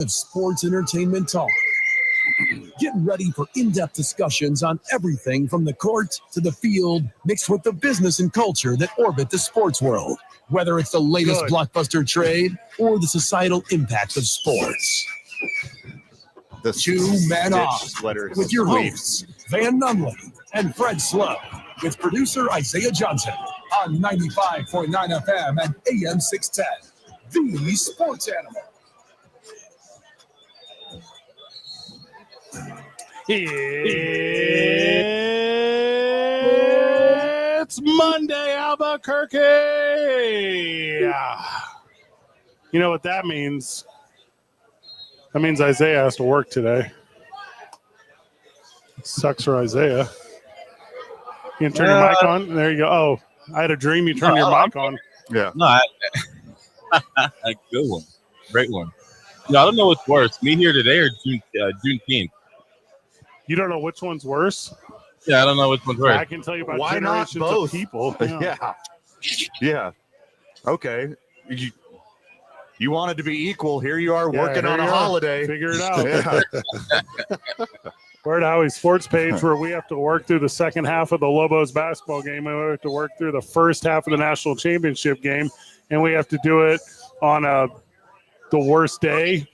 of sports entertainment talk. Get ready for in-depth discussions on everything from the court to the field, mixed with the business and culture that orbit the sports world. Whether it's the latest blockbuster trade or the societal impact of sports. The Two-Man Off with your hosts, Van Nunley and Fred Slow, with producer Isaiah Johnson on 95.9 FM and AM 610, the Sports Animal. It's Monday, Albuquerque. You know what that means? That means Isaiah has to work today. It sucks for Isaiah. You can turn your mic on. There you go. Oh, I had a dream you turned your mic on. Yeah. No, a good one. Great one. I don't know what's worse, me here today or Juneteenth. You don't know which one's worse? Yeah, I don't know which one's worse. I can tell you about Why generations not both? of people. Yeah. Okay. You wanted to be equal. Here you are working on a holiday. Figure it out. We're at Howie's sports page where we have to work through the second half of the Lobos basketball game, and we have to work through the first half of the national championship game, and we have to do it on the worst day.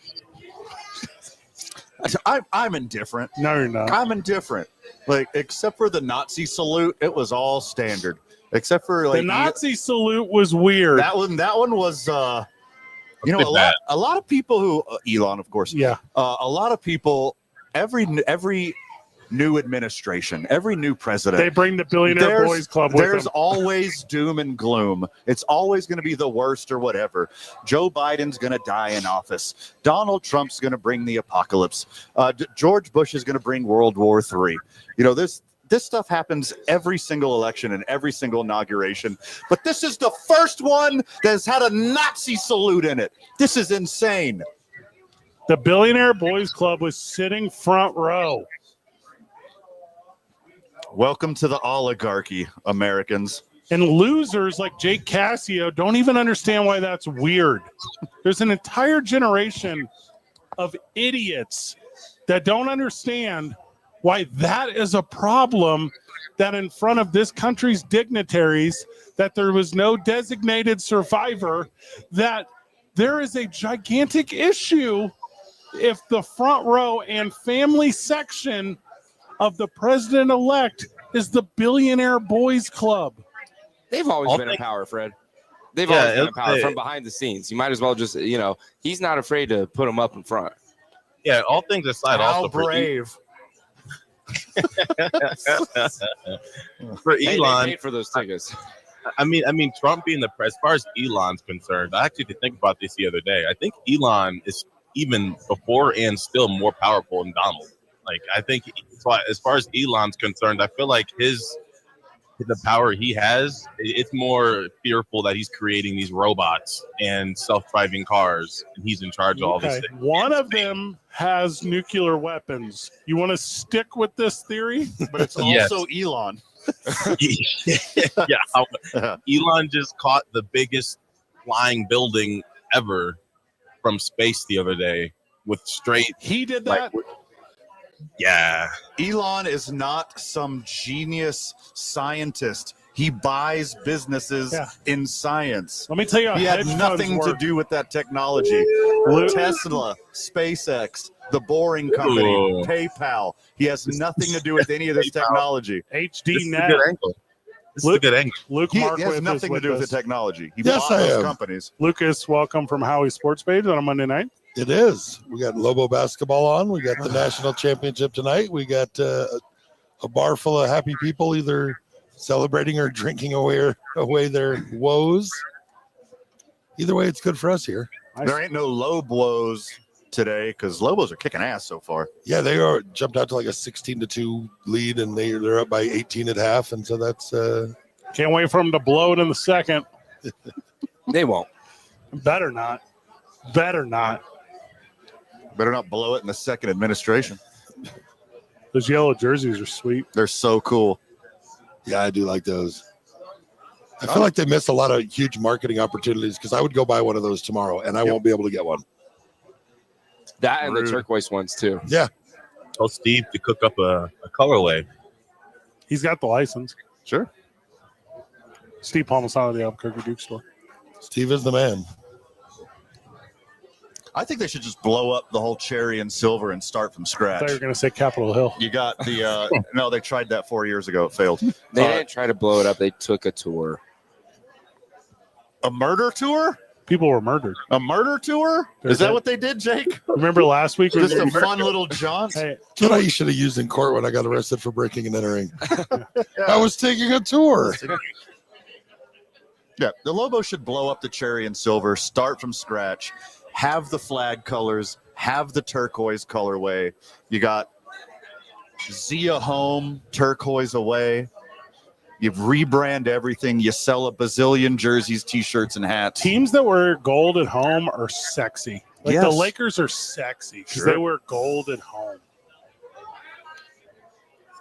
I'm indifferent. No, you're not. I'm indifferent. Like, except for the Nazi salute, it was all standard. Except for like the Nazi salute was weird. That one was a lot of people who Elon, of course. Yeah. A lot of people. Every new administration, every new president, they bring the Billionaire Boys Club with them. There's always doom and gloom. It's always going to be the worst or whatever. Joe Biden's going to die in office. Donald Trump's going to bring the apocalypse. George Bush is going to bring World War III. This stuff happens every single election and every single inauguration. But this is the first one that has had a Nazi salute in it. This is insane. The Billionaire Boys Club was sitting front row. Welcome to the oligarchy, Americans. And losers like Jake Cassio don't even understand why that's weird. There's an entire generation of idiots that don't understand why that is a problem, that in front of this country's dignitaries, that there was no designated survivor, that there is a gigantic issue if the front row and family section of the president-elect is the Billionaire Boys Club. They've always been in power, Fred. They've always been in power from behind the scenes. You might as well just, he's not afraid to put them up in front. Yeah, all things aside, How also brave. For Elon, they paid for those tickets. I mean, Trump being the president, as far as Elon's concerned, I actually did think about this the other day. I think Elon is even before and still more powerful than Donald. Like, I think as far as Elon's concerned, I feel like the power he has, it's more fearful that he's creating these robots and self-driving cars, and he's in charge of all these things. One of them has nuclear weapons. You want to stick with this theory? But it's also Elon. Yeah. Elon just caught the biggest flying building ever from space the other day with straight. He did that? Yeah. Elon is not some genius scientist. He buys businesses in science. Let me tell you how he had nothing to do with that technology. Tesla, SpaceX, the Boring Company, PayPal. He has nothing to do with any of this technology. HD Net. This is a good angle. Luke He Marquith has nothing to do with the technology. He Yes, bought I those am. companies. Lucas, welcome from Howie Sports Page on a Monday night. It is. We got Lobo basketball on. We got the national championship tonight. We got a bar full of happy people either celebrating or drinking away their woes. Either way, it's good for us here. There ain't no Lobos today because Lobos are kicking ass so far. Yeah, they are jumped out to like a 16-2 lead, and they're up by 18 at half, and so that's can't wait for them to blow it in the second. They won't. Better not. Better not. Better not blow it in the second administration. Those yellow jerseys are sweet. They're so cool. Yeah, I do like those. I feel like they missed a lot of huge marketing opportunities because I would go buy one of those tomorrow, and I won't be able to get one. That and Rude. the turquoise ones too. Yeah. Tell Steve to cook up a colorway. He's got the license. Sure. Steve Palmisano of the Albuquerque Duke store. Steve is the man. I think they should just blow up the whole cherry and silver and start from I scratch. thought you were going to say Capitol Hill. You got the no, they tried that 4 years ago. It failed. They didn't try to blow it up. They took a tour. A murder tour? People were murdered. A murder tour? Is that what they did, Jake? Remember last week? Just a we fun little jaunt? Hey, That's what I should have used in court when I got arrested for breaking and entering. I was taking a tour. Yeah, the Lobos should blow up the cherry and silver, start from scratch, have the flag colors, have the turquoise colorway. You got Zia home, turquoise away. You rebrand everything. You sell a bazillion jerseys, T-shirts, and hats. teams that wear gold at home are sexy. Like the Yes. Lakers are sexy because Sure. they wear gold at home.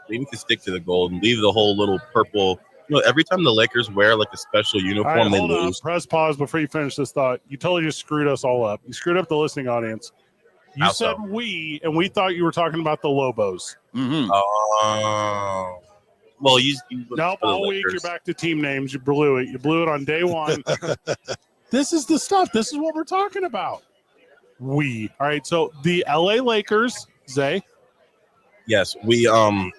They need to stick to the gold and leave the whole little purple. You know, every time the Lakers wear like a special All uniform, right, they hold on. lose. Press pause before you finish this thought. You totally just screwed us all up. You screwed up the listening audience. You How said so? we, and we thought you were talking about the Lobos. Mm-hmm. Oh. Well, you Nope, for the all week you're Lakers. back to team names. You blew it. You blew it on day one. This is the stuff. This is what we're talking about. We. All right, so the LA Lakers, Zay. Yes, we Who?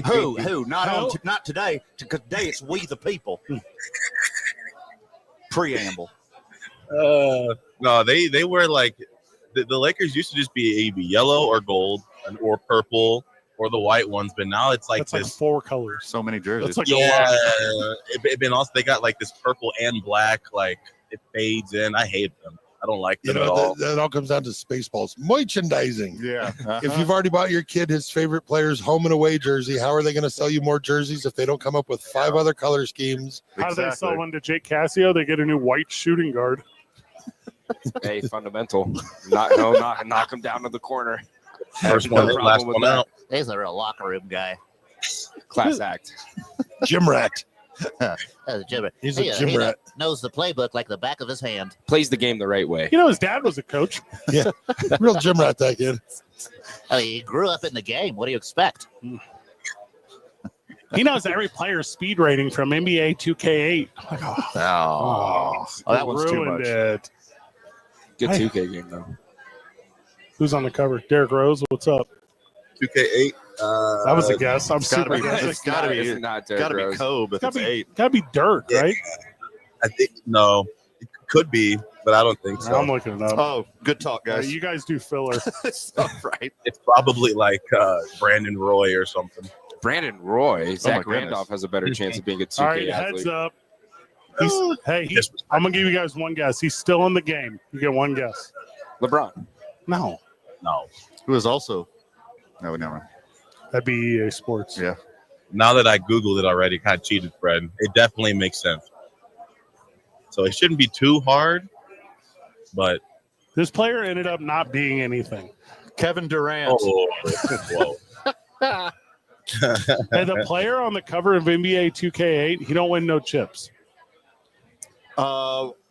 Who? Who? Not today. Today it's we the people. Preamble. no, they wear like the Lakers used to just be either yellow or gold or purple or the white ones, but now it's like That's like this. 4 colors. So many jerseys. That's like a Yeah, lot. it been also they got like this purple and black, like it fades in. I hate them. I don't like You them at know, all. that all comes down to Spaceballs. Merchandising. Yeah. If you've already bought your kid his favorite player's home and away jersey, how are they going to sell you more jerseys if they don't come up with 5 other color schemes? How do they sell one to Jake Cassio? They get a new white shooting guard. Hey, fundamental. Knock him down to the corner. First No one in, problem last with one that. out. He's a real locker room guy. Class act. Gym rat. Jim, He's a gym rat. knows the playbook like the back of his hand. Plays the game the right way. You know, his dad was a coach. Real gym rat, that kid. I mean, he grew up in the game. What do you expect? He knows every player's speed rating from NBA 2K8. I'm like, Oh, that one's too ruined much. it. Good Hey. 2K game though. Who's on the cover? Derrick Rose. What's up? 2K8. That was a guess. I'm It's gotta super be. guessing. It's gotta be. It's not Derrick Gotta be Rose. Kobe if Gotta it's be, 8. gotta be Dirk, Yeah. right? I think no, it could be, but I don't think so. I'm looking it up. Oh, good talk, All right, guys. you guys do filler. It's all right. It's probably like Brandon Roy or something. Brandon Roy. Zach goodness. Randolph has a better chance of being a 2K All right, athlete. heads up. I'm gonna give you guys one guess. He's still in the game. You get one guess. LeBron. No, No. Who is also? No, never mind. that'd be EA Sports. Yeah. Now that I Googled it already, kind of cheated, Fred. It definitely makes sense. So it shouldn't be too hard, but This player ended up not being anything. Kevin Durant. whoa. Hey, the player on the cover of NBA 2K8, he don't win no chips.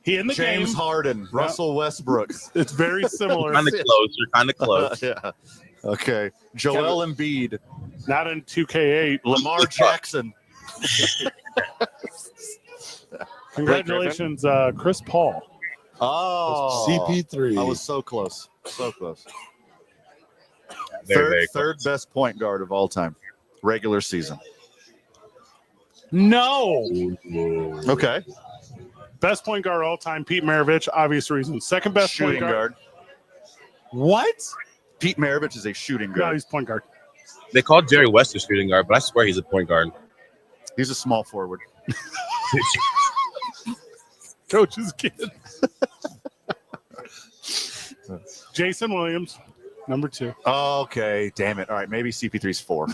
He in the James game. Harden, Russell Westbrook. It's very similar. Kind of close. You're kind of close. Yeah. Okay. Joel Embiid, Not in 2K8. Lamar Jackson. Congratulations, Chris Paul. Oh, CP3. I was so close. So close. Very, very Third best point guard of all time. Regular season. No. close. Okay. Best point guard all time, Pete Maravich. Obvious reason. Second best Shooting point guard. guard. What? Pete Maravich is a shooting No, guard. he's point guard. They called Jerry West a shooting guard, but I swear he's a point guard. He's a small forward. Coach's kid. Jason Williams, number 2. Okay. Damn it. All right. Maybe CP3's 4.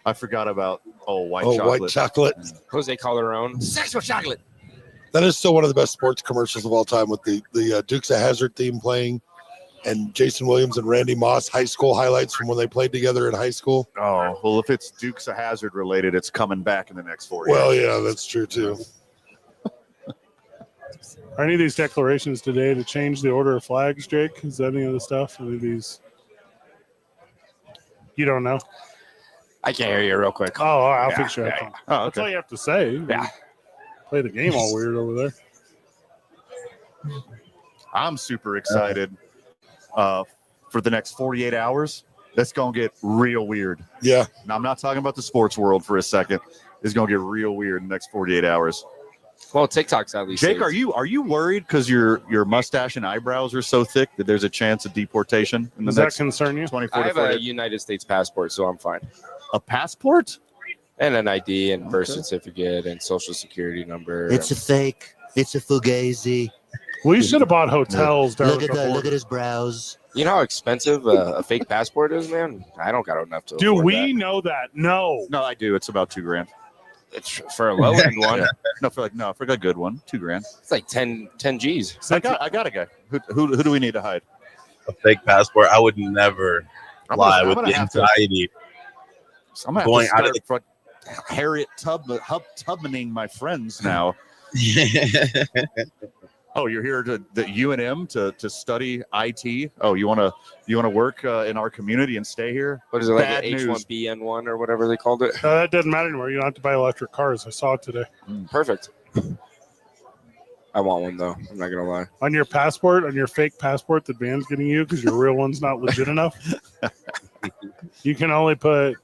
I forgot about white Oh, chocolate. white chocolate. Jose Calderon. Sexual chocolate. That is still one of the best sports commercials of all time with the Dukes of Hazzard theme playing and Jason Williams and Randy Moss high school highlights from when they played together in high school. Oh, well, if it's Dukes of Hazzard related, it's coming back in the next 4 years. Well, yeah, that's true too. Are any of these declarations today to change the order of flags, Jake? Is that any of the stuff? Any of these? You don't know? I can't hear you real quick. Oh, I'll Yeah, fix your yeah, headphone. Oh, That's okay. all you have to say. Yeah. Play the game all weird over there. I'm super excited for the next 48 hours. That's going to get real weird. Yeah. Now, I'm not talking about the sports world for a second. It's going to get real weird in the next 48 hours. Well, TikTok's at least. Jake, safe. are you worried because your mustache and eyebrows are so thick that there's a chance of deportation in the Does that next concern you? 24 I to have 48? a United States passport, so I'm fine. A passport? And an ID and birth Okay. certificate and social security number. It's a fake. It's a fugazi. We should have bought hotels down Look at at the that. Look border. at his brows. You know how expensive a fake passport is, man? I don't got enough to Do afford we know that? No. No, I do. It's about $2,000. It's for a low end one. Yeah. No, for a good one, $2,000. It's like 10 G's. I got a guy. Who do we need to hide? A fake passport. I would never lie with the anxiety. I'm gonna Going have out to of start Harriet Tubmaning my friends now. Oh, you're here to the UNM to study IT. Oh, you want to work in our community and stay here? What is it, like Bad an news. H1BN1 or whatever they called it? That doesn't matter anymore. You don't have to buy electric cars. I saw it today. Perfect. I want one, though. I'm not going to lie. On your passport, on your fake passport that Van's getting you because your real one's not legit enough, you can only put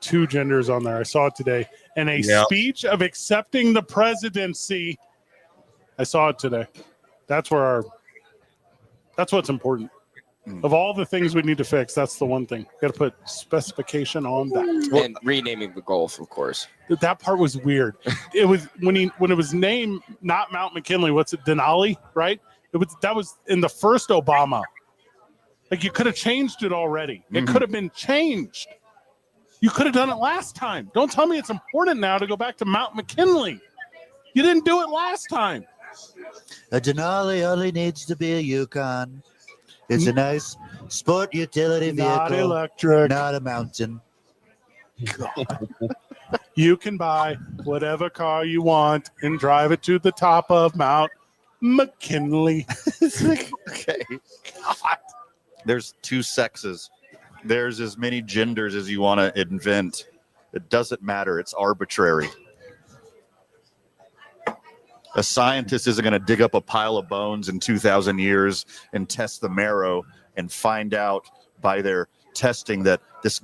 2 genders on there. I saw it today. And a speech of accepting the presidency. I saw it today. That's what's important. Of all the things we need to fix, that's the one thing. Got to put specification on that. And renaming the Gulf, of course. That part was weird. It was when it was named not Mount McKinley. What's it? Denali, right? That was in the first Obama. Like you could have changed it already. It could have been changed. You could have done it last time. Don't tell me it's important now to go back to Mount McKinley. You didn't do it last time. A Denali only needs to be a Yukon. It's a nice sport utility vehicle. Not electric. Not a mountain. You can buy whatever car you want and drive it to the top of Mount McKinley. Okay. God. There's 2 sexes. There's as many genders as you want to invent. It doesn't matter. It's arbitrary. A scientist isn't going to dig up a pile of bones in 2,000 years and test the marrow and find out by their testing that this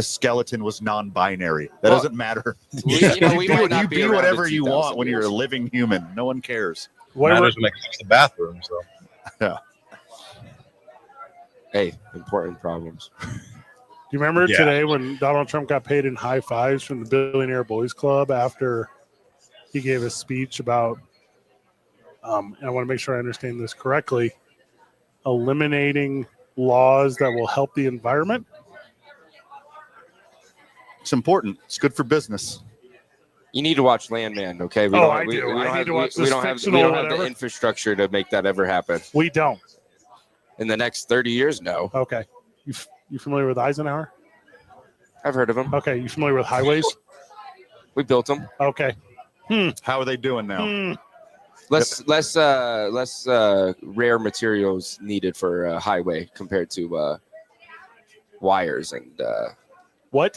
skeleton was non-binary. That doesn't matter. We might not You be be around whatever in you 2,000 want when you're a years. living human. No one cares. Matters when it comes to the bathroom. So Yeah. Hey, important problems. Do you remember today when Donald Trump got paid in high fives from the Billionaire Boys Club after he gave a speech about, and I want to make sure I understand this correctly, eliminating laws that will help the environment? It's important. It's good for business. You need to watch Landman, okay? We I do. I need have, to watch we this don't have, fictional we don't have whatever. the infrastructure to make that ever happen. We don't. In the next 30 years, no. Okay. You familiar with Eisenhower? I've heard of them. Okay. You familiar with highways? We built them. Okay. How are they doing now? Less rare materials needed for a highway compared to wires and What?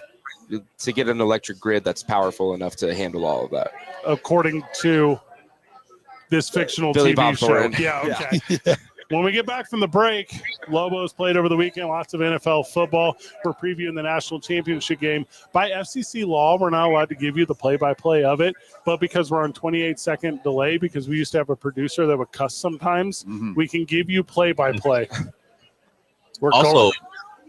to get an electric grid that's powerful enough to handle all of that. According to this fictional Billy TV Bob show. Thornton. Yeah, okay. When we get back from the break, Lobos played over the weekend, lots of NFL football. We're previewing the national championship game. By FCC law, we're not allowed to give you the play-by-play of it, but because we're on 28-second delay, because we used to have a producer that would cuss sometimes, we can give you play-by-play. also,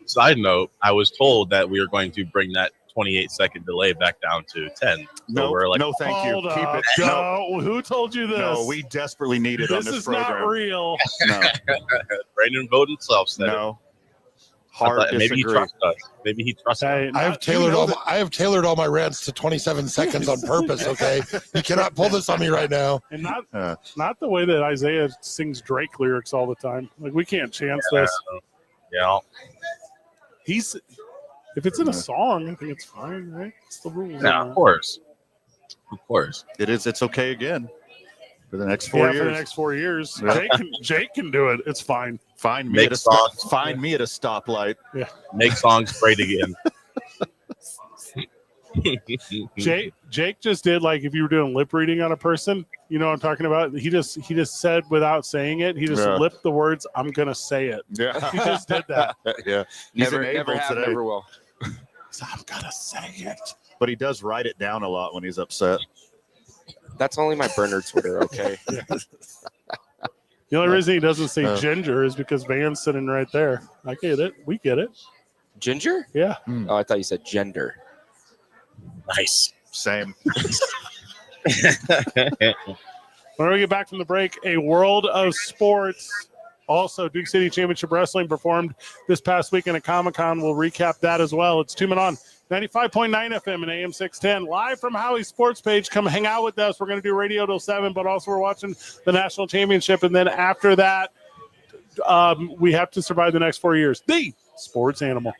side note, I was told that we were going to bring that 28-second delay back down to 10. So we're like, no, thank you. Hold Keep up. it. No, who told you this? No, we desperately need it on this this is program. not real. No, Brandon vote himself said no. it. Hard Maybe he disagree. trusts us. Maybe he trusts us. Hey, I have tailored all my rants to 27 seconds on purpose. Okay, you cannot pull this on me right now. and not the way that Isaiah sings Drake lyrics all the time. Like we can't chance this. Yeah. If it's in a song, I think it's fine, right? It's the rules. Yeah, of course. Of course. It is. It's okay again. For the next 4 years. For the next 4 years. Yeah. Jake can do it. It's fine. Find me Make at a songs. find me at a stoplight. Make songs great again. Jake just did, like, if you were doing lip reading on a person, you know what I'm talking about? He just said without saying it, he just lipped the words, I'm gonna say it. Yeah. He just did that. Yeah. He's Never have, today. never will. So I'm gonna say it. But he does write it down a lot when he's upset. That's only my burner Twitter, okay? The only reason he doesn't say ginger is because Van's sitting right there. I get it. We get it. Ginger? Yeah. Oh, I thought you said gender. Nice. Same. When we get back from the break, a world of sports. Also, Duke City Championship Wrestling performed this past weekend at Comic-Con. We'll recap that as well. It's 2 Men On 95.9 FM and AM 610. Live from Howie's Sports Page. Come hang out with us. We're going to do radio till 7, but also we're watching the National Championship. And then after that, we have to survive the next 4 years. The Sports Animal.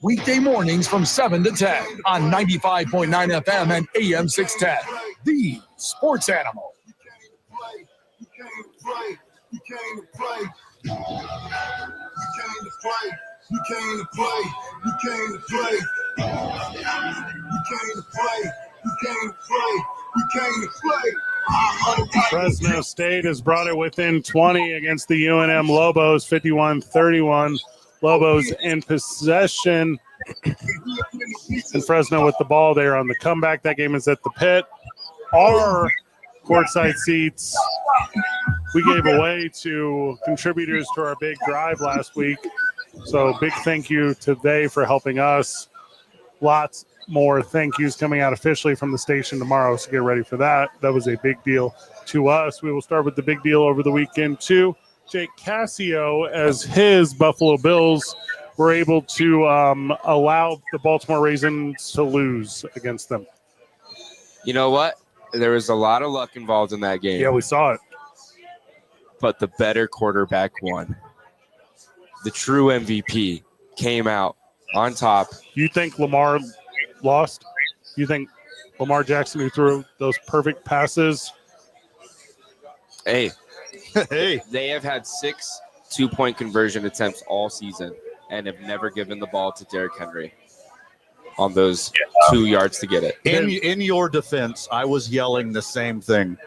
weekday mornings from 7 to 10 on 95.9 FM and AM 610. The Sports Animal. You came to play. You came to play. You came to play. You came to play. You came to play. You came to play. You came to play. Fresno State has brought it within 20 against the UNM Lobos, 51-31. Lobos in possession. And Fresno with the ball there on the comeback. That game is at the Pit. Our courtside seats we gave away to contributors to our big drive last week. So big thank you today for helping us. Lots more thank yous coming out officially from the station tomorrow, so get ready for that. That was a big deal to us. We will start with the big deal over the weekend too. Jake Cassio, as his Buffalo Bills were able to allow the Baltimore Ravens to lose against them. You know what? There was a lot of luck involved in that game. Yeah, we saw it. But the better quarterback won. The true MVP came out on top. You think Lamar lost? You think Lamar Jackson, who threw those perfect passes? Hey, Hey, they have had 6 two-point conversion attempts all season and have never given the ball to Derrick Henry on those 2 yards to get it. in your defense, I was yelling the same thing.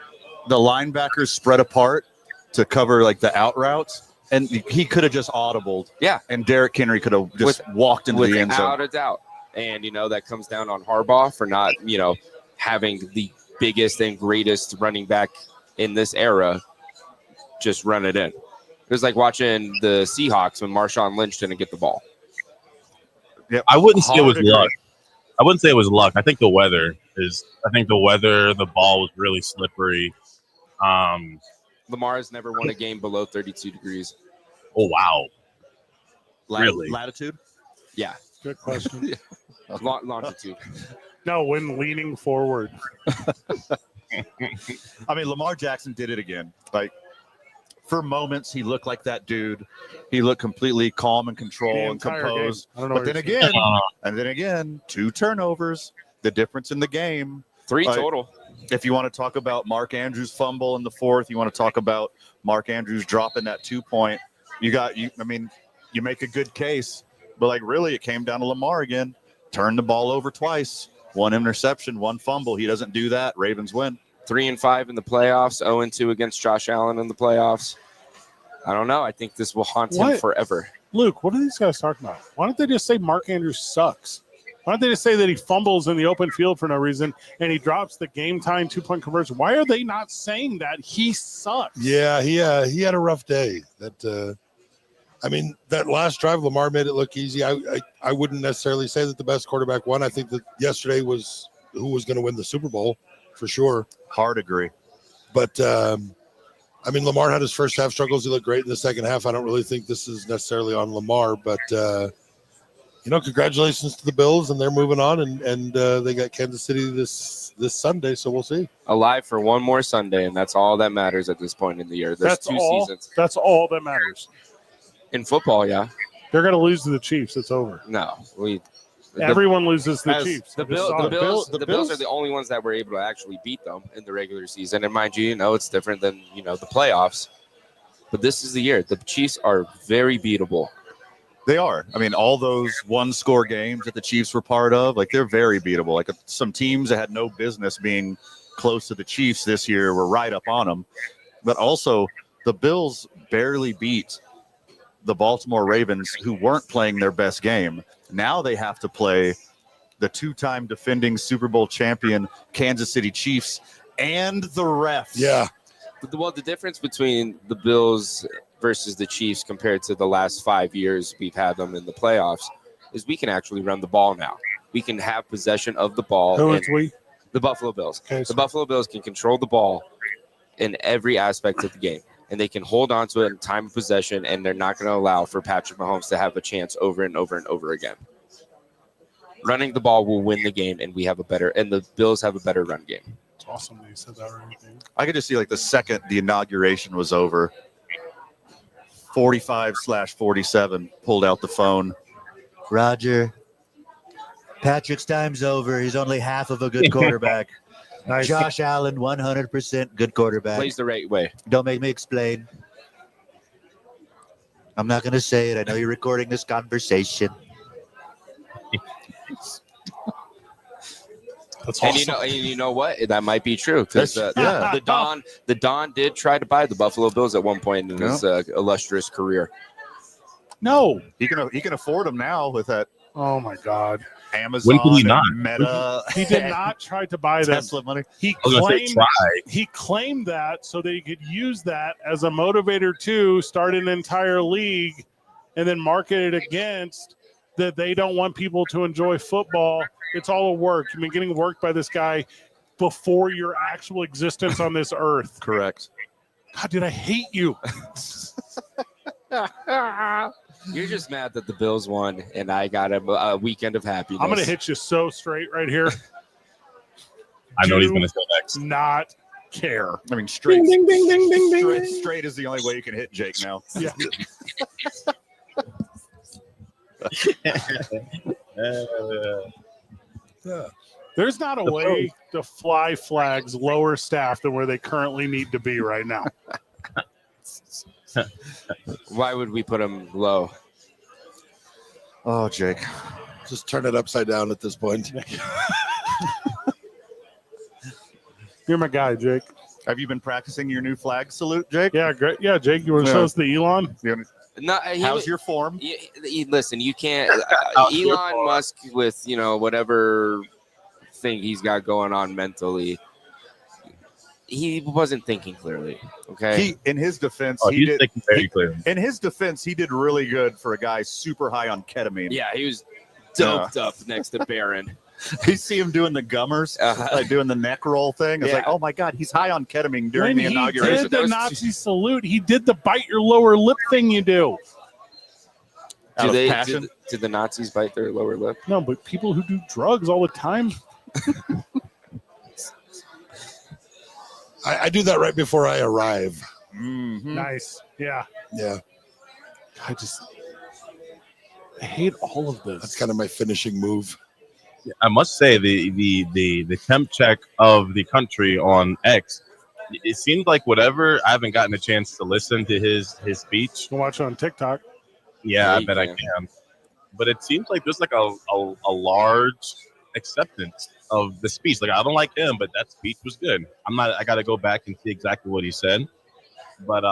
The linebackers spread apart to cover like the out routes, and he could have just audibled. Yeah. And Derrick Henry could have just walked into the end zone. Without a doubt. And, that comes down on Harbaugh for not, having the biggest and greatest running back in this era just run it in. It was like watching the Seahawks when Marshawn Lynch didn't get the ball. Yeah, I wouldn't say it was luck. I wouldn't say it was luck. I think the weather, the ball was really slippery. Lamar has never won a game below 32 degrees. Oh, wow. Really? Latitude? Yeah. Good question. Longitude. No, when leaning forward. I mean, Lamar Jackson did it again. Like, for moments, he looked like that dude. He looked completely calm and control and composed. But then again, 2 turnovers, the difference in the game. 3 total. If you want to talk about Mark Andrews' fumble in the 4th, you want to talk about Mark Andrews dropping that 2-point. You make a good case. But, really, it came down to Lamar again. Turned the ball over twice. 1 interception, 1 fumble. He doesn't do that. Ravens win. 3-5 in the playoffs, 0-2 against Josh Allen in the playoffs. I don't know. I think this will haunt him forever. Luke, what are these guys talking about? Why don't they just say Mark Andrews sucks? Why don't they just say that he fumbles in the open field for no reason and he drops the game-time 2-point conversion? Why are they not saying that he sucks? Yeah, he had a rough day. That last drive, Lamar made it look easy. I wouldn't necessarily say that the best quarterback won. I think that yesterday was who was going to win the Super Bowl for sure. Hard agree. But, Lamar had his first half struggles. He looked great in the second half. I don't really think this is necessarily on Lamar, but, congratulations to the Bills, and they're moving on, and they got Kansas City this Sunday, so we'll see. Alive for one more Sunday, and that's all that matters at this point in the year. There's 2 seasons. That's all that matters. In football, yeah. They're going to lose to the Chiefs. It's over. No. Everyone loses to the Chiefs. The Bills are the only ones that were able to actually beat them in the regular season. And mind you, it's different than, the playoffs. But this is the year. The Chiefs are very beatable. They are. All those 1-score games that the Chiefs were part of, they're very beatable. Some teams that had no business being close to the Chiefs this year were right up on them. But also, the Bills barely beat the Baltimore Ravens, who weren't playing their best game. Now they have to play the 2-time defending Super Bowl champion Kansas City Chiefs and the refs. Yeah. Well, the difference between the Bills versus the Chiefs compared to the last 5 years we've had them in the playoffs is we can actually run the ball now. We can have possession of the ball. Who is we? The Buffalo Bills. Okay, the Buffalo Bills can control the ball in every aspect of the game. And they can hold on to it in time of possession, and they're not going to allow for Patrick Mahomes to have a chance over and over and over again. Running the ball will win the game, and the Bills have a better run game. It's awesome that you said that right there. I could just see the second the inauguration was over, 45/47 pulled out the phone. Roger, Patrick's time's over. He's only half of a good quarterback. Nice. Josh Allen, 100% good quarterback. Plays the right way. Don't make me explain. I'm not going to say it. I know you're recording this conversation. That's And awesome. you know what? That might be true because the Don did try to buy the Buffalo Bills at one point in his illustrious career. No. He can afford them now with that Oh my God. Amazon When could he and not? Meta. He did not try to buy them. Tesla money. He I was gonna say try. He claimed that so that he could use that as a motivator to start an entire league and then market it against that they don't want people to enjoy football. It's all a work. You've been getting worked by this guy before your actual existence on this earth. Correct. God, did I hate you? You're just mad that the Bills won, and I got a weekend of happiness. I'm going to hit you so straight right here. I know he's Do going to say next. not care. I mean, straight, Ding, ding, ding, ding, ding, straight, ding. straight is the only way you can hit Jake now. Yeah. There's not a way to fly flags lower staff than where they currently need to be right now. Why would we put them low? Oh, Jake. Just turn it upside down at this point. You're my guy, Jake. Have you been practicing your new flag salute, Jake? Yeah, great. Yeah, Jake, you want to show us the Elon? No, How's your form? Listen, you can't. Elon Musk with whatever thing he's got going on mentally. He wasn't thinking clearly. Okay. In his defense, He's thinking very clearly. In his defense, he did really good for a guy super high on ketamine. Yeah, he was doped up next to Barron. You see him doing the gummers, like doing the neck roll thing. It's like, oh my God, he's high on ketamine during When the he inauguration. did the Nazi salute, he did the bite your lower lip thing you do. Out of passion. Did the Nazis bite their lower lip? No, but people who do drugs all the time. I do that right before I arrive. Mm-hmm. Nice. Yeah. Yeah, I hate all of this. that's kind of my finishing move. I must say the temp check of the country on X. It seemed like whatever. I haven't gotten a chance to listen to his speech. You can watch it on TikTok. Yeah, Yeah, I you bet I can. can. But it seems like there's like a large acceptance of the speech. Like I don't like him, but that speech was good. I got to go back and see exactly what he said. But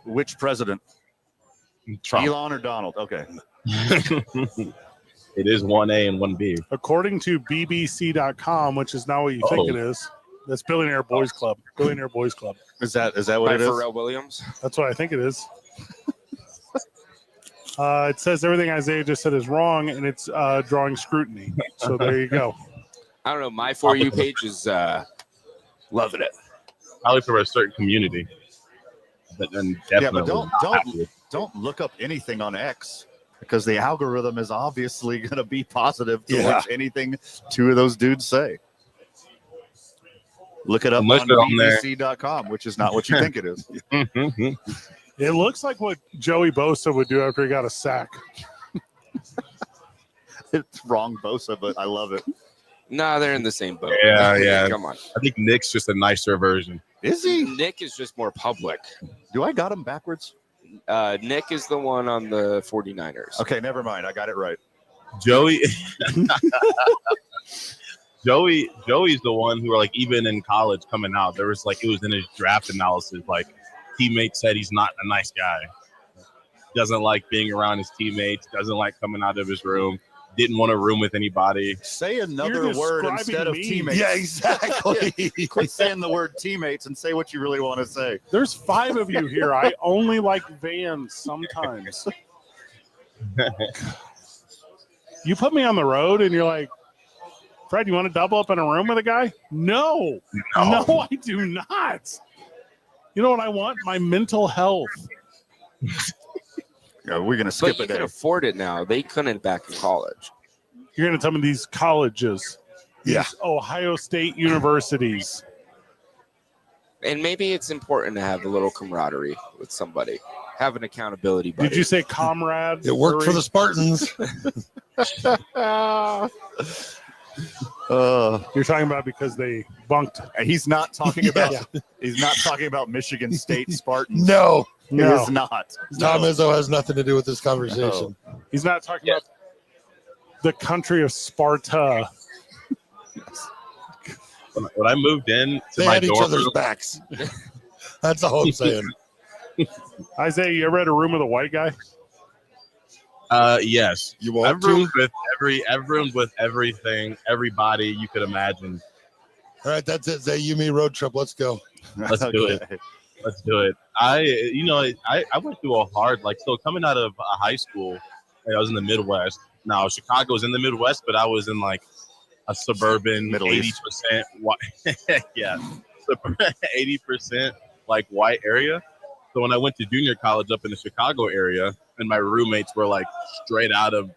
Which president? Trump. Elon or Donald? Okay. It is 1A and 1B. According to BBC.com, which is not what you think it is, that's Billionaire Boys Club. Billionaire Boys Club. Is that what By it is? Pharrell Williams. That's what I think it is. It says everything Isaiah just said is wrong, and it's drawing scrutiny. So there you go. I don't know. My For You page is loving it. Probably for a certain community. But then definitely but don't look up anything on X because the algorithm is obviously going to be positive to which anything two of those dudes say. Look it up Unless on they're on there. BBC.com, which is not what you think it is. It looks like what Joey Bosa would do after he got a sack. It's wrong, Bosa, but I love it. Nah, they're in the same boat. Yeah. Come on. I think Nick's just a nicer version. Is he? Nick is just more public. Do I got him backwards? Nick is the one on the 49ers. Okay, never mind. I got it right. Joey's the one who are like even in college coming out. There was like it was in his draft analysis. Like teammates said he's not a nice guy. Doesn't like being around his teammates. Doesn't like coming out of his room. Didn't want to room with anybody. Say another You're word describing instead of me. teammates. Yeah, exactly. Quit saying the word teammates and say what you really want to say. There's 5 of you here. I only like Vans sometimes. You put me on the road and you're like, Fred, you want to double up in a room with a guy? No, I do not. You know what I want? My mental health. Yeah, we're going to But skip you a can day. afford it now. They couldn't back in college. You're going to tell me these colleges, these Ohio State universities. And maybe it's important to have a little camaraderie with somebody. Have an accountability buddy. Did you say comrade? It worked for the Spartans. You're talking about because they bunked. He's not talking about. Yeah. He's not talking about Michigan State Spartans. No, He is not. Tom Izzo has nothing to do with this conversation. He's not talking about the country of Sparta. When I moved in to They my had each dorm other's room, backs. That's all I'm saying. Isaiah, you ever had a room with a white guy? yes, You want I've roomed to? with I've roomed with everything, everybody you could imagine. All right, that's it. Zay, you, me, road trip. Let's go. Let's do it. Let's do it. I went through a hard, so coming out of high school, I was in the Midwest. Now, Chicago's in the Midwest, but I was in a suburban Middle 80% East. white, 80% white area. So when I went to junior college up in the Chicago area, and my roommates were straight out of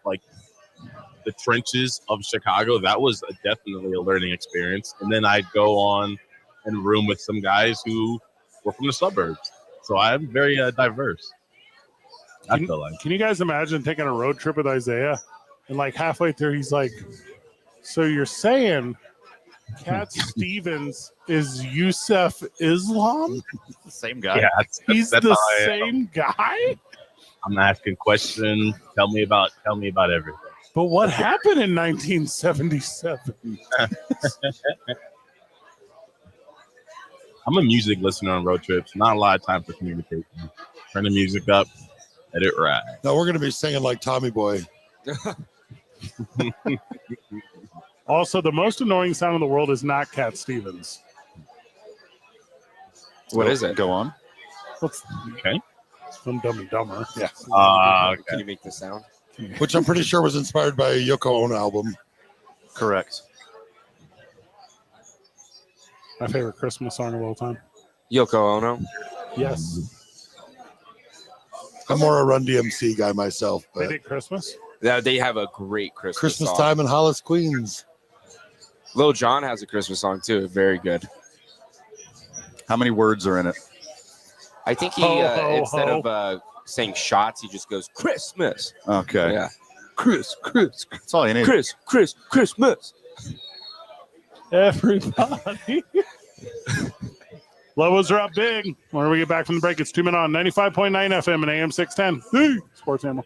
the trenches of Chicago, that was definitely a learning experience. And then I'd go on and room with some guys who were from the suburbs. So I'm very diverse. I feel like. Can you guys imagine taking a road trip with Isaiah? And halfway through, he's like, so you're saying Cat Stevens is Yusuf Islam? Same guy. Yeah, He's that's the how I am. same guy? I'm asking questions. Tell me about everything. But what happened in 1977? I'm a music listener on road trips. Not a lot of time for communication. Turn the music up, let it ride. No, we're going to be singing like Tommy Boy. Also, the most annoying sound in the world is not Cat Stevens. What is it? Go on. Okay. It's from Dumb and Dumber. Yeah. Can you make the sound? Which I'm pretty sure was inspired by a Yoko Ono album. Correct. My favorite Christmas song of all time. Yoko Ono. Yes. I'm more a Run DMC guy myself, They but did Christmas. Yeah, they have a great Christmas song. Time in Hollis, Queens. Lil Jon has a Christmas song too. Very good. How many words are in it? I think he Ho, ho, instead ho. of saying shots, he just goes Christmas. Okay. Yeah, Chris. That's all you need. Christmas. Everybody. Levels are up big. When we get back from the break, it's 2 minutes on 95.9 FM and AM 610. Hey, Sports Animal.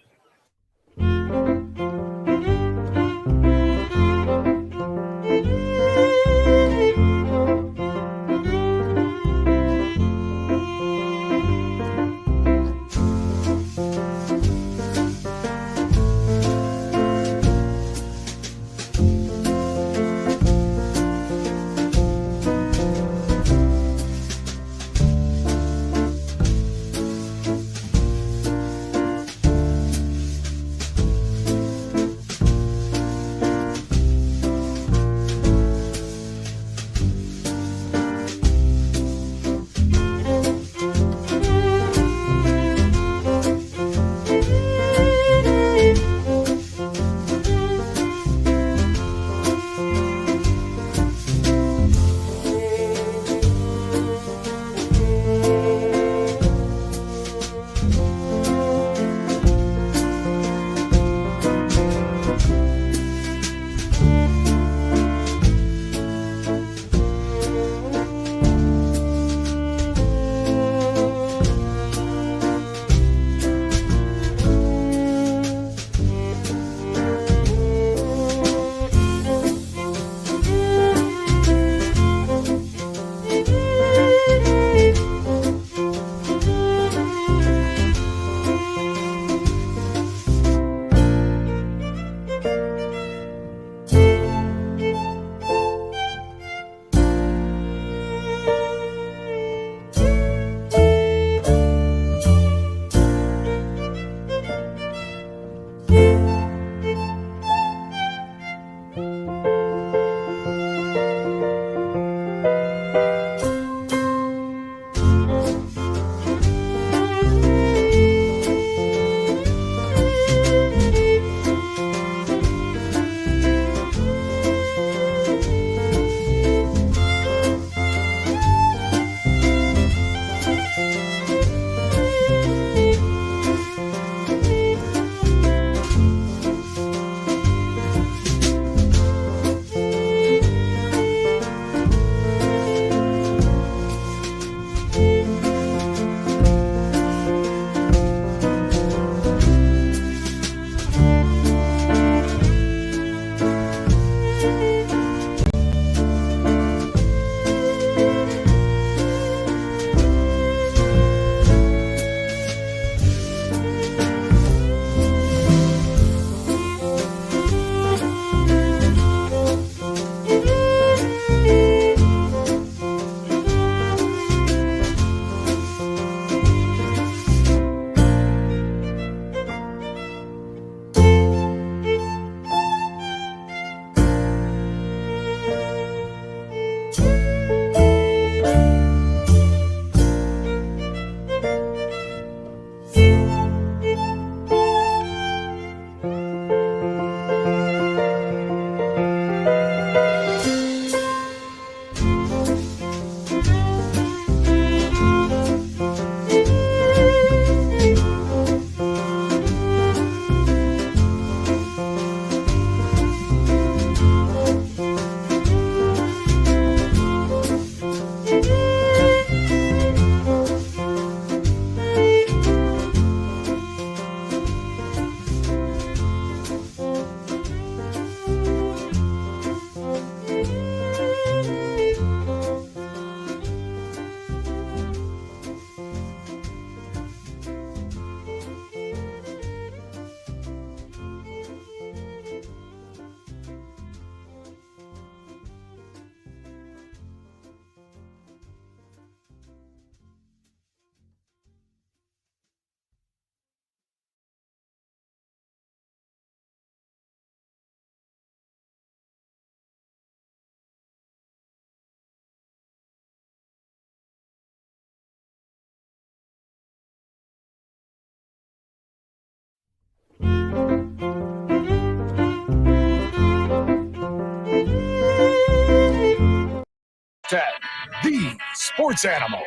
sports animal.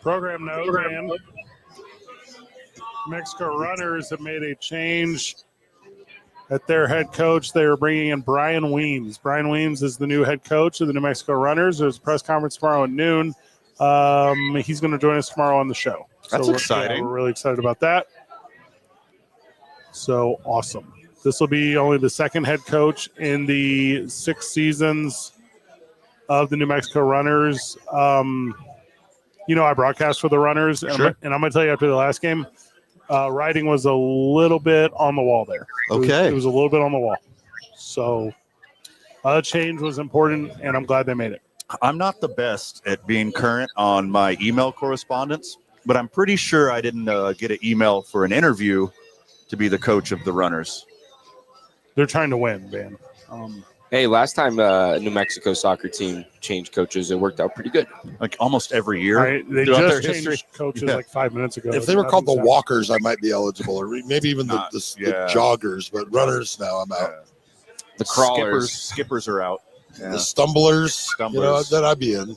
Program note, man. Mexico Runners have made a change at their head coach. They are bringing in Brian Weems. Brian Weems is the new head coach of the New Mexico Runners. There's a press conference tomorrow at noon. He's going to join us tomorrow on the show. That's exciting. We're really excited about that. So awesome. This will be only the second head coach in the 6 seasons of the New Mexico Runners. I broadcast for the Runners, and Sure. I'm going to tell you after the last game, writing was a little bit on the wall there. Okay. It was a little bit on the wall. So change was important, and I'm glad they made it. I'm not the best at being current on my email correspondence, but I'm pretty sure I didn't get an email for an interview to be the coach of the Runners. They're trying to win, man. Hey, last time New Mexico soccer team changed coaches, it worked out pretty good. Like almost every year. They throughout just their changed history. coaches Yeah. like 5 minutes ago. If they were called the Nothing's Walkers, I might be eligible, or maybe even the Yeah. Joggers. But Runners, no, I'm out. The crawlers. Skippers are out. Yeah. The Stumblers, that I'd be in.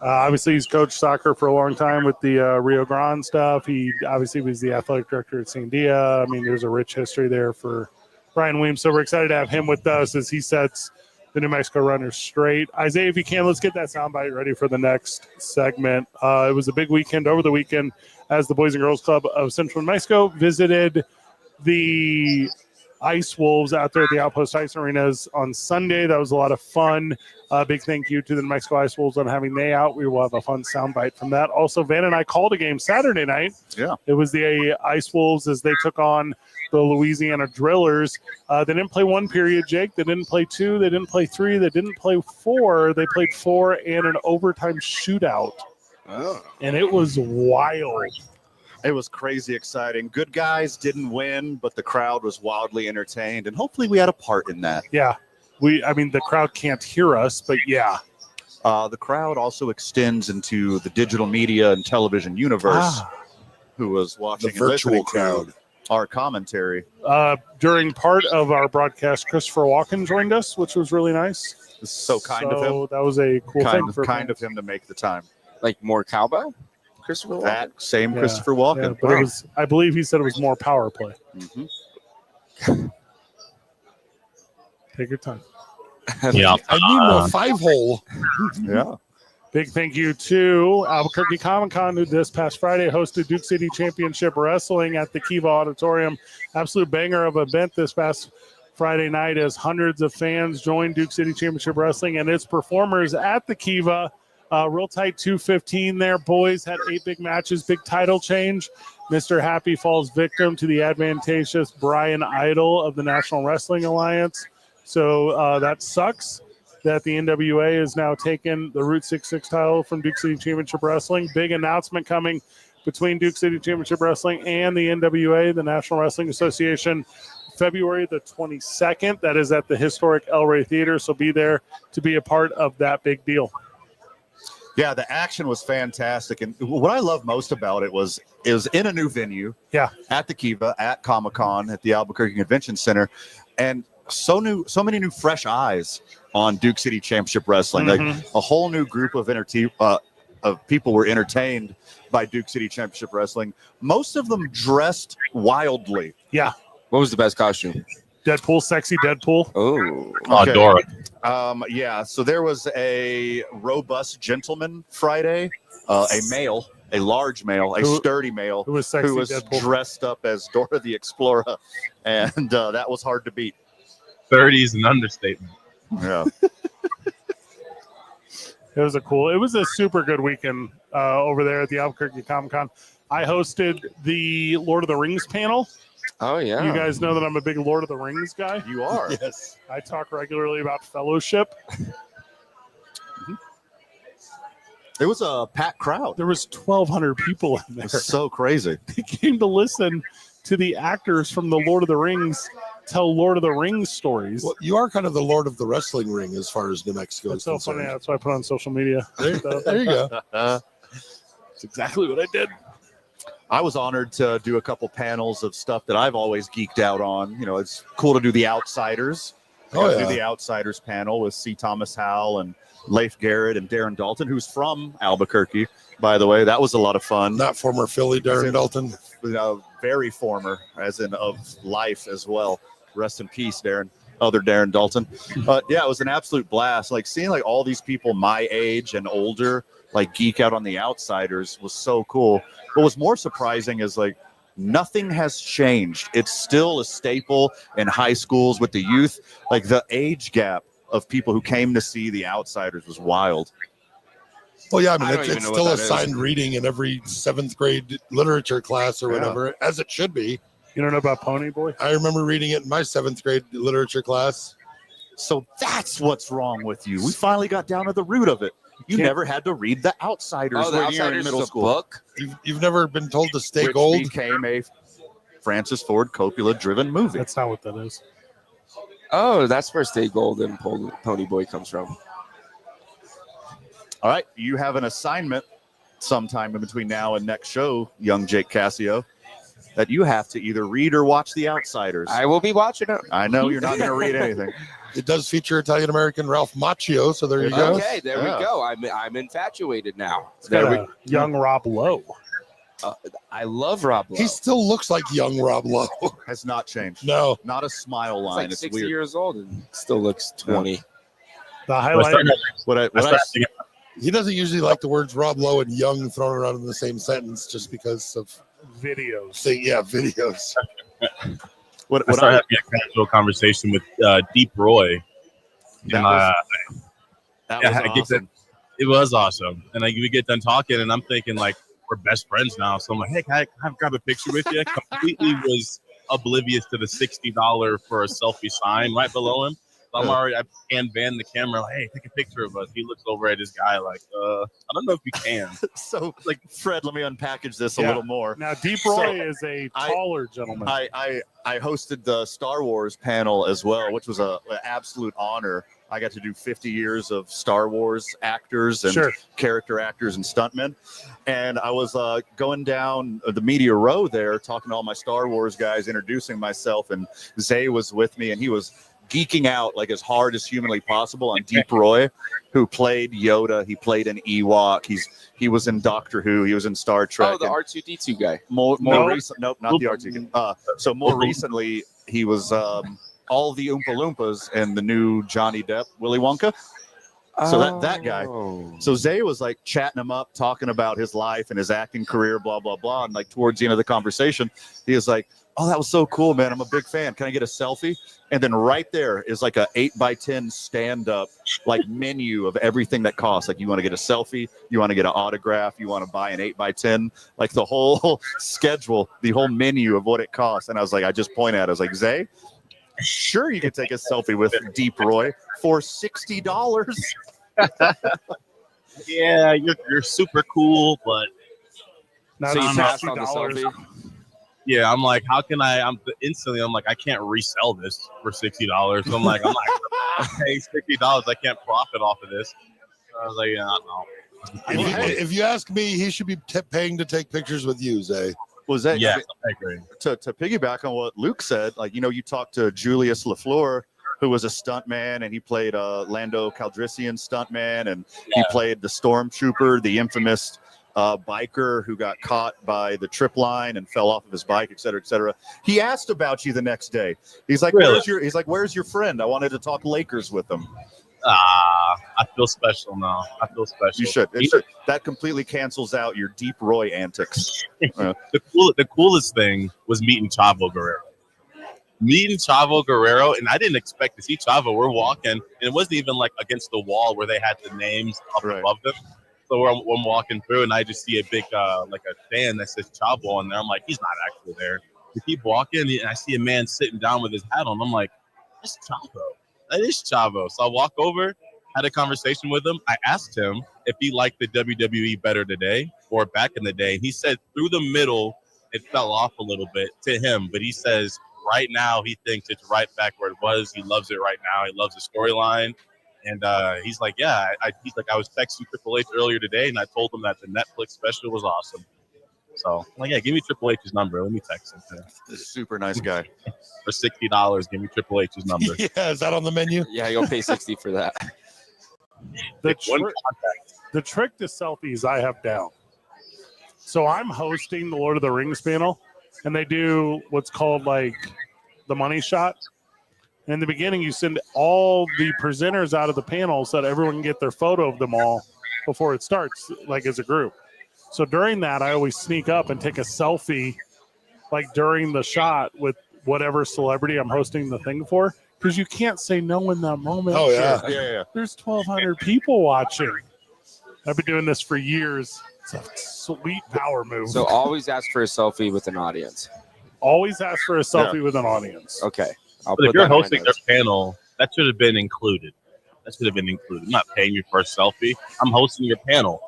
obviously, he's coached soccer for a long time with the Rio Grande stuff. He obviously was the athletic director at Sandia. I mean, there's a rich history there for Brian Weems. So we're excited to have him with us as he sets the New Mexico Runners straight. Isaiah, if you can, let's get that soundbite ready for the next segment. It was a big weekend over the weekend as the Boys and Girls Club of Central New Mexico visited the Ice Wolves out there at the Outpost Ice Arenas on Sunday. That was a lot of fun. Big thank you to the New Mexico Ice Wolves on having they out. We will have a fun soundbite from that. Also, Van and I called a game Saturday night. Yeah. It was the Ice Wolves as they took on the Louisiana Drillers. They didn't play one period, Jake. They didn't play 2. They didn't play 3. They didn't play 4. They played 4 and an overtime shootout. Oh. And it was wild. It was crazy exciting. Good guys didn't win, but the crowd was wildly entertained, and hopefully we had a part in that. Yeah. The crowd can't hear us, but yeah. The crowd also extends into the digital media and television universe, who was watching The virtual and listening crowd. to our commentary. During part of our broadcast, Christopher Walken joined us, which was really nice. So kind of him. That was a cool thing for Kind of him to make the time. Like more cowbell? Christopher Walken? That same Yeah. Christopher Walken. Yeah, but it was, I believe he said it was more power play. Mhm. Take your time. Yeah. I need more 5-hole. Yeah. Big thank you to Albuquerque Comic Con, who this past Friday hosted Duke City Championship Wrestling at the Kiva Auditorium. Absolute banger of event this past Friday night as hundreds of fans joined Duke City Championship Wrestling and its performers at the Kiva. Real tight 215 there. Boys had 8 big matches, big title change. Mr. Happy falls victim to the advantageous Brian Idol of the National Wrestling Alliance. So that sucks that the NWA has now taken the Route 66 title from Duke City Championship Wrestling. Big announcement coming between Duke City Championship Wrestling and the NWA, the National Wrestling Association, February the 22nd. That is at the historic El Rey Theater. So be there to be a part of that big deal. Yeah, the action was fantastic. And what I love most about it was in a new venue. Yeah. At the Kiva, at Comic-Con, at the Albuquerque Convention Center. And so many new fresh eyes on Duke City Championship Wrestling. Like a whole new group of people were entertained by Duke City Championship Wrestling. Most of them dressed wildly. Yeah. What was the best costume? Deadpool, sexy Deadpool. Oh, Okay. Dora. Yeah, so there was a robust gentleman Friday, a large male, a sturdy male Who was sexy who was Deadpool. dressed up as Dora the Explorer, and that was hard to beat. 30 is an understatement. Yeah. It was a super good weekend over there at the Albuquerque Comic Con. I hosted the Lord of the Rings panel. Oh, yeah. You guys know that I'm a big Lord of the Rings guy. You are. Yes. I talk regularly about Fellowship. It was a packed crowd. There was 1,200 people in It there. was so crazy. They came to listen to the actors from the Lord of the Rings tell Lord of the Rings stories. Well, you are kind of the Lord of the wrestling ring as far as New Mexico It's is so concerned. funny. That's why I put on social media. There you go. That's exactly what I did. I was honored to do a couple panels of stuff that I've always geeked out on. You know, it's cool to do The Outsiders. I got to do the Outsiders panel with C. Thomas Howell and Leif Garrett and Darren Dalton, who's from Albuquerque, by the way. That was a lot of fun. Not former Philly Darren Dalton. Very former, as in of life as well. Rest in peace, Darren. Other Darren Dalton. Yeah, it was an absolute blast. Like seeing like all these people my age and older like geek out on the Outsiders was so cool. What was more surprising is like nothing has changed. It's still a staple in high schools with the youth. Like the age gap of people who came to see the Outsiders was wild. Well, yeah, I mean, it's still assigned reading in every 7th grade literature class or whatever, as it should be. You don't know about Pony Boy? I remember reading it in my 7th grade literature class. So that's what's wrong with you. We finally got down to the root of it. You never had to read The Outsiders when you were in middle school. Book? You've never been told to stay Which gold? became a Francis Ford Coppola-driven movie. That's not what that is. Oh, that's where Stay Gold and Pony Boy comes from. All right, you have an assignment sometime in between now and next show, young Jake Cassio, that you have to either read or watch The Outsiders. I will be watching it. I know you're not going to read anything. It does feature Italian-American Ralph Macchio, so there you go. Okay, there we go. I'm infatuated now. It's got young Rob Lowe. I love Rob Lowe. He still looks like young Rob Lowe. Has not changed. No. Not a smile He's line. like It's 60 weird. years old and still looks 20. The highlight. He doesn't usually like the words Rob Lowe and young thrown around in the same sentence just because of videos. Videos. I started having a casual conversation with Deep Roy. That was awesome. It was awesome. And like we get done talking, and I'm thinking like we're best friends now. So I'm like, hey, can I grab a picture with you? Completely was oblivious to the $60 for a selfie sign right below him. So I can ban the camera. Like, hey, take a picture of us. He looks over at his guy like, I don't know if you can. So, like, Fred, let me unpackage this a little more. Now, Deep Roy is a taller gentleman. I hosted the Star Wars panel as well, which was an absolute honor. I got to do 50 years of Star Wars actors and character actors and stuntmen. And I was going down the media row there, talking to all my Star Wars guys, introducing myself. And Zay was with me, and he was geeking out like as hard as humanly possible on Deep Roy, who played Yoda. He played an Ewok. He was in Doctor Who. He was in Star Trek. Oh, the R2-D2 guy. More recent, nope, not the R2. So more recently, he was all the Oompa Loompas and the new Johnny Depp Willy Wonka. So that guy. So Zay was like chatting him up, talking about his life and his acting career, blah, blah, blah. And like towards the end of the conversation, he was like, oh, that was so cool, man. I'm a big fan. Can I get a selfie? And then right there is like a 8x10 stand-up like menu of everything that costs. Like you want to get a selfie, you want to get an autograph, you want to buy an 8x10, like the whole schedule, the whole menu of what it costs. And I was like, I just pointed at it. I was like, Zay, sure you can take a selfie with Deep Roy for $60. Yeah, you're super cool, but so you passed on the selfie. Yeah, I'm like, how can I'm like, I can't resell this for $60. So I'm like, I'm paying $60. I can't profit off of this. So I was like, yeah, no. If you ask me, he should be paying to take pictures with you, Zay. Was that? Yeah, I agree. To piggyback on what Luke said, like, you know, you talked to Julius LaFleur, who was a stuntman, and he played Lando Calrissian stuntman, and he played the stormtrooper, the infamous biker who got caught by the trip line and fell off of his bike, et cetera, et cetera. He asked about you the next day. He's like, really? Where's your friend? I wanted to talk Lakers with him. I feel special now. I feel special. You should. That completely cancels out your Deep Roy antics. The coolest thing was meeting Chavo Guerrero. And I didn't expect to see Chavo. We're walking, and it wasn't even like against the wall where they had the names up above them. So I'm walking through, and I just see a big like a fan that says Chavo on there. I'm like, he's not actually there. We keep walking, and I see a man sitting down with his hat on. I'm like, that's Chavo. That is Chavo. So I walk over, had a conversation with him. I asked him if he liked the WWE better today or back in the day. He said through the middle, it fell off a little bit to him, but he says right now he thinks it's right back where it was. He loves it right now. He loves the storyline. And he's like, yeah, I was texting Triple H earlier today, and I told him that the Netflix special was awesome. So, like, yeah, give me Triple H's number. Let me text him. Super nice guy. For $60, give me Triple H's number. Yeah, is that on the menu? Yeah, you'll pay 60 for that. The, One tri- contact. the trick to selfies I have down. So I'm hosting the Lord of the Rings panel, and they do what's called like the money shot. And in the beginning, you send all the presenters out of the panel so that everyone can get their photo of them all before it starts, like as a group. So during that, I always sneak up and take a selfie, like during the shot with whatever celebrity I'm hosting the thing for, because you can't say no in that moment. Oh, yeah. Yeah. There's 1,200 people watching. I've been doing this for years. It's a sweet power move. So always ask for a selfie with an audience. Always ask for a selfie with an audience. Okay. I'll But if put you're that in my hosting their notes. panel, that should have been included. I'm not paying you for a selfie. I'm hosting your panel.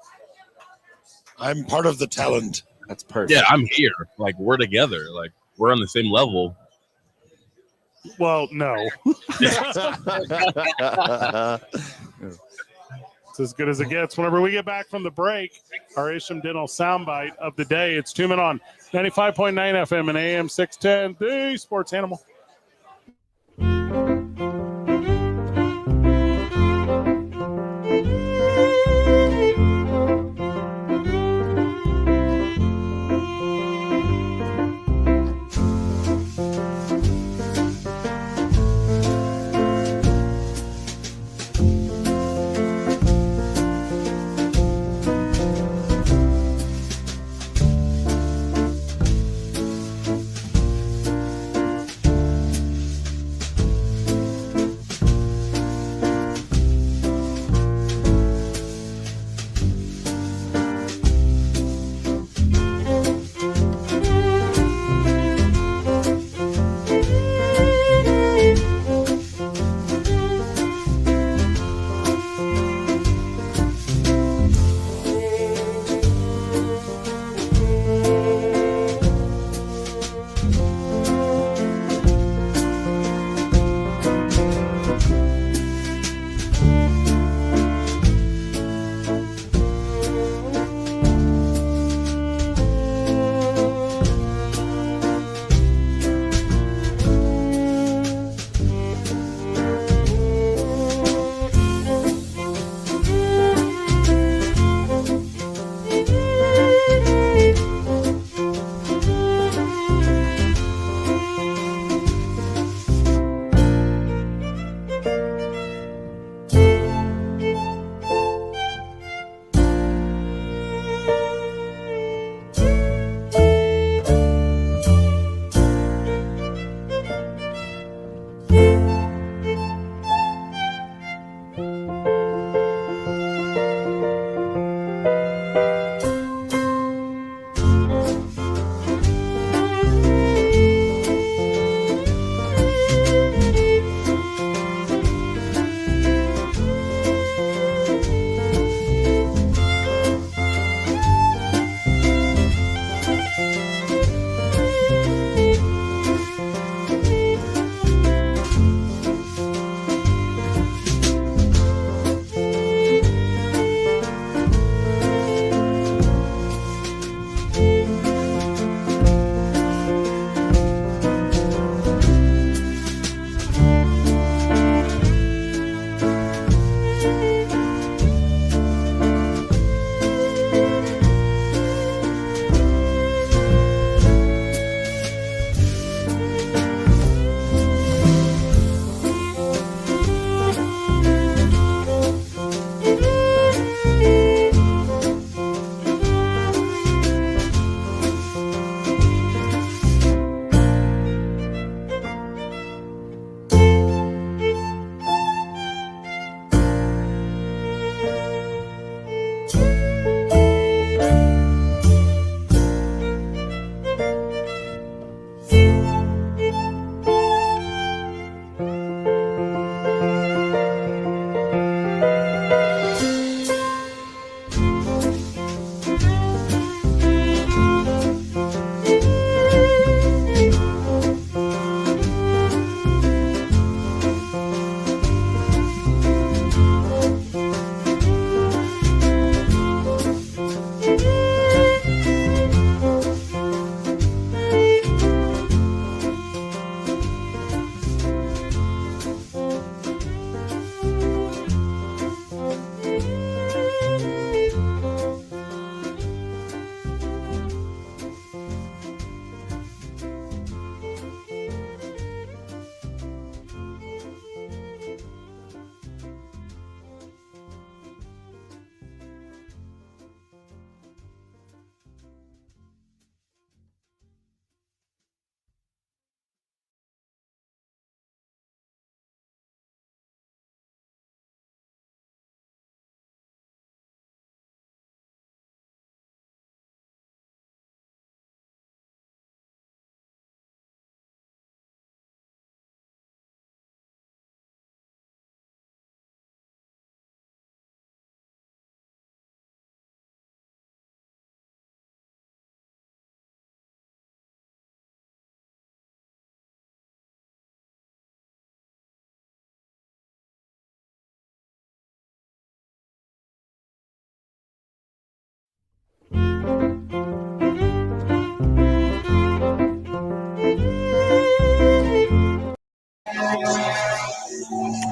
I'm part of the talent. That's perfect. Yeah, I'm here. Like, we're together. Like, we're on the same level. Well, no. It's as good as it gets. Whenever we get back from the break, our Isham Dental soundbite of the day. It's 2 Men on 95.9 FM and AM 610, the Sports Animal.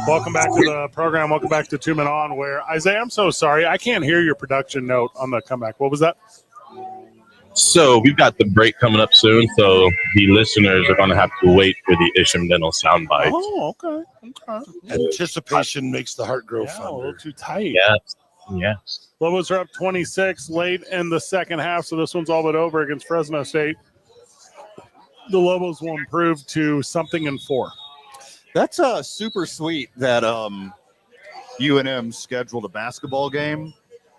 Welcome back to the program. Welcome back to 2 Men On, where, Isaiah, I'm so sorry. I can't hear your production note on the comeback. What was that? So we've got the break coming up soon, so the listeners are going to have to wait for the Isham Dental soundbite. Oh, okay. Anticipation makes the heart grow Yeah, a fonder. little too tight. Yes. Lobos are up 26 late in the second half, so this one's all but over against Fresno State. The Lobos will improve to something in 4. That's super sweet that UNM scheduled a basketball game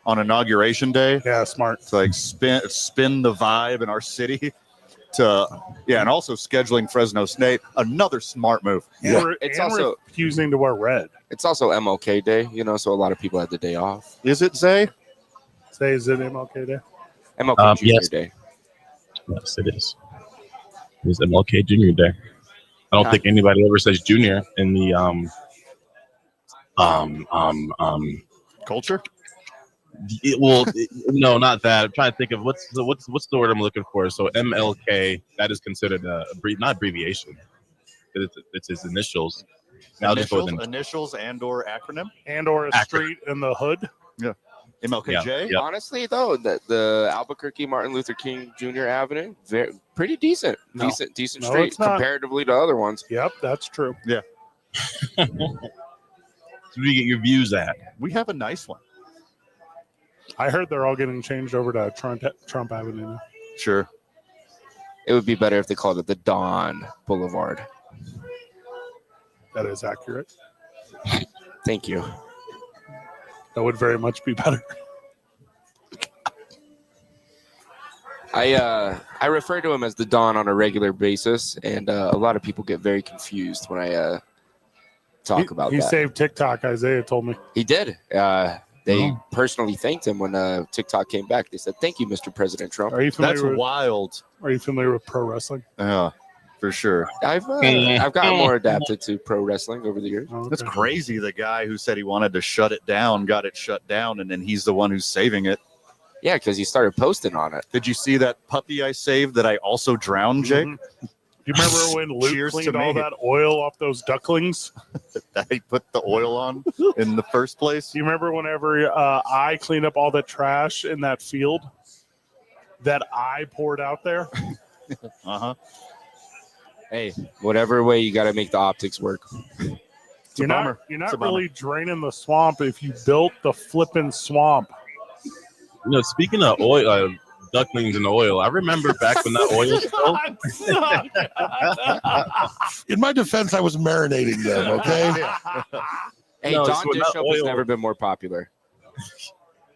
on Inauguration Day. Yeah, smart. To like spin the vibe in our city. And also scheduling Fresno State, another smart move. It's also refusing to wear red. It's also MLK Day, so a lot of people had the day off. Is it, Zay? Say, is it MLK Day? MLK Junior yes. Day. Yes, it is. It's MLK Junior Day. I don't think anybody ever says junior in the culture. No, not that. I'm trying to think of what's the word I'm looking for. So MLK, that is considered not abbreviation. It's his initials. Initials and or acronym and or a street in the hood. Yeah. MLKJ. Yeah. Honestly, though, the Albuquerque Martin Luther King Jr. Avenue, pretty decent. No. Decent No, street it's not. comparatively to other ones. Yep, that's true. Yeah. So where do you get your views at? We have a nice one. I heard they're all getting changed over to Trump Avenue now. Sure. It would be better if they called it the Dawn Boulevard. That is accurate. Thank you. That would very much be better. I refer to him as the Dawn on a regular basis, and a lot of people get very confused when I talk about that. He saved TikTok, Isaiah told me. He did. They personally thanked him when TikTok came back. They said, "Thank you, Mr. President Trump." Are you familiar with, wild. Are you familiar with pro wrestling? Yeah, for sure. I've gotten more adapted to pro wrestling over the years. Oh, okay. That's crazy. The guy who said he wanted to shut it down got it shut down, and then he's the one who's saving it. Yeah, because he started posting on it. Did you see that puppy I saved that I also drowned, Jake? Mm-hmm. Do you remember when Luke Cheers cleaned to all me. that oil off those ducklings? That he put the oil on in the first place? Do you remember whenever I cleaned up all the trash in that field that I poured out there? Uh-huh. Hey, whatever way you got to make the optics work. You're bummer. not It's a really draining the swamp if you built the flipping swamp. Speaking of oil, ducklings and oil, I remember back when that oil spilled. In my defense, I was marinating them, okay? Hey, No, Dawn so Dish not Soap has oil. never been more popular.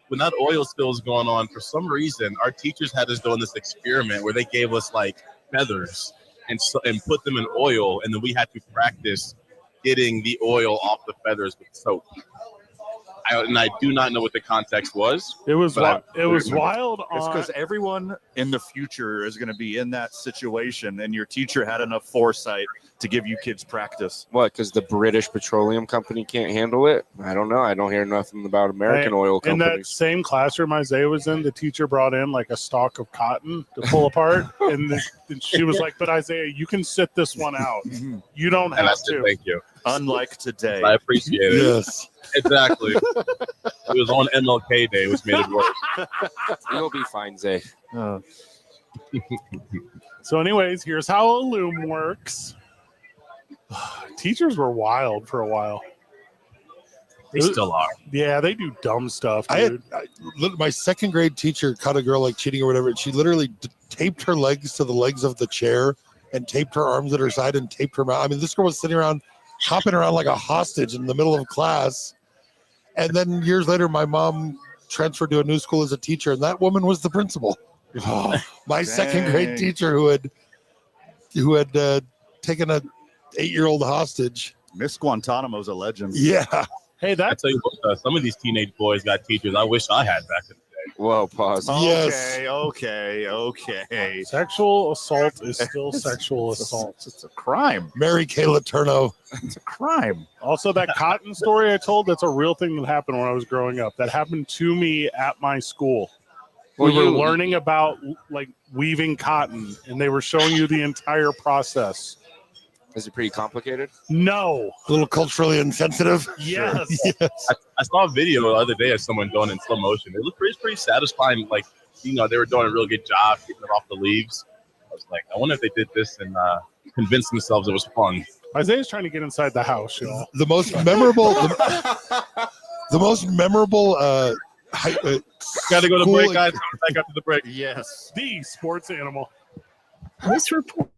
When that oil spill was going on, for some reason, our teachers had us doing this experiment where they gave us like feathers and put them in oil, and then we had to practice getting the oil off the feathers with soap. I do not know what the context was. It was But wild. It's because everyone in the future is going to be in that situation, and your teacher had enough foresight to give you kids practice. What? Because the British Petroleum Company can't handle it? I don't know. I don't hear nothing about American oil in that companies. same classroom Isaiah was in, the teacher brought in like a stalk of cotton to pull apart, and she was like, "But Isaiah, you can sit this one out. You don't And I have said, to." thank you. Unlike today. I appreciate it. Yes. Exactly. It was on MLK Day, which made it worse. You'll be fine, Zay. So, anyways, here's how a loom works. Teachers were wild for a while. They still are. Yeah, they do dumb stuff, I dude. had my second grade teacher caught a girl like cheating or whatever. And she literally taped her legs to the legs of the chair and taped her arms at her side and taped her mouth. I mean, this girl was sitting around, hopping around like a hostage in the middle of class. And then years later, my mom transferred to a new school as a teacher, and that woman was the principal. My second grade teacher who had taken a 8-year-old hostage. Miss Guantanamo's a legend. Yeah. Hey, I that's tell you what, some of these teenage boys got teachers I wish I had back in the day. Whoa, pause. Yes. Okay. sexual assault is still sexual assault. It's a crime. Mary Kay Letourneau. It's a crime. Also, that cotton story I told, that's a real thing that happened when I was growing up. That happened to me at my school. Well, we were learning about like weaving cotton, and they were showing you the entire process. Is it pretty complicated? No. A little culturally insensitive. Yes. Yes. I saw a video the other day of someone going in slow motion. It looked pretty satisfying. Like, they were doing a really good job getting it off the leaves. I was like, I wonder if they did this and convinced themselves it was fun. Isaiah's trying to get inside the house, y'all. The most memorable, Got to go to Cool. break, guys. Back after the break. Yes. The sports animal. This report.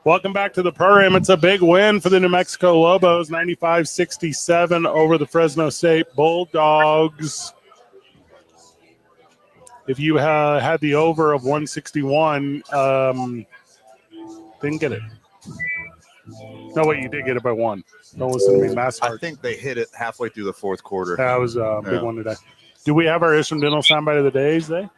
Welcome back to the program. It's a big win for the New Mexico Lobos, 95-67 over the Fresno State Bulldogs. If you had the over of 161, didn't get it. No, wait, you did get it by one. Don't listen to me, Mass I Hart. think they hit it halfway through the fourth quarter. That was a big one today. Do we have our Isham Dental soundbite of the day today?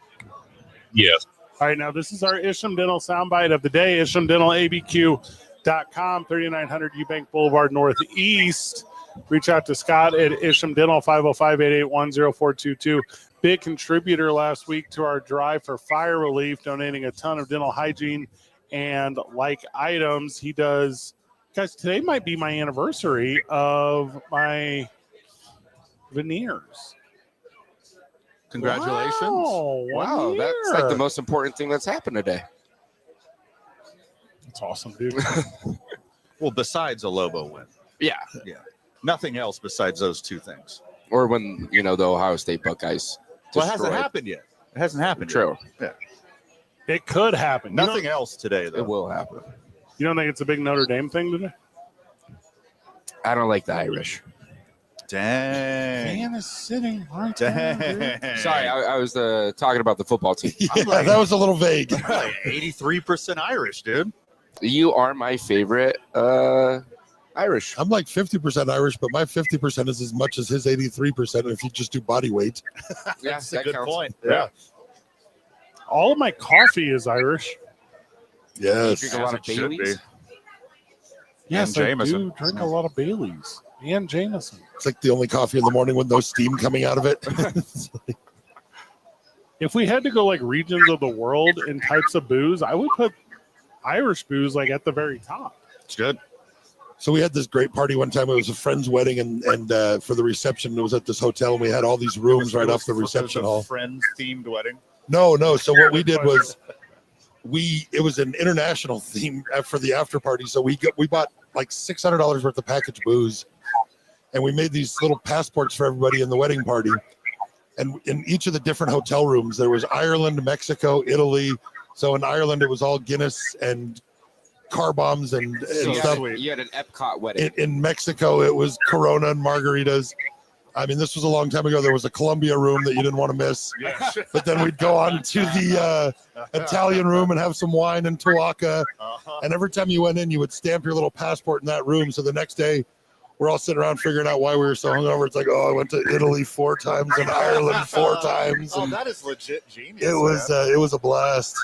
Yes. All right, now this is our Isham Dental soundbite of the day. Isham Dental ABQ 3900 Eubank Boulevard Northeast. Reach out to Scott at Isham Dental, 505-881-0422. Big contributor last week to our drive for fire relief, donating a ton of dental hygiene and like items. He does, guys, today might be my anniversary of my veneers. Congratulations. Wow, that's like the most important thing that's happened today. That's awesome, dude. Well, besides a Lobo win. Yeah. Nothing else besides those two things. Or when, the Ohio State Buckeyes. Well, it hasn't destroyed. happened yet. It hasn't happened True. yet. It could happen. Nothing else today, though. It will happen. You don't think it's a big Notre Dame thing today? I don't like the Irish. Dang. Man is sitting right there. Dang. Sorry, I was talking about the football team. Yeah, that was a little vague. I'm like 83% Irish, dude. You are my favorite Irish. I'm like 50% Irish, but my 50% is as much as his 83% if you just do body weight. Yeah, That's a that good counts. point. Yeah. All of my coffee is Irish. Yes. Drink a lot of As it should Baileys. be. Yes, And I Jameson. do drink a lot of Baileys and Jameson. It's like the only coffee in the morning with no steam coming out of it. If we had to go like regions of the world in types of booze, I would put Irish booze like at the very top. It's good. So we had this great party one time. It was a friend's wedding, and for the reception, it was at this hotel, and we had all these rooms right off the reception hall. Friends-themed wedding. No. So what we did was it was an international theme for the after party. So we bought like $600 worth of packaged booze, and we made these little passports for everybody in the wedding party. And in each of the different hotel rooms, there was Ireland, Mexico, Italy. So in Ireland, it was all Guinness and car bombs and stuff. You had an Epcot wedding. In Mexico, it was Corona and margaritas. I mean, this was a long time ago. There was a Colombia room that you didn't want to miss. Yeah. But then we'd go on to the Italian room and have some wine and tuaca. And every time you went in, you would stamp your little passport in that room. So the next day, we're all sitting around figuring out why we were so hungover. It's like, I went to Italy 4 times and Ireland 4 times. Oh, And that is legit genius. it was a blast.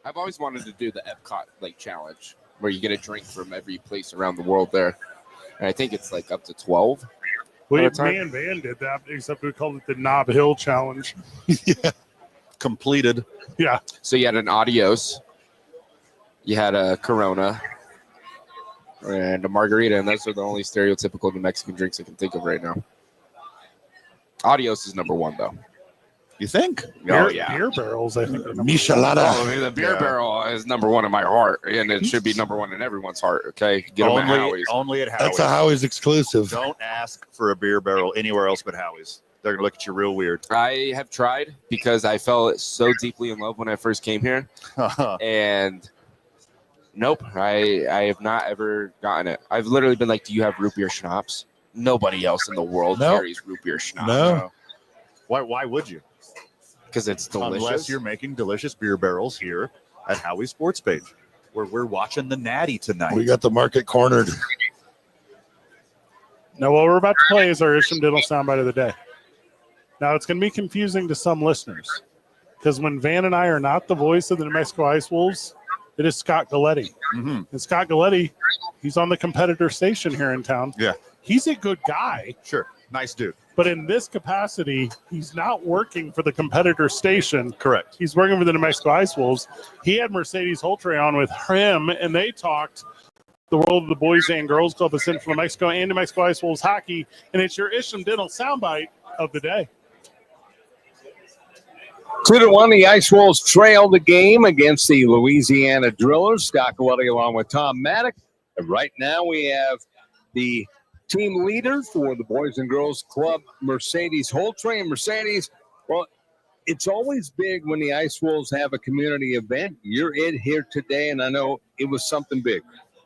I've always wanted to do the Epcot challenge where you get a drink from every place around the world there. And I think it's like up to 12. Me At a time. and Van did that, except we called it the Knob Hill Challenge. Completed. Yeah. So you had an Adios, you had a Corona, and a margarita, and those are the only stereotypical New Mexican drinks I can think of right now. Adios is number 1, though. You think? Oh, Beer barrels, I think. are number Michelada. I mean, the beer barrel is number 1 in my heart, and it should be number 1 in everyone's heart. Okay, get them at Howie's. Only at Howie's. That's a Howie's exclusive. Don't ask for a beer barrel anywhere else but Howie's. They're going to look at you real weird. I have tried because I fell so deeply in love when I first came here, and nope, I have not ever gotten it. I've literally been like, "Do you have root beer schnapps?" Nobody else in the world No. carries root beer schnapps. No. Why would you? Because it's delicious. Unless you're making delicious beer barrels here at Howie's Sports Page, where we're watching the Natty tonight. We got the market cornered. Now, what we're about to play is our Isham Dental soundbite of the day. Now, it's going to be confusing to some listeners because when Van and I are not the voice of the New Mexico Ice Wolves, it is Scott Galletti. Mm-hmm. And Scott Galletti, he's on the competitor station here in town. Yeah. He's a good guy, Sure. Nice dude. but in this capacity, he's not working for the competitor station. Correct. He's working for the New Mexico Ice Wolves. He had Mercedes Holtre on with him, and they talked the world of the Boys and Girls Club of Central New Mexico and New Mexico Ice Wolves hockey, and it's your Isham Dental soundbite of the day. 2-1, the Ice Wolves trail the game against the Louisiana Drillers. Scott Galletti along with Tom Maddock. And right now we have the team leader for the Boys and Girls Club, Mercedes Holtre. And Mercedes, well, it's always big when the Ice Wolves have a community event. You're in here today, and I know it was something big.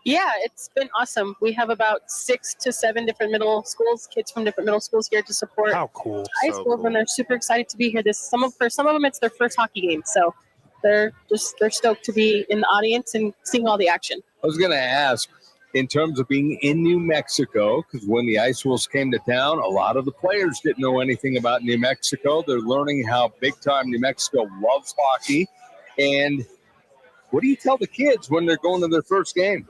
Yeah, it's been awesome. We have about 6 to 7 different middle schools, kids from different middle schools here to support How cool. high school, and they're super excited to be here. For some of them, it's their first hockey game, so they're stoked to be in the audience and seeing all the action. I was going to ask, in terms of being in New Mexico, because when the Ice Wolves came to town, a lot of the players didn't know anything about New Mexico. They're learning how big-time New Mexico loves hockey. And what do you tell the kids when they're going to their first game?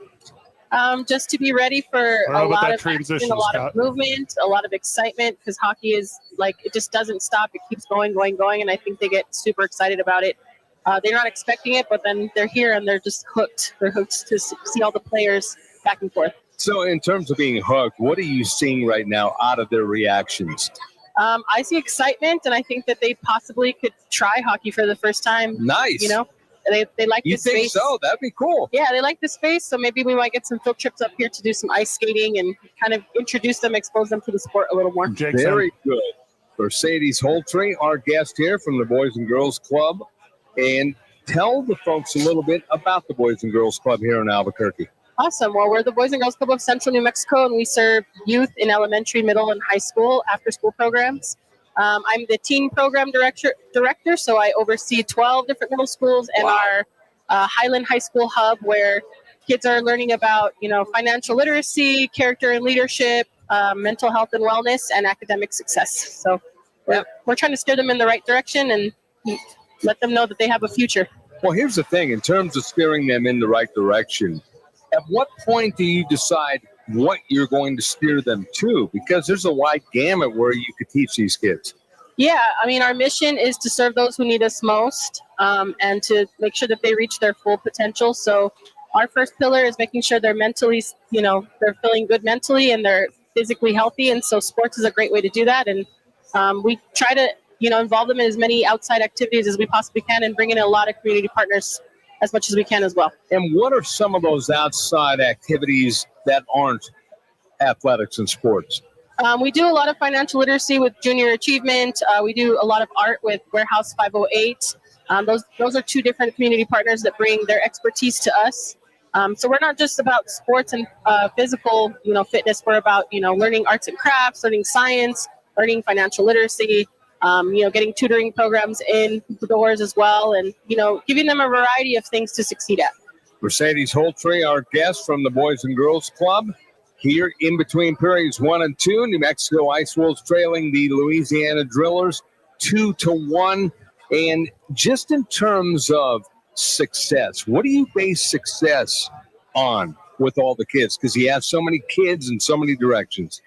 Just to be ready for I don't know a about lot that of action, transition, a lot Scott. of movement, a lot of excitement, because hockey is like, it just doesn't stop. It keeps going, and I think they get super excited about it. They're not expecting it, but then they're here and they're just hooked. They're hooked to see all the players back and forth. So in terms of being hooked, what are you seeing right now out of their reactions? I see excitement, and I think that they possibly could try hockey for the first time. Nice. You know, they like You this think space. so? That'd be cool. Yeah, they like the space, so maybe we might get some field trips up here to do some ice skating and kind of introduce them, expose them to the sport a little more. Very good. Mercedes Holtree, our guest here from the Boys and Girls Club. And tell the folks a little bit about the Boys and Girls Club here in Albuquerque. Awesome. Well, we're the Boys and Girls Club of Central New Mexico, and we serve youth in elementary, middle, and high school after-school programs. I'm the teen program director, so I oversee 12 different middle schools and our Highland High School hub, where kids are learning about, financial literacy, character and leadership, mental health and wellness, and academic success. So we're trying to steer them in the right direction and let them know that they have a future. Well, here's the thing. In terms of steering them in the right direction, at what point do you decide what you're going to steer them to? Because there's a wide gamut where you could teach these kids. Yeah, I mean, our mission is to serve those who need us most, and to make sure that they reach their full potential. So our first pillar is making sure they're mentally, they're feeling good mentally and they're physically healthy. And so sports is a great way to do that. And we try to, involve them in as many outside activities as we possibly can and bring in a lot of community partners as much as we can as well. And what are some of those outside activities that aren't athletics and sports? We do a lot of financial literacy with junior achievement. We do a lot of art with Warehouse 508. Those are two different community partners that bring their expertise to us. So we're not just about sports and physical, fitness. We're about, learning arts and crafts, learning science, learning financial literacy, getting tutoring programs in the doors as well, and, giving them a variety of things to succeed at. Mercedes Holtree, our guest from the Boys and Girls Club. Here in between periods 1 and 2, New Mexico Ice Wolves trailing the Louisiana Drillers 2-1. And just in terms of success, what do you base success on with all the kids? Because you have so many kids in so many directions.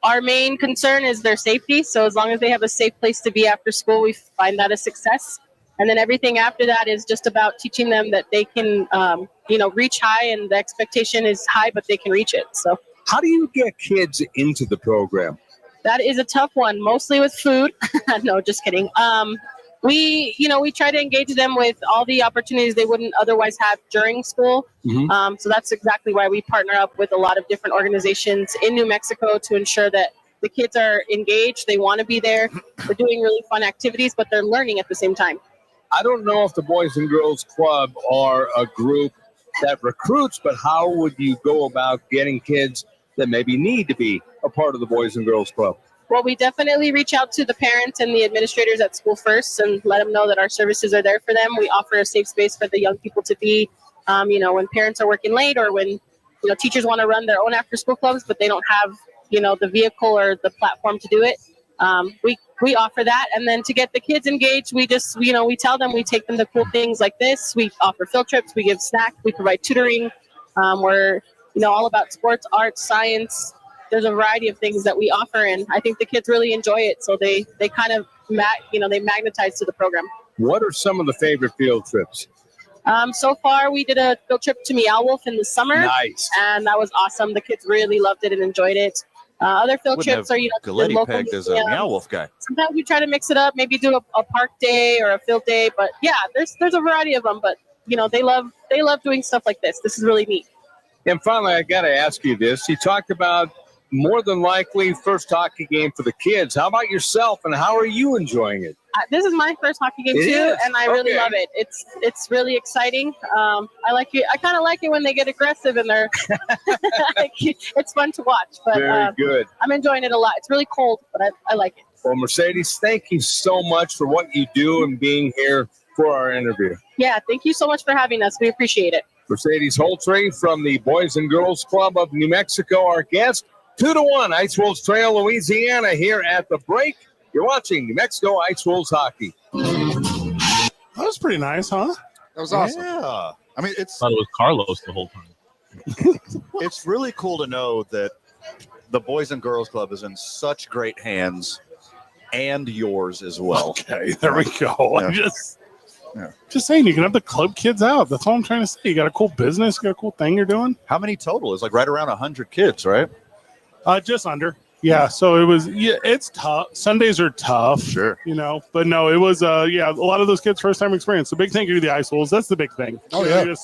Our main concern is their safety. So as long as they have a safe place to be after school, we find that a success. And then everything after that is just about teaching them that they can, reach high, and the expectation is high, but they can reach it. So how do you get kids into the program? That is a tough one, mostly with food. No, just kidding. We try to engage them with all the opportunities they wouldn't otherwise have during school. Mm-hmm. So that's exactly why we partner up with a lot of different organizations in New Mexico to ensure that the kids are engaged. They want to be there. They're doing really fun activities, but they're learning at the same time. I don't know if the Boys and Girls Club are a group that recruits, but how would you go about getting kids that maybe need to be a part of the Boys and Girls Club? Well, we definitely reach out to the parents and the administrators at school first and let them know that our services are there for them. We offer a safe space for the young people to be, when parents are working late, or when, teachers want to run their own after school clubs, but they don't have, the vehicle or the platform to do it. We offer that. And then to get the kids engaged, we just, we tell them, we take them to cool things like this. We offer field trips, we give snacks, we provide tutoring. We're, all about sports, arts, science. There's a variety of things that we offer, and I think the kids really enjoy it. So they kind of, they magnetize to the program. What are some of the favorite field trips? So far, we did a field trip to Meow Wolf in the summer. Nice. And that was awesome. The kids really loved it and enjoyed it. Other field trips are, the local pegged as a Meow Wolf guy. Sometimes we try to mix it up, maybe do a park day or a field day. But yeah, there's a variety of them. But they love doing stuff like this. This is really neat. And finally, I got to ask you this. You talked about more than likely first hockey game for the kids. How about yourself, and how are you enjoying it? This is my first hockey game too, and I really love it. It's really exciting. I like it. I kind of like it when they get aggressive and they're. It's fun to watch. But very good. I'm enjoying it a lot. It's really cold, but I like it. Well, Mercedes, thank you so much for what you do and being here for our interview. Yeah, thank you so much for having us. We appreciate it. Mercedes Holtree from the Boys and Girls Club of New Mexico, our guest. 2-1, Ice Wolves trail Louisiana here at the break. You're watching New Mexico Ice Wolves hockey. That was pretty nice, huh? That was awesome. Yeah. I mean, I thought it was Carlos the whole time. It's really cool to know that the Boys and Girls Club is in such great hands, and yours as well. Okay, there we go. Yeah. I'm just saying, you can have the club kids out. That's all I'm trying to say. You got a cool business, you got a cool thing you're doing. How many total? It's like right around 100 kids, right? Just under. Yeah, so it was. Yeah, it's tough. Sundays are tough. Sure. You know, but no, it was. Yeah, a lot of those kids' first time experience. So big thank you to the Ice Wolves. That's the big thing. Oh, You know, yeah.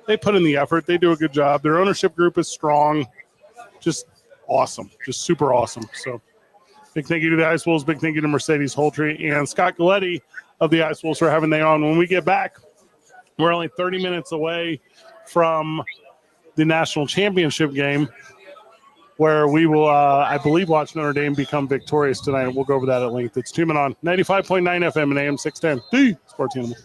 they put in the effort. They do a good job. Their ownership group is strong. Just awesome. Just super awesome. So big thank you to the Ice Wolves. Big thank you to Mercedes Holtry and Scott Galletti of the Ice Wolves for having they on. When we get back, we're only 30 minutes away from the national championship game, where we will, I believe, watch Notre Dame become victorious tonight. We'll go over that at length. It's 2 Men On 95.9 FM and AM 610. The Sports Animal.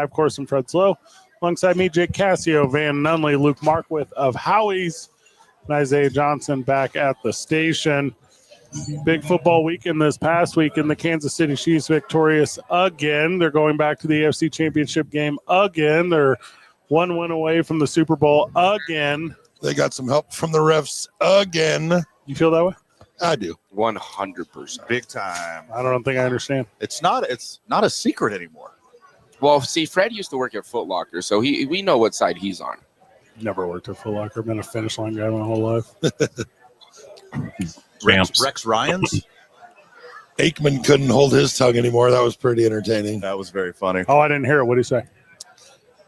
of course, I'm Fred Slow. Alongside me, Jake Cassio, Van Nunley, Luke Markwith of Howie's, and Isaiah Johnson back at the station. Big football weekend this past weekend. The Kansas City Chiefs victorious again. They're going back to the AFC Championship game again. They're one win away from the Super Bowl again. They got some help from the refs again. You feel that way? I do. 100%. Big time. I don't think I understand. It's not a secret anymore. Well, see, Fred used to work at Foot Locker, so we know what side he's on. Never worked at Foot Locker. Been a finish line guy my whole life. Rex Ryan's. Aikman couldn't hold his tongue anymore. That was pretty entertaining. That was very funny. Oh, I didn't hear it. What did he say?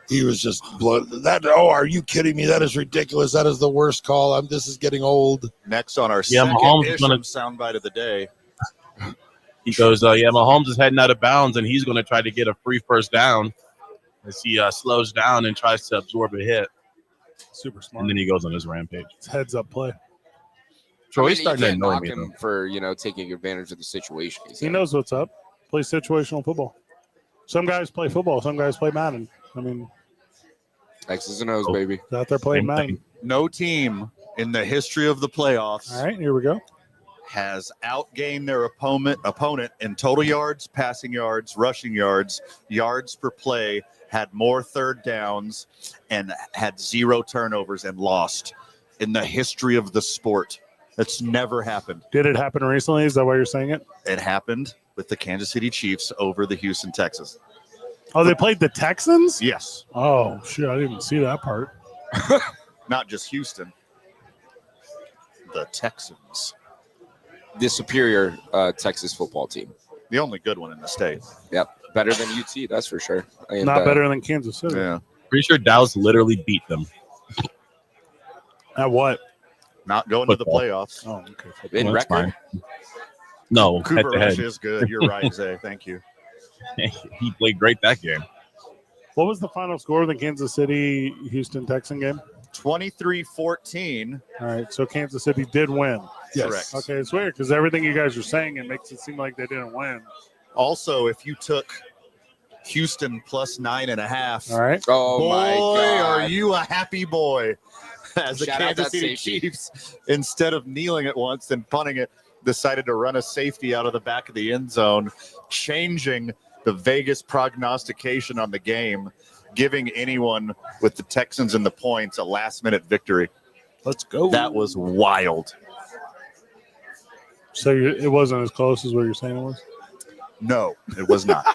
He was just blood. Are you kidding me? That is ridiculous. That is the worst call. This is getting old. Next on our Mahomes is second soundbite of the day. He goes, Mahomes is heading out of bounds, and he's going to try to get a free first down as he slows down and tries to absorb a hit. Super smart. And then he goes on his rampage. It's heads up play. Troy's starting to you can't annoy knock me, him though. for taking advantage of the situation. He knows what's up. Plays situational football. Some guys play football. Some guys play Madden. I mean, X's and O's, baby. out there playing Same Madden. thing. No team in the history of the playoffs All right, here we go. has outgained their opponent in total yards, passing yards, rushing yards, yards per play, had more third downs, and had 0 turnovers and lost in the history of the sport. That's never happened. Did it happen recently? Is that why you're saying it? It happened with the Kansas City Chiefs over the Houston Texans. Oh, they played the Texans? Yes. Oh, shit. I didn't even see that part. Not just Houston. The Texans. The superior Texas football team. The only good one in the state. Yep. Better than UT, that's for sure. And, Not better than Kansas City. Yeah. Pretty sure Dallas literally beat them. At what? Not going to the Football. playoffs. Oh, okay. In Well, that's record? fine. No, Cooper Rush head-to-head. is good. You're right, Zay. Thank you. He played great that game. What was the final score of the Kansas City Houston Texan game? 23-14. All right, so Kansas City did win. Yes. Correct. Okay, it's weird because everything you guys are saying, it makes it seem like they didn't win. Also, if you took Houston plus 9.5, All right. Oh, boy, my God. are you a happy boy. As the Shout out Kansas that City safety. Chiefs, instead of kneeling it once and punting it, decided to run a safety out of the back of the end zone, changing the Vegas prognostication on the game, giving anyone with the Texans and the points a last-minute victory. Let's go. That was wild. So it wasn't as close as what you're saying it was? No, it was not.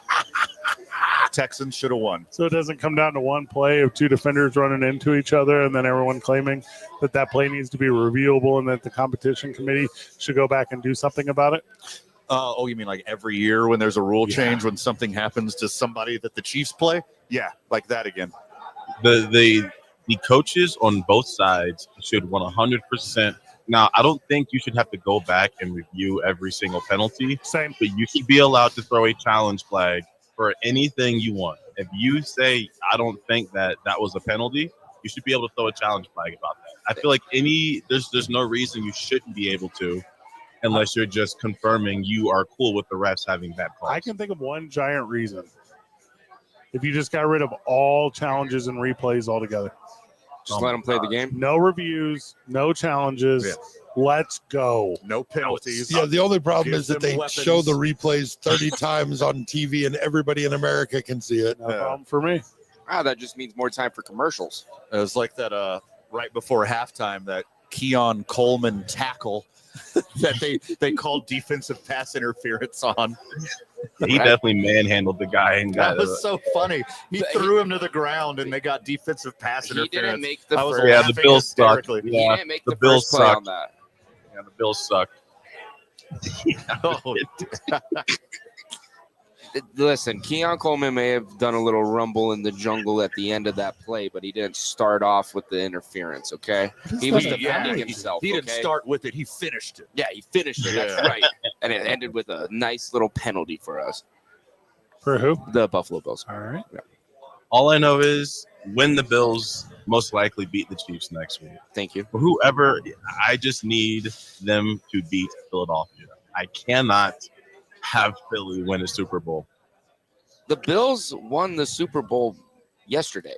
Texans should have won. So it doesn't come down to one play of two defenders running into each other and then everyone claiming that play needs to be reviewable and that the competition committee should go back and do something about it? You mean like every year when there's a rule change when something happens to somebody that the Chiefs play? Yeah, like that again. The coaches on both sides should 100%. Now, I don't think you should have to go back and review every single penalty. Same. But you should be allowed to throw a challenge flag for anything you want. If you say, I don't think that was a penalty, you should be able to throw a challenge flag about that. I feel like there's no reason you shouldn't be able to, unless you're just confirming you are cool with the refs having that call. I can think of one giant reason. If you just got rid of all challenges and replays altogether. Just let them play the game. No reviews, no challenges. Yeah. Let's go. No penalties. Yeah, the only problem Give is that them they weapons. show the replays 30 times on TV and everybody in America can see it. No problem for me. That just means more time for commercials. It was like that right before halftime, that Keon Coleman tackle that they called defensive pass interference on. He definitely manhandled the guy and That got was so funny. He threw him to the ground and they got defensive pass He interference. didn't make the I was first. Yeah, laughing the Bills sucked. hysterically. He Yeah, didn't make the the Bills first play on sucked. that. Yeah, the Bills sucked. Oh, Listen, Keon Coleman may have done a little rumble in the jungle at the end of that play, but he didn't start off with the interference, okay? He was defending himself, he didn't okay? start with it. He finished it. Yeah, he finished it. That's Yeah. right. And it ended with a nice little penalty for us, For who? the Buffalo Bills. All right. All I know is when the Bills most likely beat the Chiefs next week. Thank you. Whoever, I just need them to beat Philadelphia. I cannot have Philly win a Super Bowl. The Bills won the Super Bowl yesterday.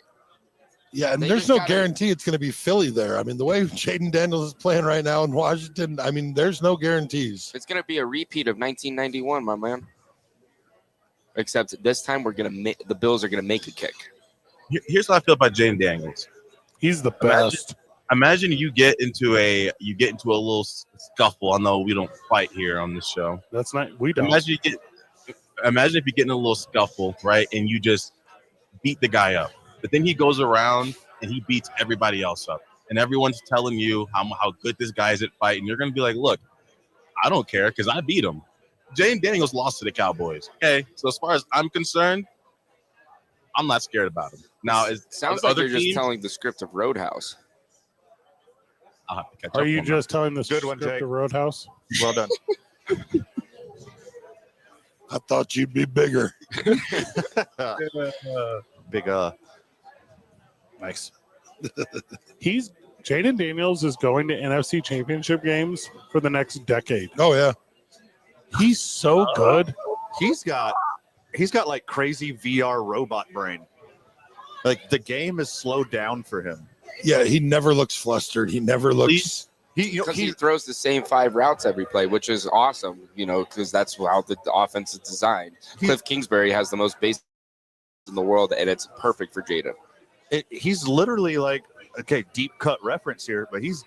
Yeah, and They there's just no gotta- guarantee it's going to be Philly there. I mean, the way Jaden Daniels is playing right now in Washington, I mean, there's no guarantees. It's going to be a repeat of 1991, my man. Except this time the Bills are going to make a kick. Here's how I feel about Jaden Daniels. He's the best. Imagine you get into a little scuffle. I know we don't fight here on this show. That's not. We don't. Imagine if you get in a little scuffle, right, and you just beat the guy up. But then he goes around and he beats everybody else up, and everyone's telling you how good this guy is at fighting. You're gonna be like, look, I don't care because I beat him. Jaden Daniels lost to the Cowboys. Okay, so as far as I'm concerned, I'm not scared about him. Now, it Sounds like you're just telling the script of Roadhouse. I'll have to catch Are up you on just telling the Good one, script Jake. of Roadhouse? Well done. I thought you'd be bigger. Big nice. Jaden Daniels is going to NFC Championship games for the next decade. Oh, yeah. He's so good. He's got like crazy VR robot brain. Like the game is slowed down for him. Yeah, he never looks flustered. He never looks. Because he throws the same 5 routes every play, which is awesome, because that's how the offense is designed. Cliff Kingsbury has the most bases in the world, and it's perfect for Jaden. He's literally like, okay, deep cut reference here, but he's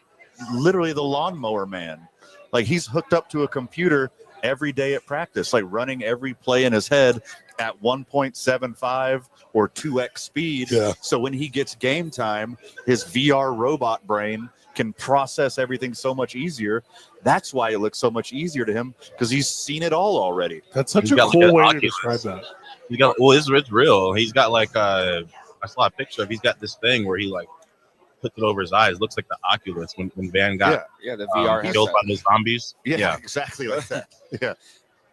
literally the lawnmower man. Like he's hooked up to a computer every day at practice, like running every play in his head at 1.75 or 2x speed. Yeah. So when he gets game time, his VR robot brain can process everything so much easier. That's why it looks so much easier to him, because he's seen it all already. That's such He's a got cool like an way to Oculus. describe that. It's real. He's got like I saw a picture of. He's got this thing where he like puts it over his eyes. Looks like the Oculus when Van got The VR killed headset. by those zombies. Yeah, exactly like that.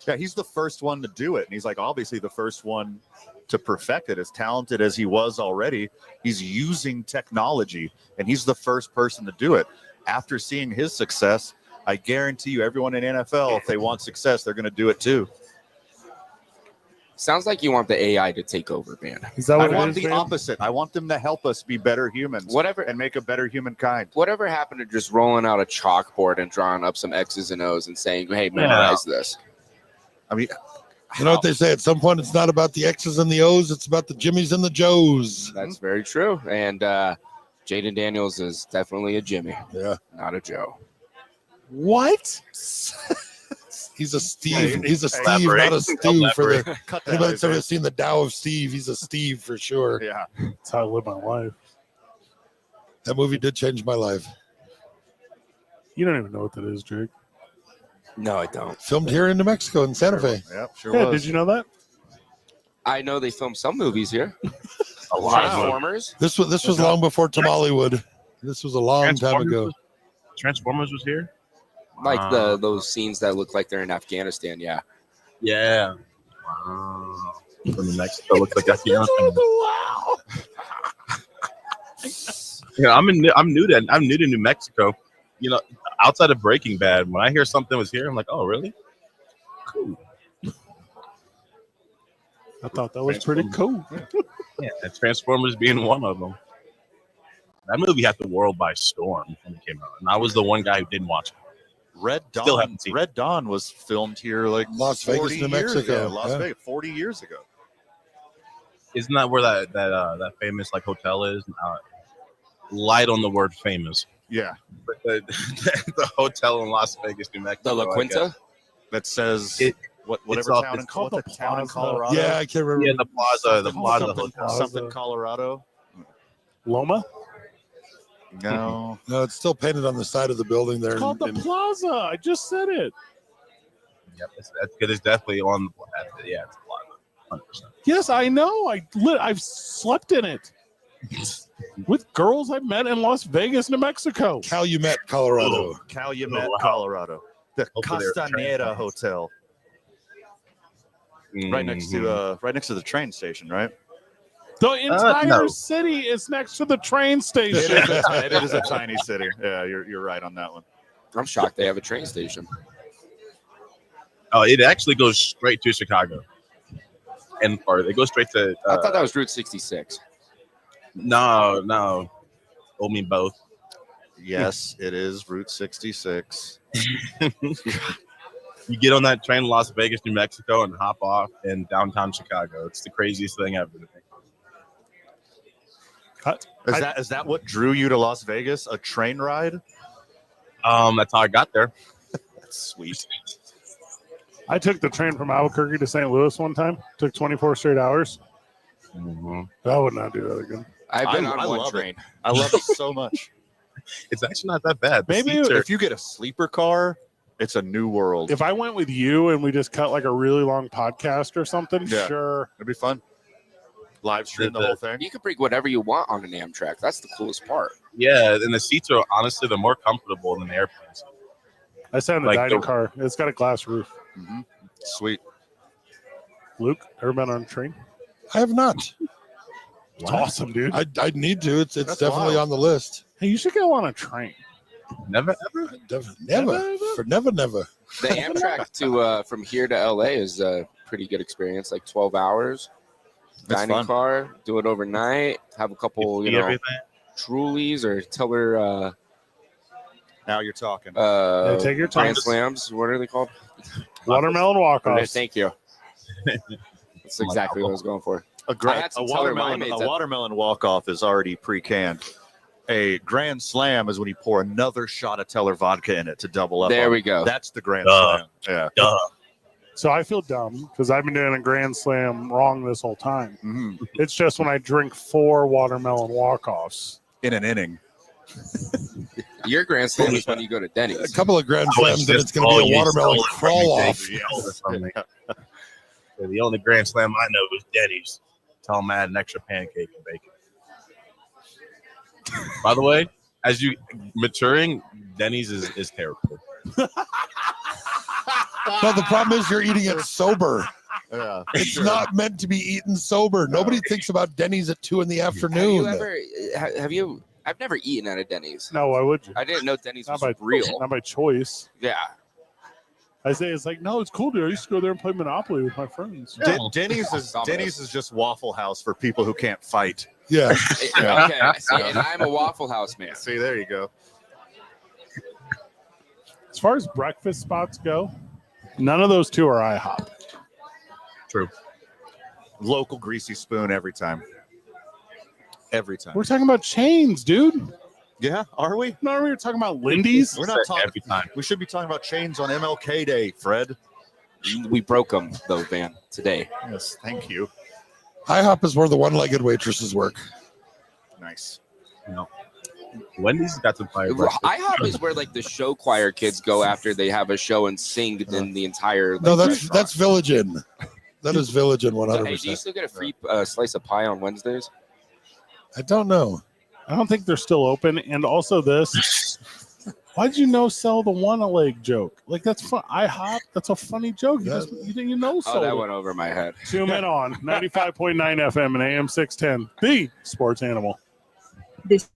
Yeah, he's the first one to do it, and he's like obviously the first one to perfect it. As talented as he was already, he's using technology, and he's the first person to do it. After seeing his success, I guarantee you, everyone in NFL, if they want success, they're going to do it too. Sounds like you want the AI to take over, man. Is that I what it want is, the man? opposite. I want them to help us be better humans, and make a better humankind. Whatever happened to just rolling out a chalkboard and drawing up some X's and O's and saying, hey, memorize this? I mean, You know what they say? At some point, it's not about the X's and the O's. It's about the Jimmies and the Joes. That's very true. And Jaden Daniels is definitely a Jimmy. Yeah. Not a Joe. What? He's a Steve. He's a Steve, Elaborate. not a Stu. For the Cut that anybody out, that's ever man. seen the Tao of Steve, he's a Steve for sure. Yeah. That's how I live my life. That movie did change my life. You don't even know what that is, Jake. No, I don't. Filmed here in New Mexico in Santa Fe. Yep, sure Yeah, was. did you know that? I know they filmed some movies here. A lot of them. Transformers. This was long before Tamalewood. This was a long time ago. Transformers was here. Like Wow. those scenes that look like they're in Afghanistan. Yeah. Yeah. Wow. From New Mexico, looks like Afghanistan. Wow. Yeah, I'm new to New Mexico. Outside of Breaking Bad, when I hear something was here, I'm like, oh, really? Cool. I thought that was pretty cool. Yeah, and Transformers being one of them. That movie had the world by storm when it came out, and I was the one guy who didn't watch it. Red Still Dawn. haven't seen it. Red Dawn was filmed here like Las Vegas, 40 New years Mexico. ago. Las Yeah. Vegas, 40 years ago. Isn't that where that famous like hotel is? Light on the word famous. Yeah. But the hotel in Las Vegas, New Mexico. The La I Quinta. guess. That says whatever it's town in it's called what the the town in Plaza. Colorado. Yeah, I can't remember. Yeah, the Plaza Something Hotel. Plaza. Something Colorado. Loma? No. No, it's still painted on the side of the building there. It's called the Plaza. I just said it. Yep, it's definitely on the Plaza. Yeah, it's Plaza. 100%. Yes, I know. I've slept in it with girls I met in Las Vegas, New Mexico. Calumet, Colorado. Calumet, wow. Colorado. The Hopefully they're Castaneda Transformers. Hotel. Right next to the train station, right? The entire no. city is next to the train It station. is a tiny city. Yeah, you're right on that one. I'm shocked they have a train station. Oh, it actually goes straight to Chicago. end part. They go straight to. I thought that was Route 66. No. Told me both. Yes, it is Route 66. You get on that train to Las Vegas, New Mexico, and hop off in downtown Chicago. It's the craziest thing ever to me. Is that what drew you to Las Vegas? A train ride? That's how I got there. That's sweet. I took the train from Albuquerque to St. Louis one time. Took 24 straight hours. I would not do that again. I've been I on one love train. it. I love it so much. It's actually not that bad. Maybe if you get a sleeper car, it's a new world. If I went with you and we just cut like a really long podcast or something, Yeah. sure. It'd be fun. Live stream the whole thing. You can bring whatever you want on an Amtrak. That's the coolest part. Yeah, and the seats are honestly the more comfortable than the airplanes. I sat in the Like dining the- car. It's got a glass roof. Mm-hmm. Sweet. Luke, ever been on a train? I have not. It's awesome, dude. I need to. It's That's definitely wild. on the list. Hey, you should go on a train. Never ever. Never. The Amtrak to from here to LA is a pretty good experience. Like 12 hours. That's Dining fun. car, do it overnight. Have a couple, Everything. Trulies or Teller. Now you're talking. Yeah, take your time. Grand Slams. What are they called? Watermelon walk-offs. Thank you. That's exactly what I was going for. A I had some Teller limeades at- watermelon walk-off is already pre-canned. A grand slam is when you pour another shot of Teller vodka in it to double up. There on we it. go. That's the grand Duh. slam. Yeah. Duh. So I feel dumb because I've been doing a Grand Slam wrong this whole time. Mhm. It's just when I drink 4 watermelon walk-offs. In an inning. Your Grand Slam is when you go to A Denny's. couple of grand I was slams, and just it's going to calling be a you watermelon stolen from crawl me, off. Dave. You stole it from me. Yeah, the only grand slam I know is Denny's. Tell them I had an extra pancake and bacon. By the way, as you maturing, Denny's is terrible. No, the problem is you're eating it sober. Yeah. It's not meant to be eaten sober. Nobody thinks about Denny's at 2 Have PM. you ever? Have you? I've never eaten at a Denny's. No, why would you? I didn't know Denny's Not was by real. Not by choice. Yeah. I say it's like, no, it's cool, dude. I used to go there and play Monopoly with my friends. Denny's Domino's. is just Waffle House for people who can't fight. Yeah. Okay. See, and I'm a Waffle House man. See, there you go. As far as breakfast spots go, none of those two are IHOP. True. Local greasy spoon every time. Every time. We're talking about chains, dude. Yeah, are we? No, we were talking about Lindy's. We're not talking. Every time. We should be talking about chains on MLK Day, Fred. We broke them though, Van, today. Yes, thank you. IHOP is where the one-legged waitresses work. Nice. No. Wendy's got some fire. IHOP is where like the show choir kids go after they have a show and sing in the entire. No, like, that's restaurant. Village Inn. That is Village Inn Hey, do you 100%. still get a free slice of pie on Wednesdays? I don't know. I don't think they're still open. And also this. Why did you no sell the one-a-leg joke? Like, that's fun. IHOP, that's a funny joke. You didn't know Oh, so. that went over my head. 2 men on 95.9 FM and AM 610, the sports animal. This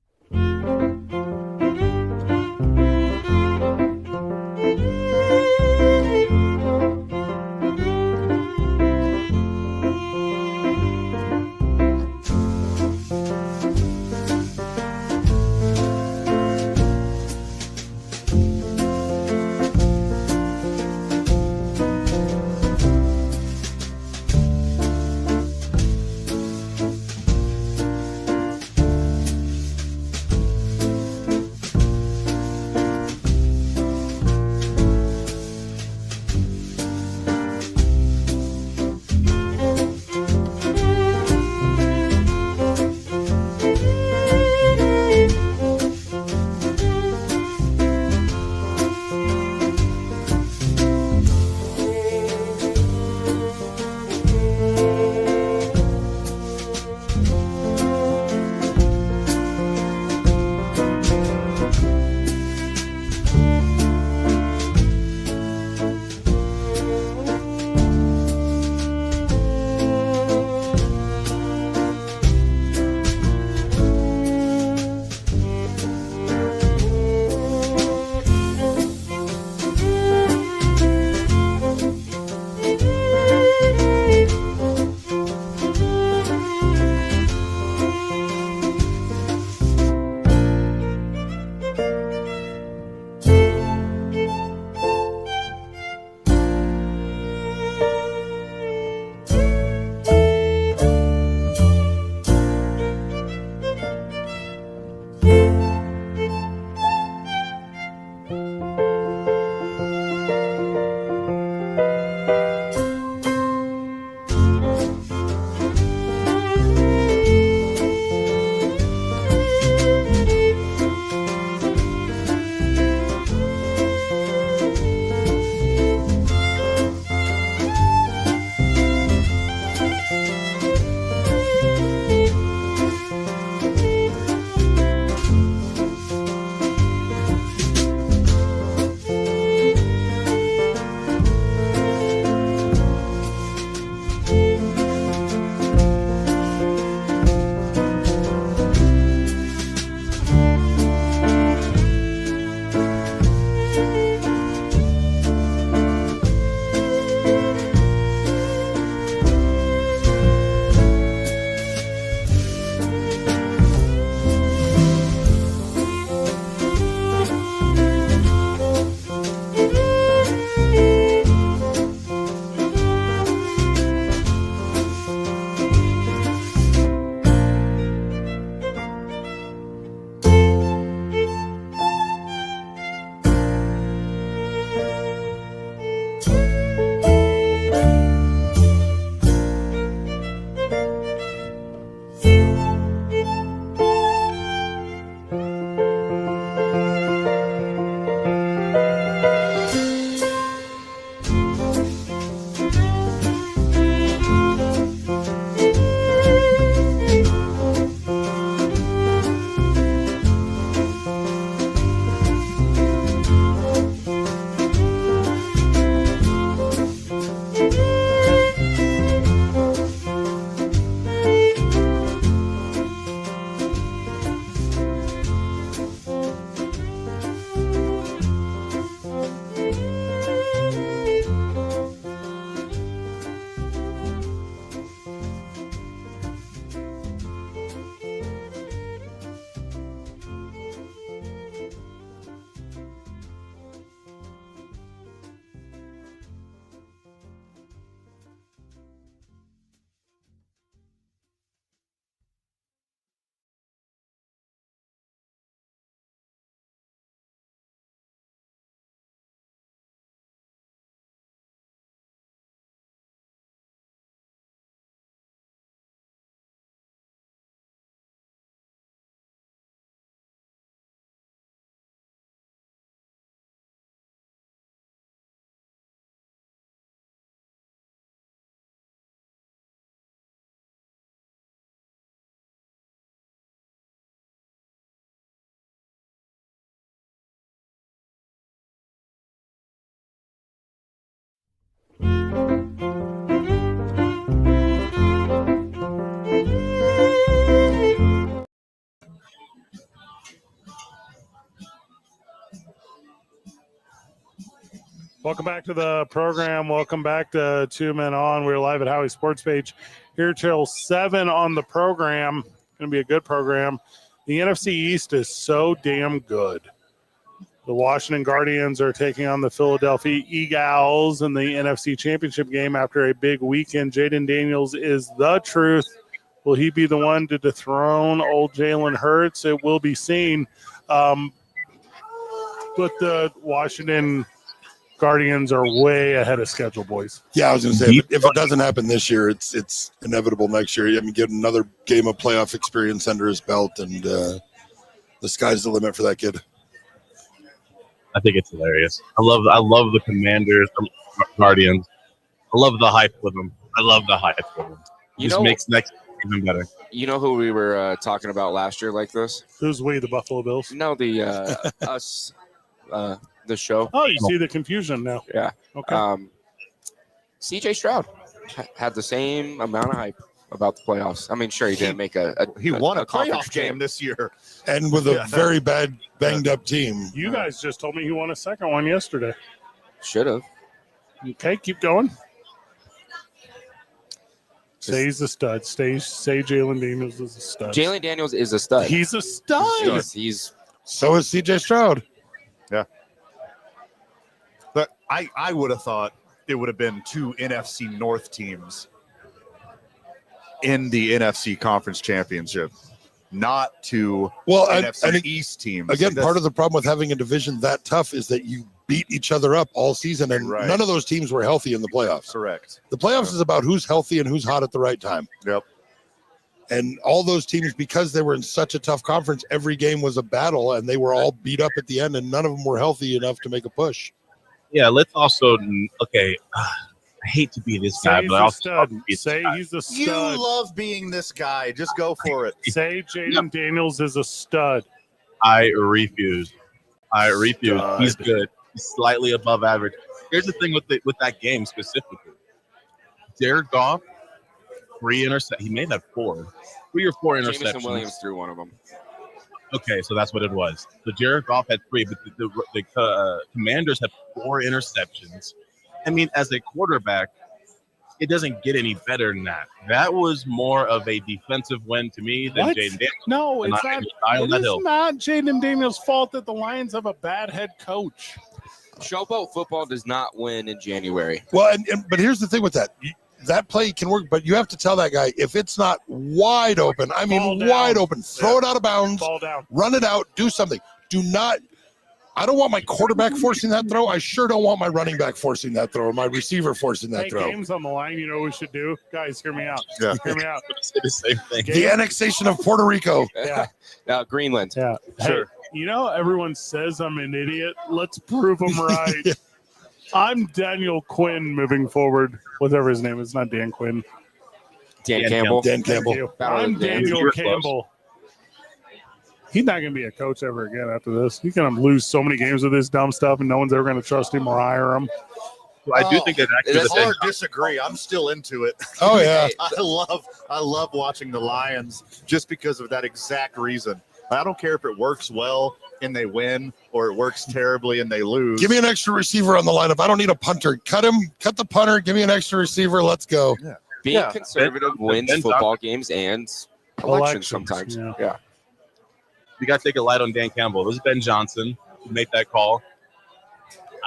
Welcome back to the program. Welcome back to Two Men On. We're live at Howie Sports Page here till 7 on the program. Going to be a good program. The NFC East is so damn good. The Washington Guardians are taking on the Philadelphia Eagles in the NFC Championship game after a big weekend. Jaden Daniels is the truth. Will he be the one to dethrone old Jalen Hurts? It will be seen. But the Washington Guardians are way ahead of schedule, boys. Yeah, I was going to say, if it doesn't happen this year, it's inevitable next year. I mean, get another game of playoff experience under his belt, and the sky's the limit for that kid. I think it's hilarious. I love the Commanders, Guardians. I love the hype with them. Just makes next even better. You know who we were talking about last year like this? Who's we, the Buffalo Bills? No, the us, the show. Oh, you see the confusion now. Yeah. Okay. C.J. Stroud had the same amount of hype about the playoffs. I mean, sure, he didn't make He won a conference playoff game this year. And with a very bad, banged-up team. You guys just told me he won a second one yesterday. Should have. Okay, keep going. Say he's a stud. Say Jalen Daniels is a stud. Jalen Daniels is a stud. He's a stud. He's So is C.J. Stroud. Yeah. But I would have thought it would have been 2 NFC North teams in the NFC Conference Championship, not 2 NFC East teams. Again, part of the problem with having a division that tough is that you beat each other up all season, and none of those teams were healthy in the playoffs. Correct. The playoffs is about who's healthy and who's hot at the right time. Yep. And all those teams, because they were in such a tough conference, every game was a battle, and they were all beat up at the end, and none of them were healthy enough to make a push. Yeah, let's also I hate to be this guy, but I also love to be this Say guy. he's a stud. You love being this guy. Just go for it. Say Jaden Daniels is a stud. I refuse. He's good. He's slightly above average. Here's the thing with that game specifically. Jared Goff, 3 interceptions. He may have 4. 3 or 4 interceptions. Jameson Williams threw one of them. Okay, so that's what it was. So Jared Goff had 3, but the Commanders had 4 interceptions. I mean, as a quarterback, it doesn't get any better than that. That was more of a defensive win to me than Jaden Daniels. No, And it's I- not. I on It that is hill. not Jaden Daniels' fault that the Lions have a bad head coach. Showboat football does not win in January. Well, but here's the thing with that. That play can work, but you have to tell that guy, if it's not wide open, I mean Ball down. wide open, throw it out of bounds, Ball down. run it out, do something. Do not – I don't want my quarterback forcing that throw. I sure don't want my running back forcing that throw or my receiver forcing that Hey, throw. game's on the line. You know what we should do? Guys, hear me out. Yeah. Hear me out. Say the same thing. The annexation of Puerto Rico. Yeah. Greenland. Yeah. Sure. Hey, you know, everyone says I'm an idiot. Let's prove them right. I'm Daniel Quinn moving forward. Whatever his name is, not Dan Quinn. Dan Campbell. Dan Campbell. Thank you. Battle I'm of the Dan's. Daniel You're close. Campbell. He's not going to be a coach ever again after this. He's going to lose so many games with this dumb stuff, and no one's ever going to trust him or hire him. I do think that actually It's the hard to disagree. I'm still into it. Oh, yeah. I love watching the Lions just because of that exact reason. I don't care if it works well and they win or it works terribly and they lose. Give me an extra receiver on the lineup. I don't need a punter. Cut him. Cut the punter. Give me an extra receiver. Let's go. Being Yeah. conservative wins Ben football games and elections sometimes. Yeah. You got to take a light on Dan Campbell. This is Ben Johnson who made that call.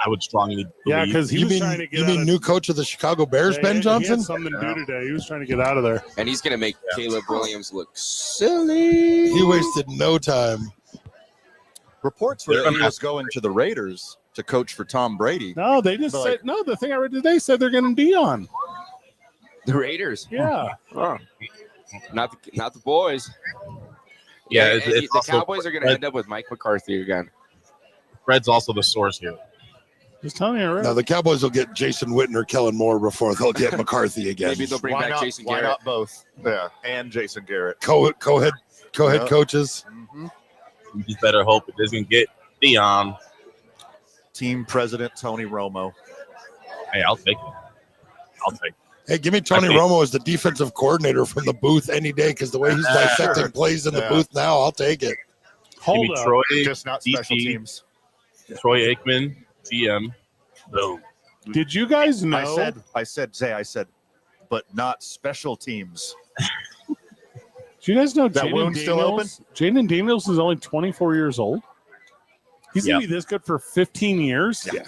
I would strongly Yeah, believe. because he You was mean, trying to get you out mean of new coach of the Chicago Bears, Yeah, Ben He Johnson? had something to do today. He was trying to get out of there. And he's going to make Caleb Williams look silly. He wasted no time. Reports were that he was going to the Raiders to coach for Tom Brady. No, they just But, said no. The thing I read today said they're going to be on. The Raiders. Yeah, Oh. Not the boys. Yeah, and it's the also- Cowboys are going to end up with Mike McCarthy again. Fred's also the source here. just telling you. Right? Now, the Cowboys will get Jason Witten or Kellen Moore before they'll get McCarthy again. Maybe they'll bring Why back not, Jason why Garrett. not both? Yeah, and Jason Garrett. Co-head Yeah. coaches. You just better hope it doesn't get Dion. Team president Tony Romo. Hey, I'll take it. I'll take it. Hey, give me Tony I think- Romo as the defensive coordinator from the booth any day, because the way he's dissecting plays in the Yeah. booth now, I'll take it. Give Hold me up. Troy, Just not special DT, teams. Troy Aikman, GM. Boom. Did you guys know? I said, but not special teams. Do you guys know That wound still open? Jaden Daniels is only 24 years old. He's going to be this good for 15 years? Yeah.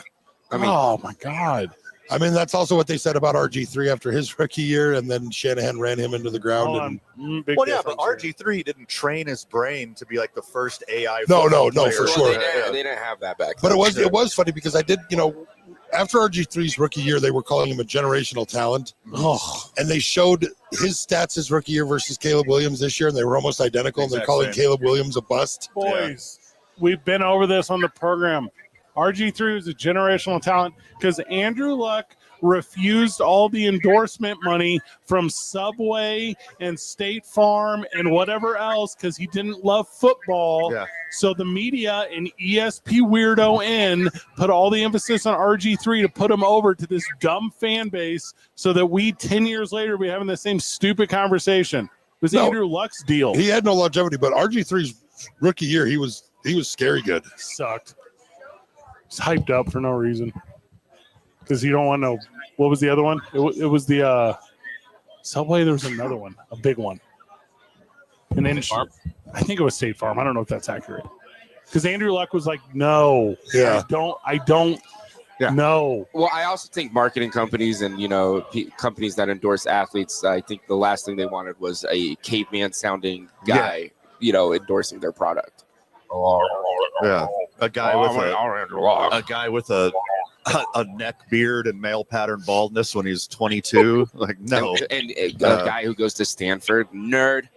I mean, oh, my God. I mean, that's also what they said about RG3 after his rookie year, and then Shanahan ran him into the ground. Hold And, on. Big Well, yeah, but difference here. RG3 didn't train his brain to be like the first AI. No, football no, player. for well, sure. they didn't have that back but then. it was funny because I did, after RG3's rookie year, they were calling him a generational talent. Oh, And they showed his stats his rookie year versus Caleb Williams this year, and they were almost identical. And they're Exact calling same. Caleb Williams a bust. boys, we've been over this on the program. RG3 is a generational talent because Andrew Luck refused all the endorsement money from Subway and State Farm and whatever else because he didn't love football. Yeah. So the media and ESP Weirdo N put all the emphasis on RG3 to put him over to this dumb fan base so that we 10 years later be having the same stupid conversation. It was No. Andrew Luck's deal. He had no longevity, but RG3's rookie year, he was scary good. Sucked. It's hyped up for no reason because you don't want to. What was the other one? It was the Subway. There was another one, a big one. And then Farm? I think it was State Farm. I don't know if that's accurate because Andrew Luck was like, "No, Yeah. I don't Yeah. know." Well, I also think marketing companies and companies that endorse athletes, I think the last thing they wanted was a caveman sounding guy, endorsing their product. Yeah, a guy with a neck beard and male pattern baldness when he's 22. Like, no. And a guy who goes to Stanford, nerd.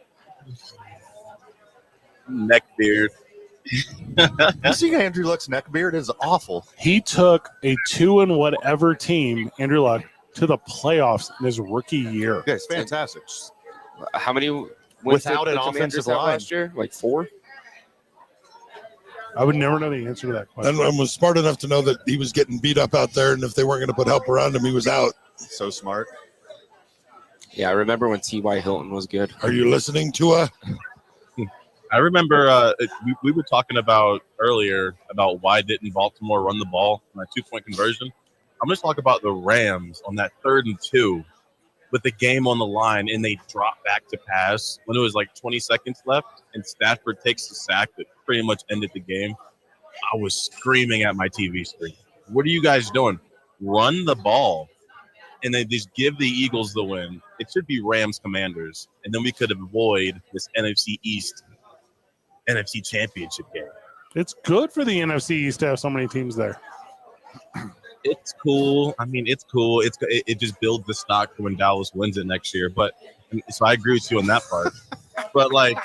Neck beard. You see Andrew Luck's neck beard is awful. He took a 2 and whatever team, Andrew Luck, to the playoffs in his rookie year. Yeah, it's fantastic. How many wins Without did an the Commanders offensive have line. last year? Like 4? I would never know the answer to that question. And was smart enough to know that he was getting beat up out there, and if they weren't going to put help around him, he was out. So smart. Yeah, I remember when T.Y. Hilton was good. Are you listening to a? I remember we were talking about earlier about why didn't Baltimore run the ball on that 2-point conversion. I'm going to talk about the Rams on that 3rd and 2 with the game on the line, and they drop back to pass when it was like 20 seconds left, and Stafford takes the sack that pretty much ended the game. I was screaming at my TV screen. What are you guys doing? Run the ball. And they just give the Eagles the win. It should be Rams Commanders, and then we could avoid this NFC East NFC Championship game. It's good for the NFC East to have so many teams there. It's cool. I mean, it's cool. It just builds the stock for when Dallas wins it next year. But so I agree with you on that part. But like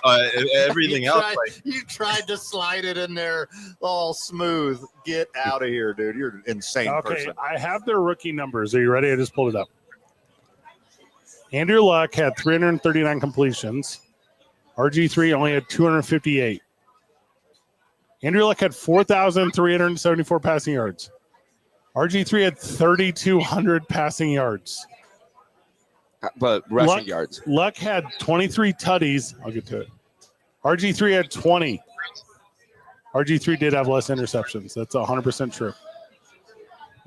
everything else, You tried to slide it in there all smooth. Get out of here, dude. You're an insane Okay, person. I have their rookie numbers. Are you ready? I just pulled it up. Andrew Luck had 339 completions. RG3 only had 258. Andrew Luck had 4,374 passing yards. RG3 had 3,200 passing yards. But rushing yards. Luck had 23 tutties. I'll get to it. RG3 had 20. RG3 did have less interceptions. That's 100% true.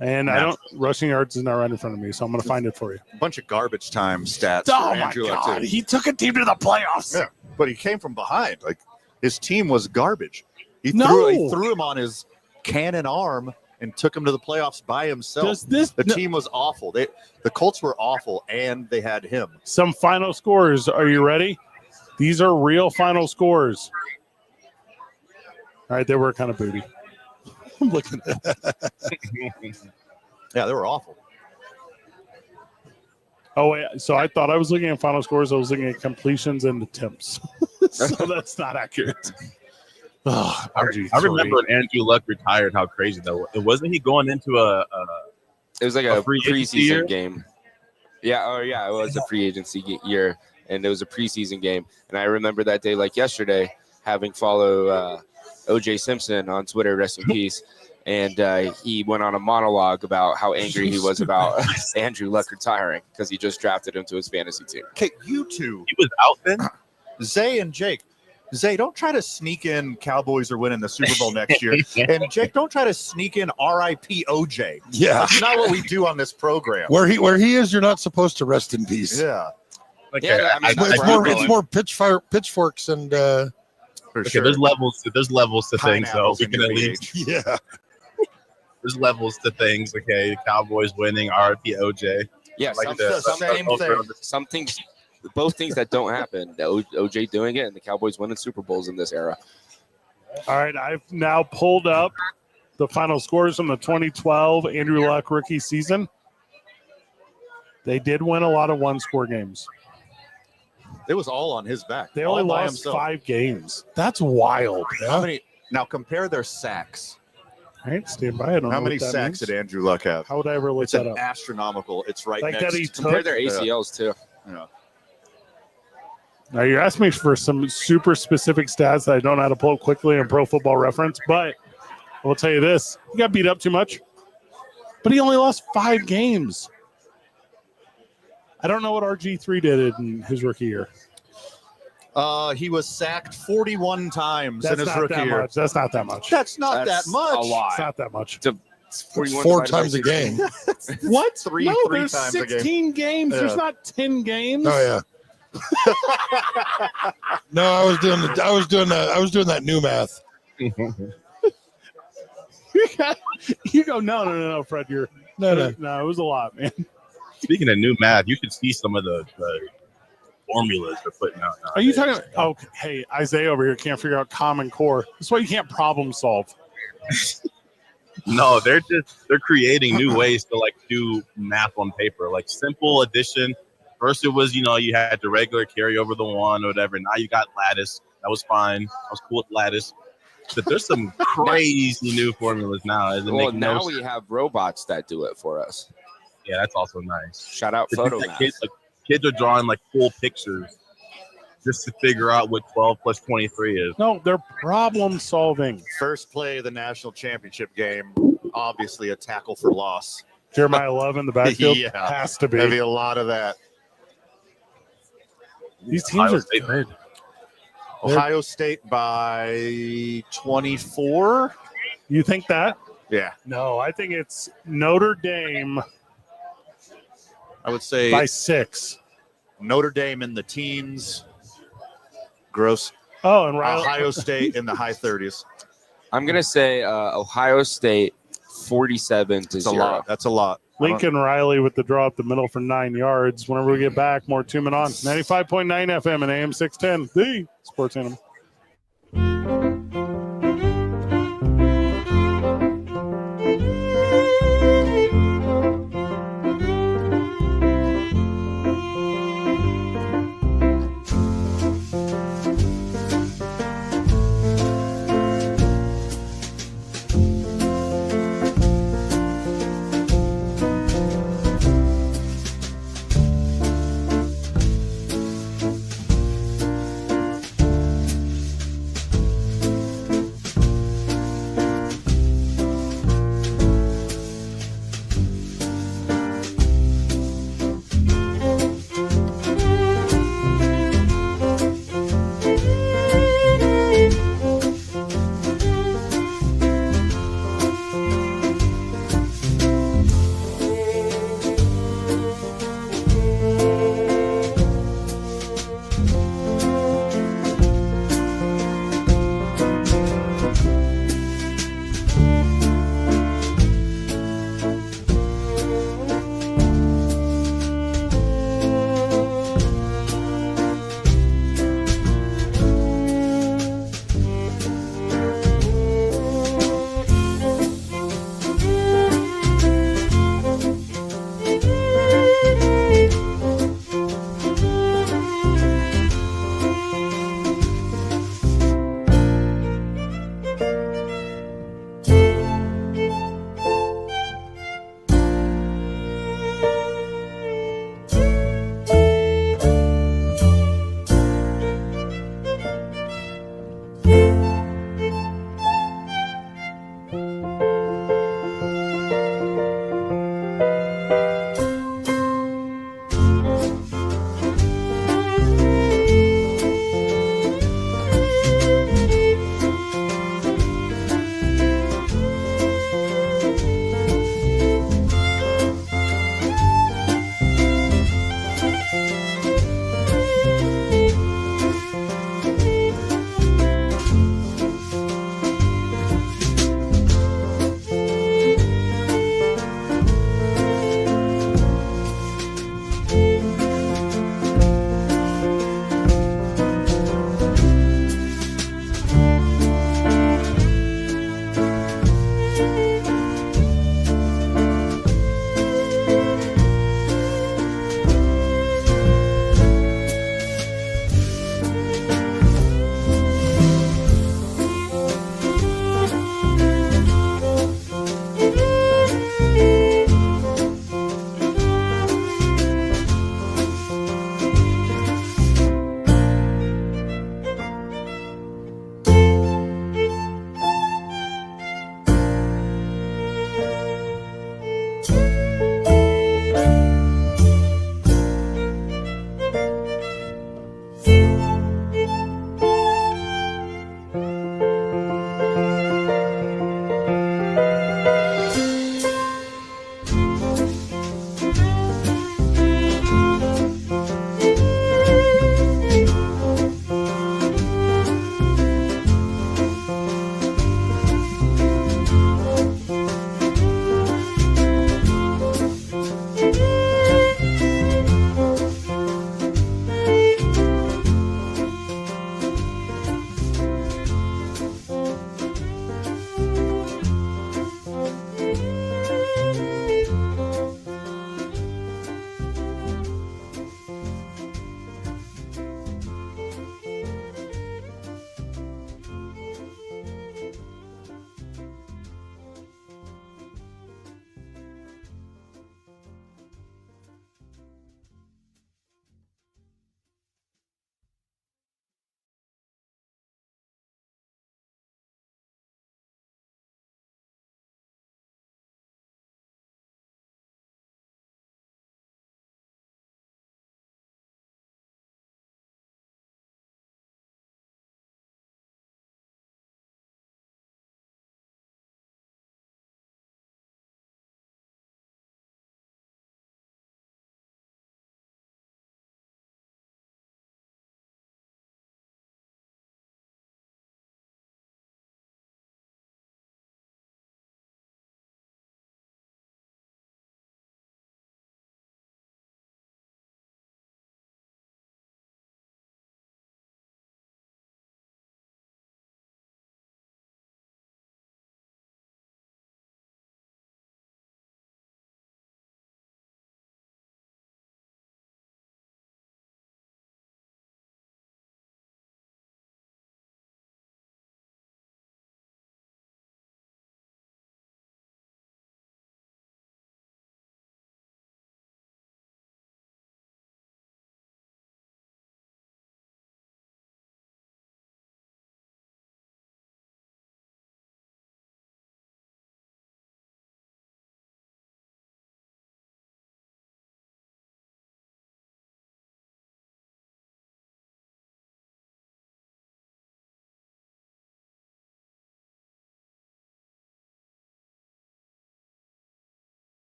And rushing yards is not right in front of me, so I'm going to find it for you. A bunch of garbage time stats. Oh, for my Andrew Luck, God. too. He took a team to the playoffs. Yeah, but he came from behind. Like, his team was garbage. He No. threw him on his cannon arm and took him to the playoffs by himself. The team was awful. The Colts were awful, and they had him. Some final scores. Are you ready? These are real final scores. All right, they were kind of booty. I'm looking at Yeah, they were awful. Oh, wait. So I thought I was looking at final scores. I was looking at completions and attempts. So that's not accurate. Oh, I remember when Andrew Luck retired, how crazy that was. Wasn't he going into It was like a free agency preseason year? game. Yeah, it was a free agency year, and it was a preseason game. And I remember that day like yesterday, having followed O.J. Simpson on Twitter, rest in peace, and he went on a monologue about how angry he was about Andrew Luck retiring because he just drafted him to his fantasy team. Okay, you two. He was out then? Zay and Jake. Zay, don't try to sneak in Cowboys are winning the Super Bowl next year. And Jake, don't try to sneak in RIP OJ. Yeah. That's not what we do on this program. Where he is, you're not supposed to rest in peace. Yeah. Okay, Yeah, I mean, It's more pitchforks and For okay, sure. there's levels to things, though. Pineapples We in can your at least yeah. there's levels to things. Okay, the Cowboys winning, RP OJ. Yeah, Like some things, both things that don't happen. The OJ doing it and the Cowboys winning Super Bowls in this era. All right, I've now pulled up the final scores from the 2012 Andrew Luck rookie season. They did win a lot of one-score games. It was all on his back. They only all by lost himself. 5 games. That's wild. How many? Now compare their sacks. All right, stand by. I don't know How many what that sacks means. did Andrew Luck have? How would I ever look It's that an up? astronomical. It's right Like next. that he Compare took. their ACLs too. Yeah. Now you're asking me for some super specific stats that I don't know how to pull up quickly in Pro Football Reference, but I will tell you this: he got beat up too much, but he only lost 5 games. I don't know what RG3 did in his rookie year. He was sacked 41 times That's in his not rookie that year. much. That's not that much. That's not That's that much. a lot. It's not that much. It's 41 4 divided by times a 16. game. What? Three no, there's times a game. 16 games. Yeah. There's not 10 games. Oh yeah. No, I was doing that new math. You go, no, Fred. You're No. it was a lot, man. Speaking of new math, you can see some of the formulas they're putting out now. Are you talking? Oh, hey, Isaiah over here can't figure out Common Core. That's why you can't problem solve. No, they're creating new ways to like do math on paper, like simple addition. First, it was you had the regular carry over the one or whatever. Now you got lattice. That was fine. I was cool with lattice. But there's some crazy new formulas now. Well, now we have robots that do it for us. Yeah, that's also nice. Shout out PhotoMath. Kids are drawing like full pictures just to figure out what 12 plus 23 is. No, they're problem solving. First play of the national championship game, obviously a tackle for loss. Jeremiah Love in the backfield Yeah. has to There'll be be. a lot of that. These teams Ohio are State. good. Ohio State by 24. You think that? Yeah, No, I think it's Notre Dame I would say by 6. Notre Dame in the teens. Gross. Oh, and Riley. Ohio State in the high 30s. I'm gonna say Ohio State 47 to That's a 0. lot. That's a lot. Lincoln Riley with the draw up the middle for 9 yards. Whenever we get back, more 2 Men On. 95.9 FM and AM 610, the Sports Animal.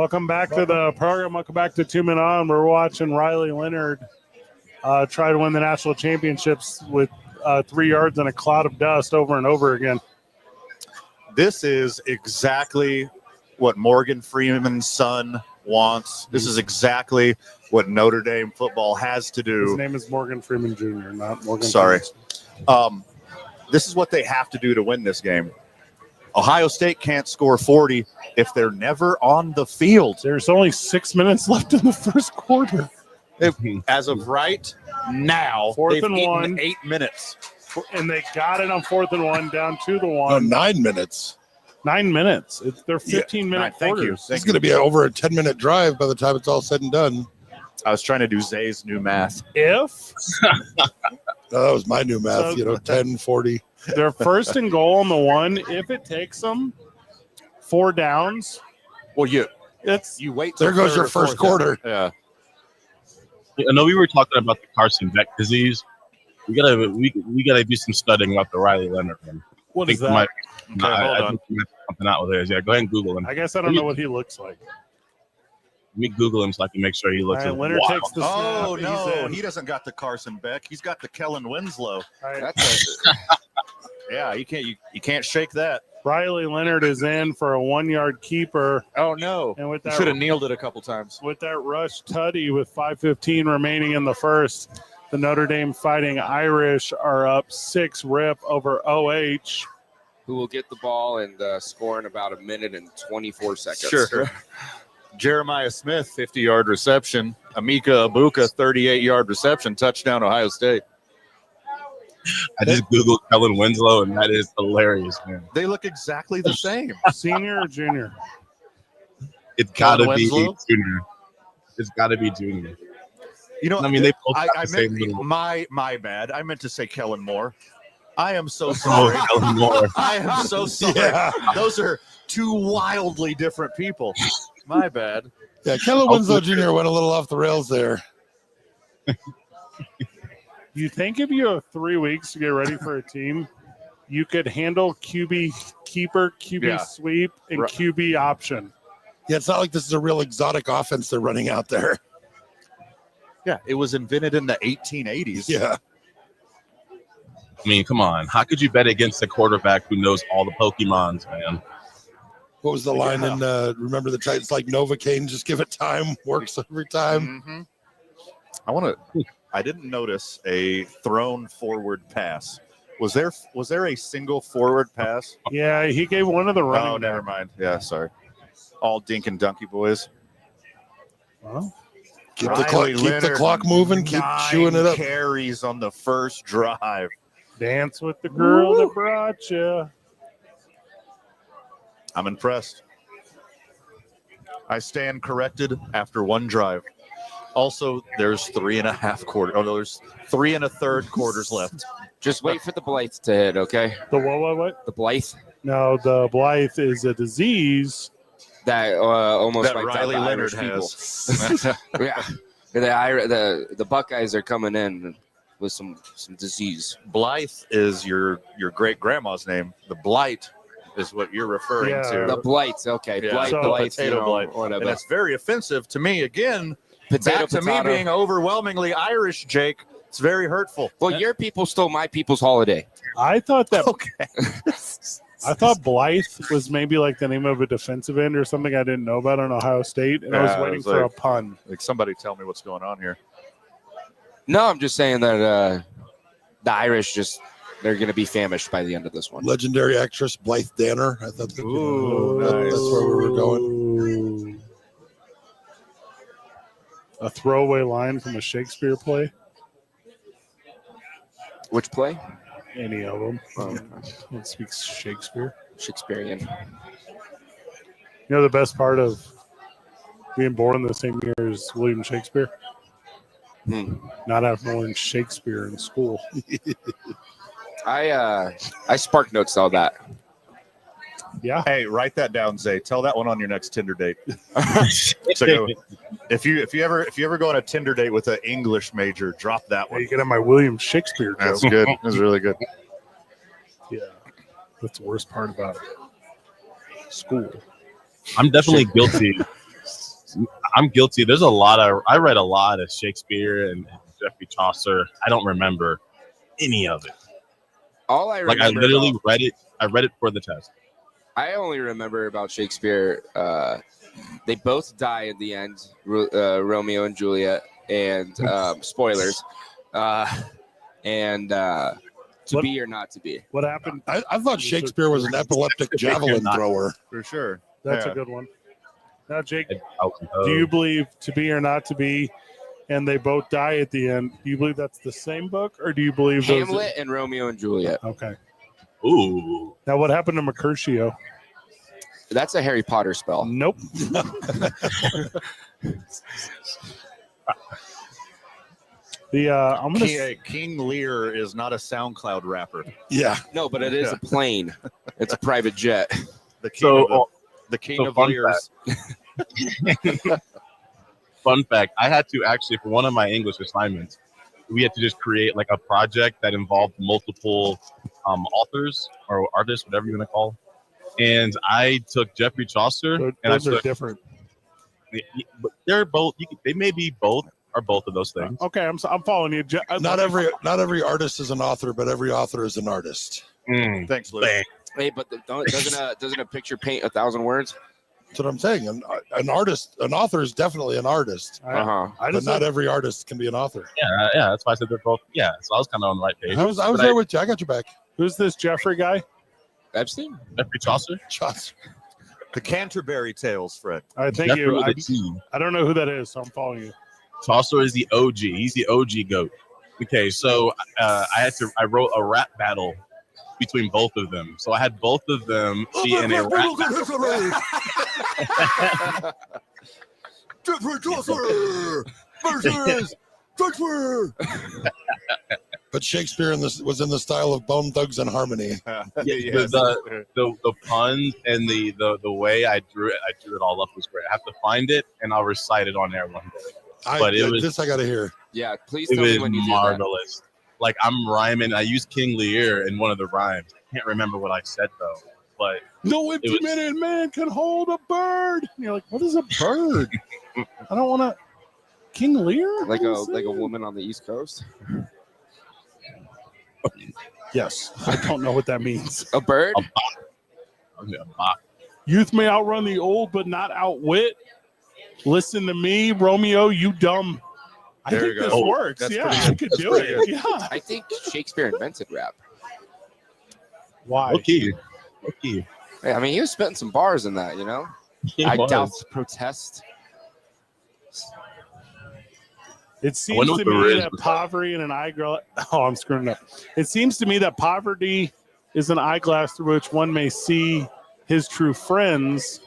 Welcome back to the program. Welcome back to 2 Men On. We're watching Riley Leonard try to win the national championships with 3 yards and a cloud of dust over and over again. This is exactly what Morgan Freeman's son wants. This is exactly what Notre Dame football has to do. His name is Morgan Freeman Jr., not Morgan. Sorry. Freeman. This is what they have to do to win this game. Ohio State can't score 40 if they're never on the field. There's only 6 minutes left in the first quarter. As of right now, Fourth they've and eaten 1. 8 minutes. And they got it on 4th and 1, down to the 1. Oh, 9 minutes. 9 minutes. They're 15-minute Thank you. quarters. It's going to be over a 10-minute drive by the time it's all said and done. I was trying to do Zay's new math. If No, that was my new math, 10, 40. they're first and goal on the 1, if it takes them 4 downs, Well, you wait. There till goes third your or first fourth. quarter. Yeah. I know we were talking about the Carson Beck disease. We gotta do some studying about the Riley Leonard one. what I is think that? I think we might have something out with theirs. Yeah, go ahead and Google him. I guess I don't know what he looks like. Let me Google him so I can make sure he looks. All right, Leonard wild. takes the snap. Oh He's no, in. he doesn't got the Carson Beck. He's got the Kellen Winslow. All right. That's yeah, you can't shake that. Riley Leonard is in for a 1-yard keeper. Oh no, And with you that, should have kneeled it a couple times. with that rush tutty with 5:15 remaining in the first, the Notre Dame Fighting Irish are up 6-rip over OH. Who will get the ball and score in about 1 minute and 24 seconds. Sure. Jeremiah Smith, 50-yard reception. Amika Abuka, 38-yard reception. Touchdown, Ohio State. I just Googled Kellen Winslow, and that is hilarious, man. They look exactly the same. Senior or junior? It's gotta Kellen be Winslow? junior. It's gotta be junior. You know, I mean, they both I got the same meant little. my bad. I meant to say Kellen Moore. I am so Oh, sorry. Kellen Moore. I am so sorry. Yeah. Those are two wildly different people. My bad. Yeah, Kellen Winslow Jr. went a little off the rails there. You think if you have 3 weeks to get ready for a team, you could handle QB keeper, QB Yeah. sweep, and Right. QB option. Yeah, it's not like this is a real exotic offense they're running out there. Yeah, it was invented in the 1880s. Yeah. I mean, come on. How could you bet against a quarterback who knows all the Pokemons, man? What was the line in Remember the Titans? Like Novocaine, just give it time, works every time. Mm-hmm. I didn't notice a thrown forward pass. Was there a single forward pass? Yeah, he gave one of the running. Oh, never mind. Yeah, sorry. All dink and donkey boys. Well, Keep Riley the Leonard, clock moving, keep 9 chewing it up. carries on the first drive. dance with the girl that brought you. I'm impressed. I stand corrected after one drive. Also, there's 3.5 quarters. Oh, no, there's 3 1/3 quarters left. Just wait for the Blythe to hit, okay? The what? The Blythe No, the Blythe is a disease. that almost That wiped out Riley the Leonard Irish people. has. Yeah, the Buckeyes are coming in with some disease. Blythe is your great grandma's name. The blight is what you're referring Yeah. to. The Blights, okay, Yeah. Blythe, So- Blythe, Potato you know, blight. whatever. And it's very offensive to me. Again, Potato, back to me potato. being overwhelmingly Irish, Jake. It's very hurtful. Well, your people stole my people's holiday. I thought that Okay. I thought Blythe was maybe like the name of a defensive end or something I didn't know about on Ohio State, and I was Yeah, it waiting was for like- a pun. Like somebody tell me what's going on here. No, I'm just saying that the Irish they're going to be famished by the end of this one. Legendary actress Blythe Danner. I thought Ooh, that's where we were going. Ooh. A throwaway line from a Shakespeare play. Which play? Any of them. It speaks Shakespeare. Shakespearean. You know the best part of being born in the same year as William Shakespeare? Not having to learn Shakespeare in school. I spark notes all that. Yeah. Hey, write that down, Zay. Tell that one on your next Tinder date. So go, if you ever go on a Tinder date with an English major, drop that You one. can have my William Shakespeare joke. That's good. That's really good. Yeah. That's the worst part about it. School. I'm definitely guilty I'm guilty. I read a lot of Shakespeare and Geoffrey Chaucer. I don't remember any of it. All I remember, I literally read it. I read it for the test. I only remember about Shakespeare. They both die at the end, Romeo and Juliet, and spoilers, and to be or not to be. What happened? I thought Shakespeare was an epileptic javelin thrower. For sure. That's a good one. Now, Jake, do you believe to be or not to be, and they both die at the end? Do you believe that's the same book, or do you believe Hamlet and Romeo and Juliet? Okay. Ooh. Now, what happened to Mercutio? That's a Harry Potter spell. Nope. I'm gonna. King Lear is not a SoundCloud rapper. Yeah. No, but it is a plane. It's a private jet. The king of Lears. Fun fact: I had to actually, for one of my English assignments, we had to just create like a project that involved multiple authors or artists, whatever you want to call. And I took Geoffrey Chaucer, and those are different. But they're both. They may be both or both of those things. Okay, I'm following you. Not every artist is an author, but every author is an artist. Thanks, Luke. Hey, but doesn't a picture paint 1,000 words? That's what I'm saying. An author is definitely an artist. But not every artist can be an author. Yeah. That's why I said they're both. Yeah, so I was kind of on the right page. I was there with you. I got your back. Who's this Jeffrey guy? Epstein? Geoffrey Chaucer? The Canterbury Tales, Fred. All right, thank you. I don't know who that is, so I'm following you. Chaucer is the OG. He's the OG goat. Okay, so I wrote a rap battle between both of them. So I had both of them be in a rap battle. Jeffrey Chaucer versus Shakespeare. But Shakespeare was in the style of Bone Thugs and Harmony. The puns and the way I drew it all up was great. I have to find it and I'll recite it on air one day. I got to hear. Yeah, please tell me when you do that. Marvelous. Like I'm rhyming. I used King Lear in one of the rhymes. I can't remember what I said though. But no empty-minute man can hold a bird. And you're like, what is a bird? I don't want to. King Lear? Like a woman on the East Coast. Yes, I don't know what that means. A bird? A bop. Youth may outrun the old, but not outwit. Listen to me, Romeo, you dumb. I think this works. That's yeah, I could do it. good. Yeah. I think Shakespeare invented rap. Why? Okay. Hey, I mean, he was spitting some bars in that, you know? I doubt protest. It seems to me that poverty and an eyeglass. Oh, I'm screwing up. It seems to me that poverty is an eyeglass through which one may see his true friends.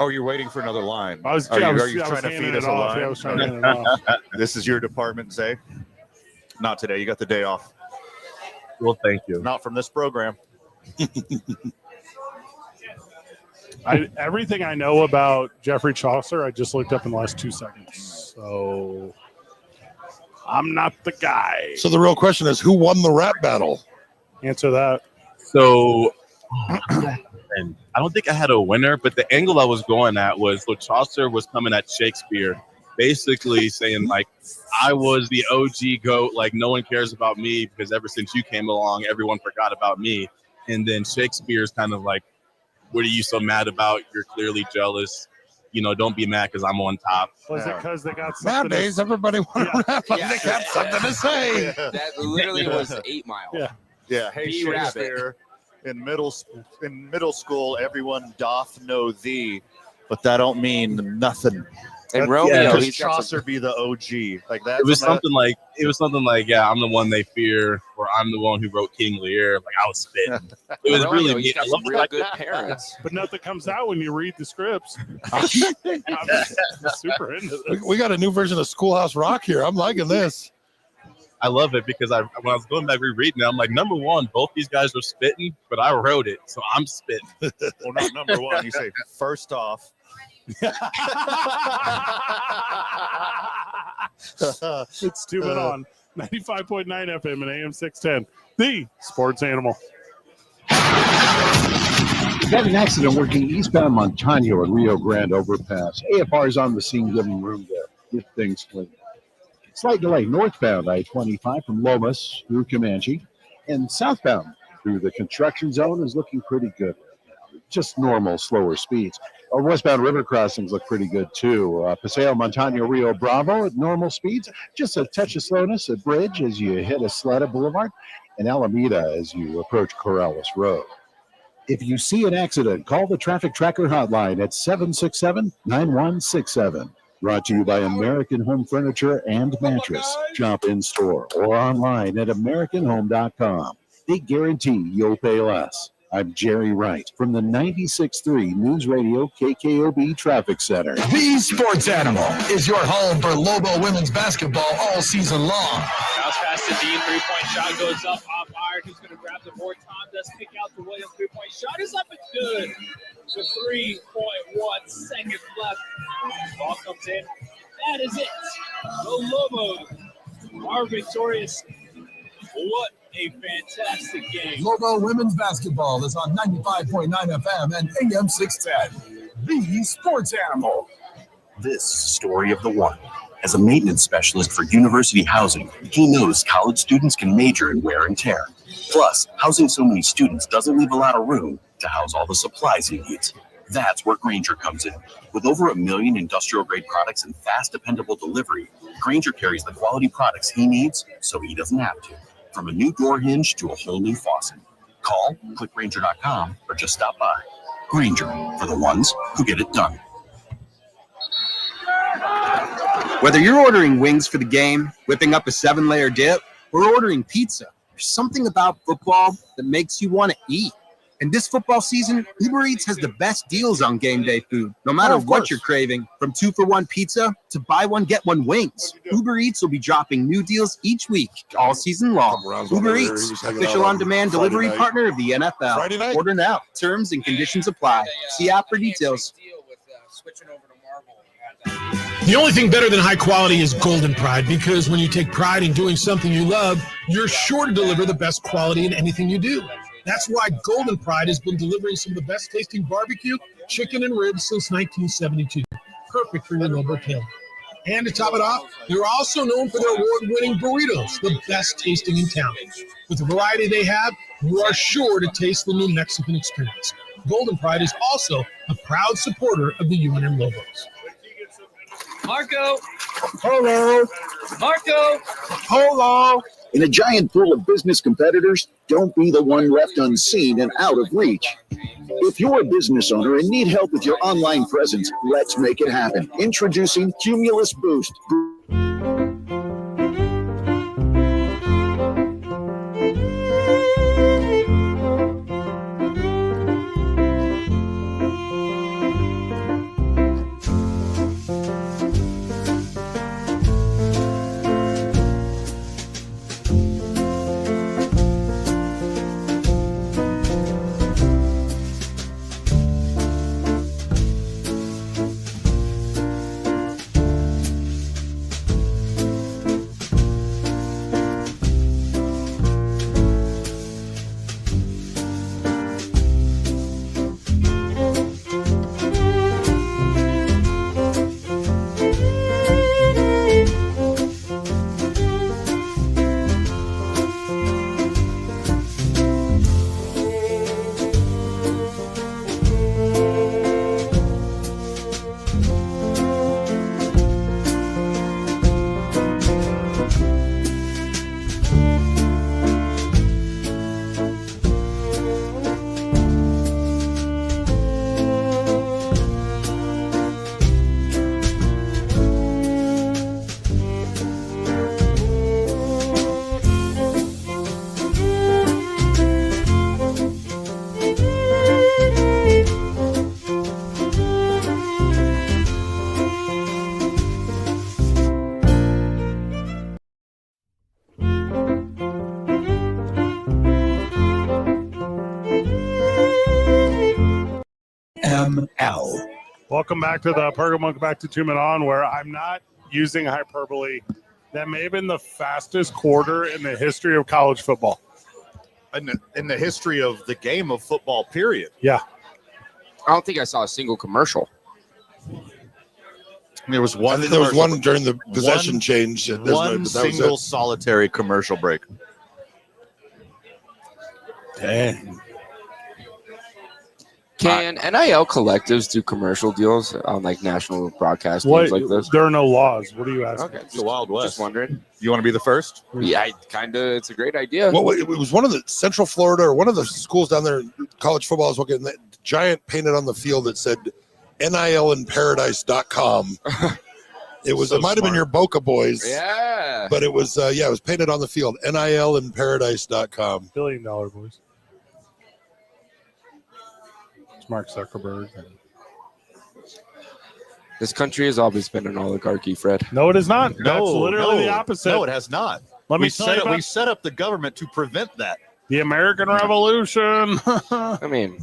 Oh, you're waiting for another line. Are you trying to feed us a line? Yeah, I was trying to hand it off. This is your department, Zay. Not today. You got the day off. Well, thank you. Not from this program. Everything I know about Geoffrey Chaucer, I just looked up in the last 2 seconds. So I'm not the guy. So the real question is, who won the rap battle? Answer that. So, and I don't think I had a winner, but the angle I was going at was Chaucer was coming at Shakespeare, basically saying like, I was the OG goat, like no one cares about me because ever since you came along, everyone forgot about me. And then Shakespeare's kind of like, what are you so mad about? You're clearly jealous. You know, don't be mad because I'm on top. Was it because they got something? Nowadays, everybody want to rap like they got something to say. That literally was 8 Mile. Yeah. Hey, Shakespeare. In middle school, everyone doth know thee, but that don't mean nothing. And Romeo, because Chaucer be the OG. Like that. It was something like, yeah, I'm the one they fear, or I'm the one who wrote King Lear. Like I was spitting. It was really neat. I love real good parents. But nothing comes out when you read the scripts. I'm super into this. We got a new version of Schoolhouse Rock here. I'm liking this. I love it because when I was going back rereading it, I'm like, number one, both these guys were spitting, but I wrote it, so I'm spitting. Well, not number one. You say first off. It's 2 men on 95.9 FM and AM 610, the sports animal. Got an accident working eastbound Montano at Rio Grande overpass. AFR is on the scene giving room to get things clean. Slight delay northbound I-25 from Lomas through Comanche, and southbound through the construction zone is looking pretty good right now. Just normal, slower speeds. Our westbound river crossings look pretty good too. Paseo Montano Rio Bravo at normal speeds. Just a touch of slowness at Bridge as you hit Asleta Boulevard, and Alameda as you approach Corrales Road. If you see an accident, call the Traffic Tracker hotline at 767-9167. Brought to you by American Home Furniture and Mattress. Shop in store or online at AmericanHome.com. They guarantee you'll pay less. I'm Jerry Wright from the 96.3 News Radio KKOB Traffic Center. The Sports Animal is your home for Lobo women's basketball all season long. Bounce pass to Dean, three-point shot goes up, off iron. Who's going to grab the board? Tom does kick out to Williams, three-point shot is up and good. With 3.1 seconds left. Ball comes in. That is it. The Lobos are victorious. What a fantastic game. Lobo women's basketball is on 95.9 FM and AM 610. The Sports Animal. This is the story of the one. As a maintenance specialist for university housing, he knows college students can major in wear and tear. Plus, housing so many students doesn't leave a lot of room to house all the supplies he needs. That's where Grainger comes in. With over 1 million industrial-grade products and fast, dependable delivery, Grainger carries the quality products he needs so he doesn't have to. From a new door hinge to a whole new faucet. Call, click Grainger.com, or just stop by. Grainger, for the ones who get it done. Whether you're ordering wings for the game, whipping up a 7-layer dip, or ordering pizza, there's something about football that makes you want to eat. And this football season, Uber Eats has the best deals on game day food. No matter what you're craving, from 2-for-1 pizza to buy one, get one wings, Uber Eats will be dropping new deals each week, all season long. Uber Eats, official on-demand delivery partner of the NFL. Order now. Terms and conditions apply. See app for details. The only thing better than high quality is Golden Pride, because when you take pride in doing something you love, you're sure to deliver the best quality in anything you do. That's why Golden Pride has been delivering some of the best tasting barbecue, chicken, and ribs since 1972. Perfect for your Lobo tailgate. And to top it off, they're also known for their award-winning burritos, the best tasting in town. With the variety they have, you are sure to taste the new Mexican experience. Golden Pride is also a proud supporter of the UNM Lobos. Marco. Hello. Marco. Hello. In a giant pool of business competitors, don't be the one left unseen and out of reach. If you're a business owner and need help with your online presence, let's make it happen. Introducing Cumulus Boost. ML. Welcome back to the program. Welcome back to 2 Men On, where I'm not using hyperbole. That may have been the fastest quarter in the history of college football. In the history of the game of football, period. Yeah. I don't think I saw a single commercial. There was one. I think there was commercial one during the possession one- change. One but that was single it. solitary commercial break. Dang. Can NIL collectives do commercial deals on like national broadcast What? games like this? There are no laws. What are you asking? Okay, It's the Wild West. just wondering. You want to be the first? Yeah, it's a great idea. Well, it was one of the Central Florida or one of the schools down there. College football is looking that giant painted on the field that said NILinparadise.com. It might have been your Boca Boys. Yeah. But it was it was painted on the field. NILinparadise.com. $1 billion boys. It's Mark Zuckerberg. This country has always been an oligarchy, Fred. No, it is not. That's literally the opposite. No, it has not. Let me we tell you about we set up the government to prevent that. the American Revolution. I mean,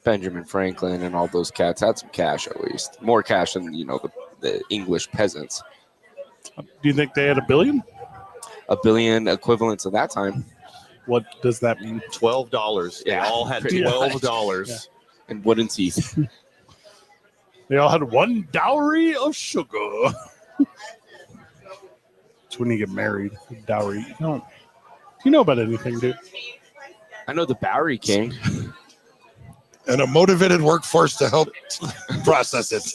Benjamin Franklin and all those cats had some cash at least. More cash than, the English peasants. Do you think they had $1 billion? $1 billion equivalent to that time. What does that mean? $12. They all had pretty much. $12. Yeah. And wooden teeth. They all had one dowry of sugar. It's when you get married. Dowry. No. Do you know about anything, dude? I know the Bowery King. And a motivated workforce to help process it.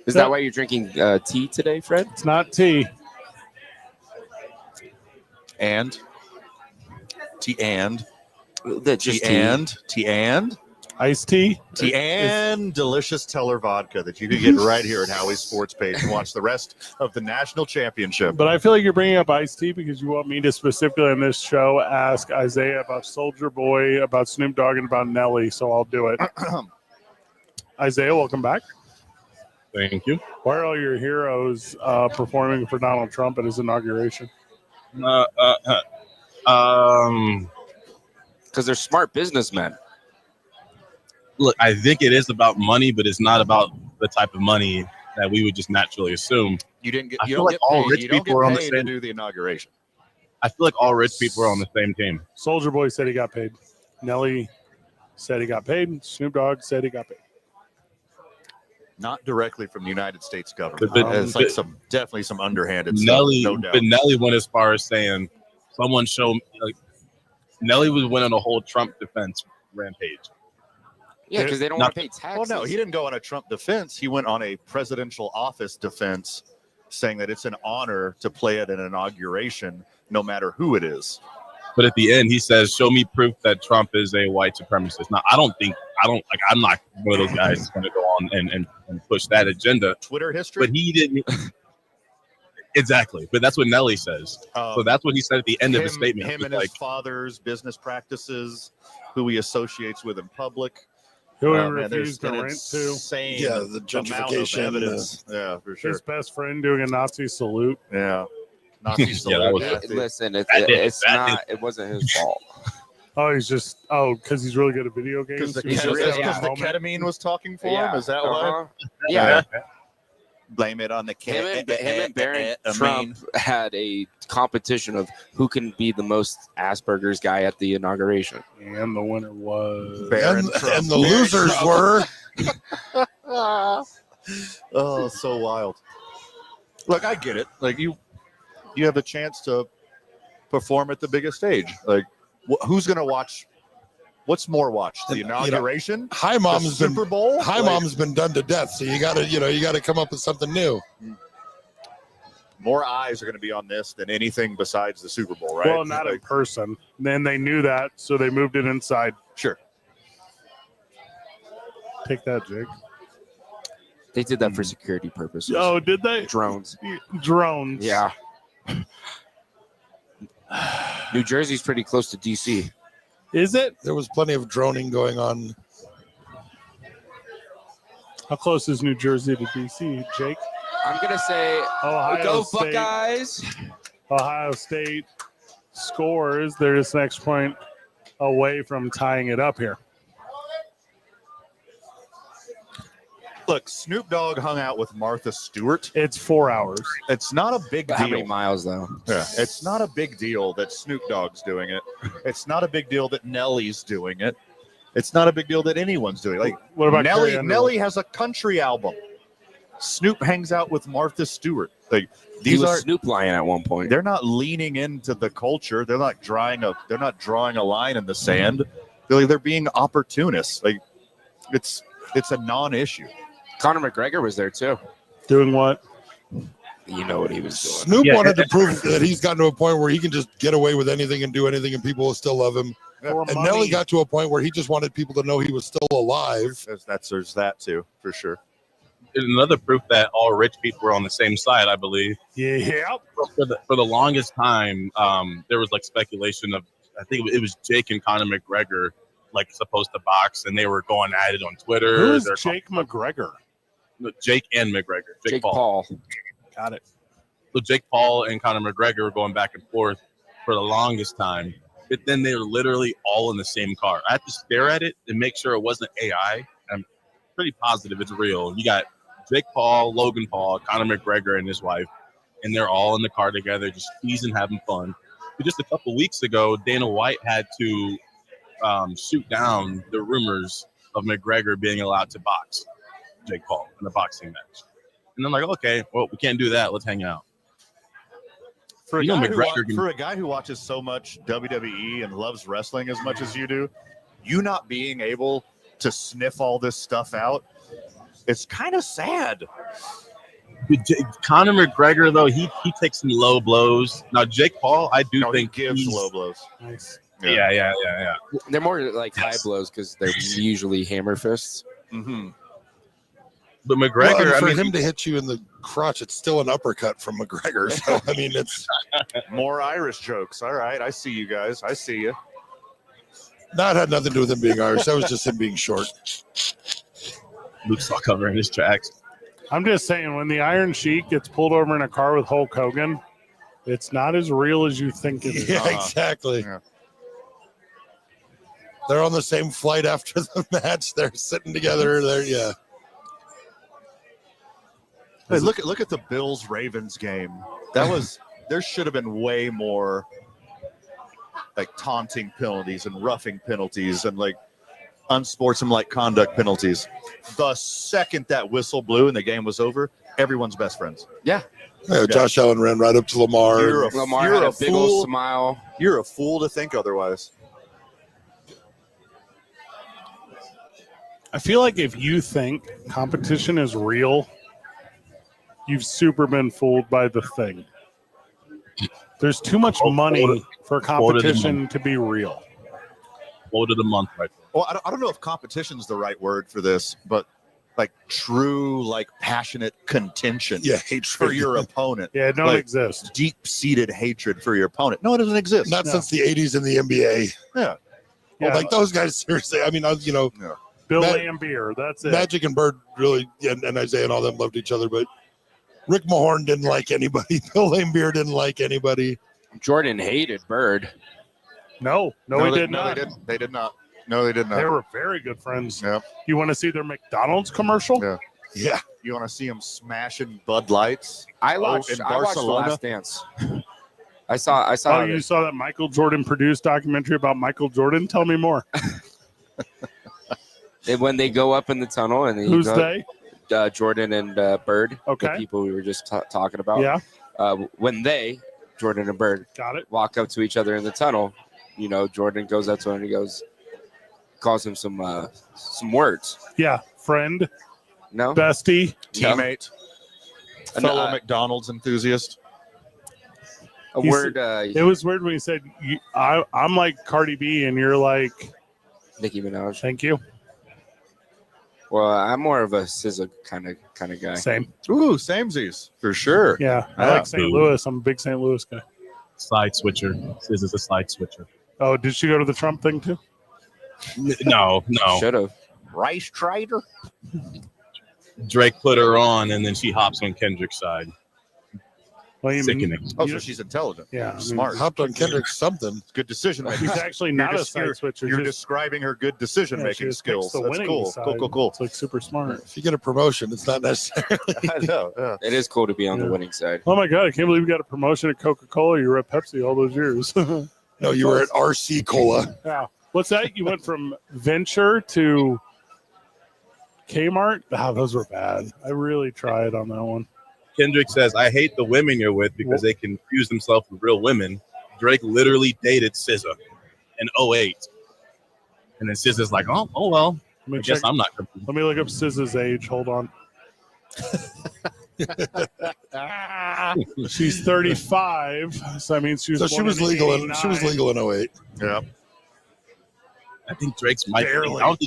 Is that why you're drinking tea today, Fred? It's not tea. And tea and That's just tea and iced tea. Tea and delicious Teller vodka that you can get right here at Howie's Sports page and watch the rest of the national championship. But I feel like you're bringing up iced tea because you want me to specifically on this show ask Isaiah about Soldier Boy, about Snoop Dogg, and about Nelly. So I'll do it. Isaiah, welcome back. Thank you. Why are all your heroes performing for Donald Trump at his inauguration? Because they're smart businessmen. Look, I think it is about money, but it's not about the type of money that we would just naturally assume. You didn't get. I You feel don't like get all paid. rich You don't people are get on the paid to same. do the inauguration. I feel like all rich people are on the same team. Soldier Boy said he got paid. Nelly said he got paid. Snoop Dogg said he got paid. Not directly from the United States government. But- It's like definitely some underhanded Nelly, stuff, no doubt. but Nelly went as far as saying, "Someone show me." Like, Nelly was winning a whole Trump defense rampage. Yeah, because they don't want to pay taxes. Well, no, he didn't go on a Trump defense. He went on a presidential office defense, saying that it's an honor to play at an inauguration, no matter who it is. But at the end, he says, "Show me proof that Trump is a white supremacist." Now, I'm not one of those guys that's going to go on and push that agenda. Twitter history. But he didn't. Exactly. But that's what Nelly says. So that's what he said at the end of his statement. Him He and was his father's business practices, who he associates with in public. Who he man, refused to there's an rent to. insane Yeah, the amount of gentrification, evidence. Yeah, for sure. His best friend doing a Nazi salute. Yeah. Nazi Yeah, that was- salute. Listen, That it wasn't his fault. Oh, because he's really good at video games. Because the, He was just having a because the moment. ketamine was talking for Yeah. him? Is that why? Uh-huh. Yeah. Blame it on the Him and Barron Trump had a competition of who can be the most Asperger's guy at the inauguration. And the winner was Barron And, Trump. and the losers were. Oh, so wild. Look, I get it. Like you have a chance to perform at the biggest stage. Like, who's going to watch? What's more watched? The And, inauguration? High Mom's the been Super Bowl? High Like, Mom's been done to death. So you gotta come up with something new. more eyes are going to be on this than anything besides the Super Bowl, right? well, not in person. Then they knew that, so they moved it inside. Sure. Take that, Jake. They did that for security purposes. Oh, did they? Drones. Drones. Yeah. New Jersey's pretty close to DC. Is it? There was plenty of droning going on. How close is New Jersey to DC, Jake? I'm gonna say Ohio go State. Buckeyes. Ohio State scores. They're just next point away from tying it up here. Look, Snoop Dogg hung out with Martha Stewart. It's 4 hours. It's not a big deal. How many miles though? Yeah, it's not a big deal that Snoop Dogg's doing it. It's not a big deal that Nelly's doing it. It's not a big deal that anyone's doing it. Like, what about Nelly? Carrie Underwood? Nelly has a country album. Snoop hangs out with Martha Stewart. Like, He these was are Snoop Lion at one point. they're not leaning into the culture. They're not drawing a line in the sand. They're being opportunists. Like, it's a non-issue. Conor McGregor was there too. Doing what? You know what he was doing. Snoop wanted to prove that he's gotten to a point where he can just get away with anything and do anything, and people will still love him. For And money. Nelly got to a point where he just wanted people to know he was still alive. There's that too, for sure. Another proof that all rich people were on the same side, I believe. Yeah. For the longest time, there was like speculation of, I think it was Jake and Conor McGregor, like supposed to box, and they were going at it on Twitter. Who's They're Jake McGregor? No, Jake and McGregor. Jake Paul. Got it. So Jake Paul and Conor McGregor were going back and forth for the longest time. But then they were literally all in the same car. I had to stare at it and make sure it wasn't AI. I'm pretty positive it's real. You got Jake Paul, Logan Paul, Conor McGregor, and his wife, and they're all in the car together, just teasing, having fun. But just a couple weeks ago, Dana White had to shoot down the rumors of McGregor being allowed to box Jake Paul in a boxing match. And I'm like, okay, well, we can't do that. Let's hang out. For a, You know guy who McGregor can- for a guy who watches so much WWE and loves wrestling as much as you do, you not being able to sniff all this stuff out, it's kind of sad. Conor McGregor, though, he takes some low blows. Now, Jake Paul, I do think he gives he's- low blows. Nice. Yeah. They're more like high blows because they're usually hammer fists. Mm-hmm. But Well, McGregor, and for I mean, him to hit you in the crotch, it's still an uppercut from McGregor. So, I mean, it's More Irish jokes. All right, I see you guys. I see you. not had nothing to do with him being Irish. That was just him being short. Luke's all covering his tracks. I'm just saying, when the Iron Sheik gets pulled over in a car with Hulk Hogan, it's not as real as you think it is. Yeah, exactly. Yeah. They're on the same flight after the match. They're sitting together. Yeah. Hey, look at the Bills Ravens game. There should have been way more like taunting penalties and roughing penalties and like unsportsmanlike conduct penalties. The second that whistle blew and the game was over, everyone's best friends. Yeah. Yeah, Josh Allen ran right up to Lamar. Lamar had a big old smile. You're a fool to think otherwise. I feel like if you think competition is real, you've super been fooled by the thing. There's too much money for competition to be real. Quote of the month, right? Well, I don't know if competition is the right word for this, but like true, like passionate contention hatred for your opponent. Yeah, it don't exist. Deep-seated hatred for your opponent. No, it doesn't exist. Not since the 80s in the NBA. Yeah. Yeah. Like those guys, seriously. I mean, Bill Lambier, that's it. Magic and Bird really, and Isaiah and all them loved each other, but Rick Mahorn didn't like anybody. Bill Lambier didn't like anybody. Jordan hated Bird. No, he did not. They did not. No, they did not. They were very good friends. Yeah. You want to see their McDonald's commercial? Yeah. Yeah. You want to see them smashing Bud Lights? I watched in The Barcelona. Last Dance. I saw. Oh, you saw that Michael Jordan produced documentary about Michael Jordan? Tell me more. When they go up in the tunnel and Who's they? Jordan and Bird. Okay. The people we were just talking about. Yeah. When Jordan and Bird, got it, walk up to each other in the tunnel, Jordan goes up to him and he calls him some words. Yeah. Friend. No. Bestie. Teammate. Fellow McDonald's enthusiast. It was weird when he said, I'm like Cardi B and you're like Nicki Minaj. Thank you. Well, I'm more of a SZA kind of guy. Same. Ooh, samesies for sure. Yeah, I like St. Louis. I'm a big St. Louis guy. Slide switcher. This is a slide switcher. Oh, did she go to the Trump thing too? No. Should have. Rice trader. Drake put her on, and then she hops on Kendrick's side. Well, you mean, Sickening. Oh, so she's intelligent. Yeah, I mean, Smart. Hopped on Kendrick's something. Good decision making. she's actually not a side switcher. You're just, describing her good decision she making just skills. picks the That's winning cool. side. Cool. It's like super smart. If you get a promotion, it's not necessarily. I know. Yeah. It is cool to be on the winning side. Oh my god! I can't believe you got a promotion at Coca-Cola. You were at Pepsi all those years. No, you were at RC Cola. Yeah. What's that? You went from Venture to Kmart? Those were bad. I really tried on that one. Kendrick says, I hate the women you're with because they confuse themselves with real women. Drake literally dated SZA in 2008. And then SZA's like, oh well, I guess I'm not confused. Let me look up SZA's age. Hold on. She's 35, so that means she was. So she was legal in 08. Yeah. I think Drake's might. Barely. I don't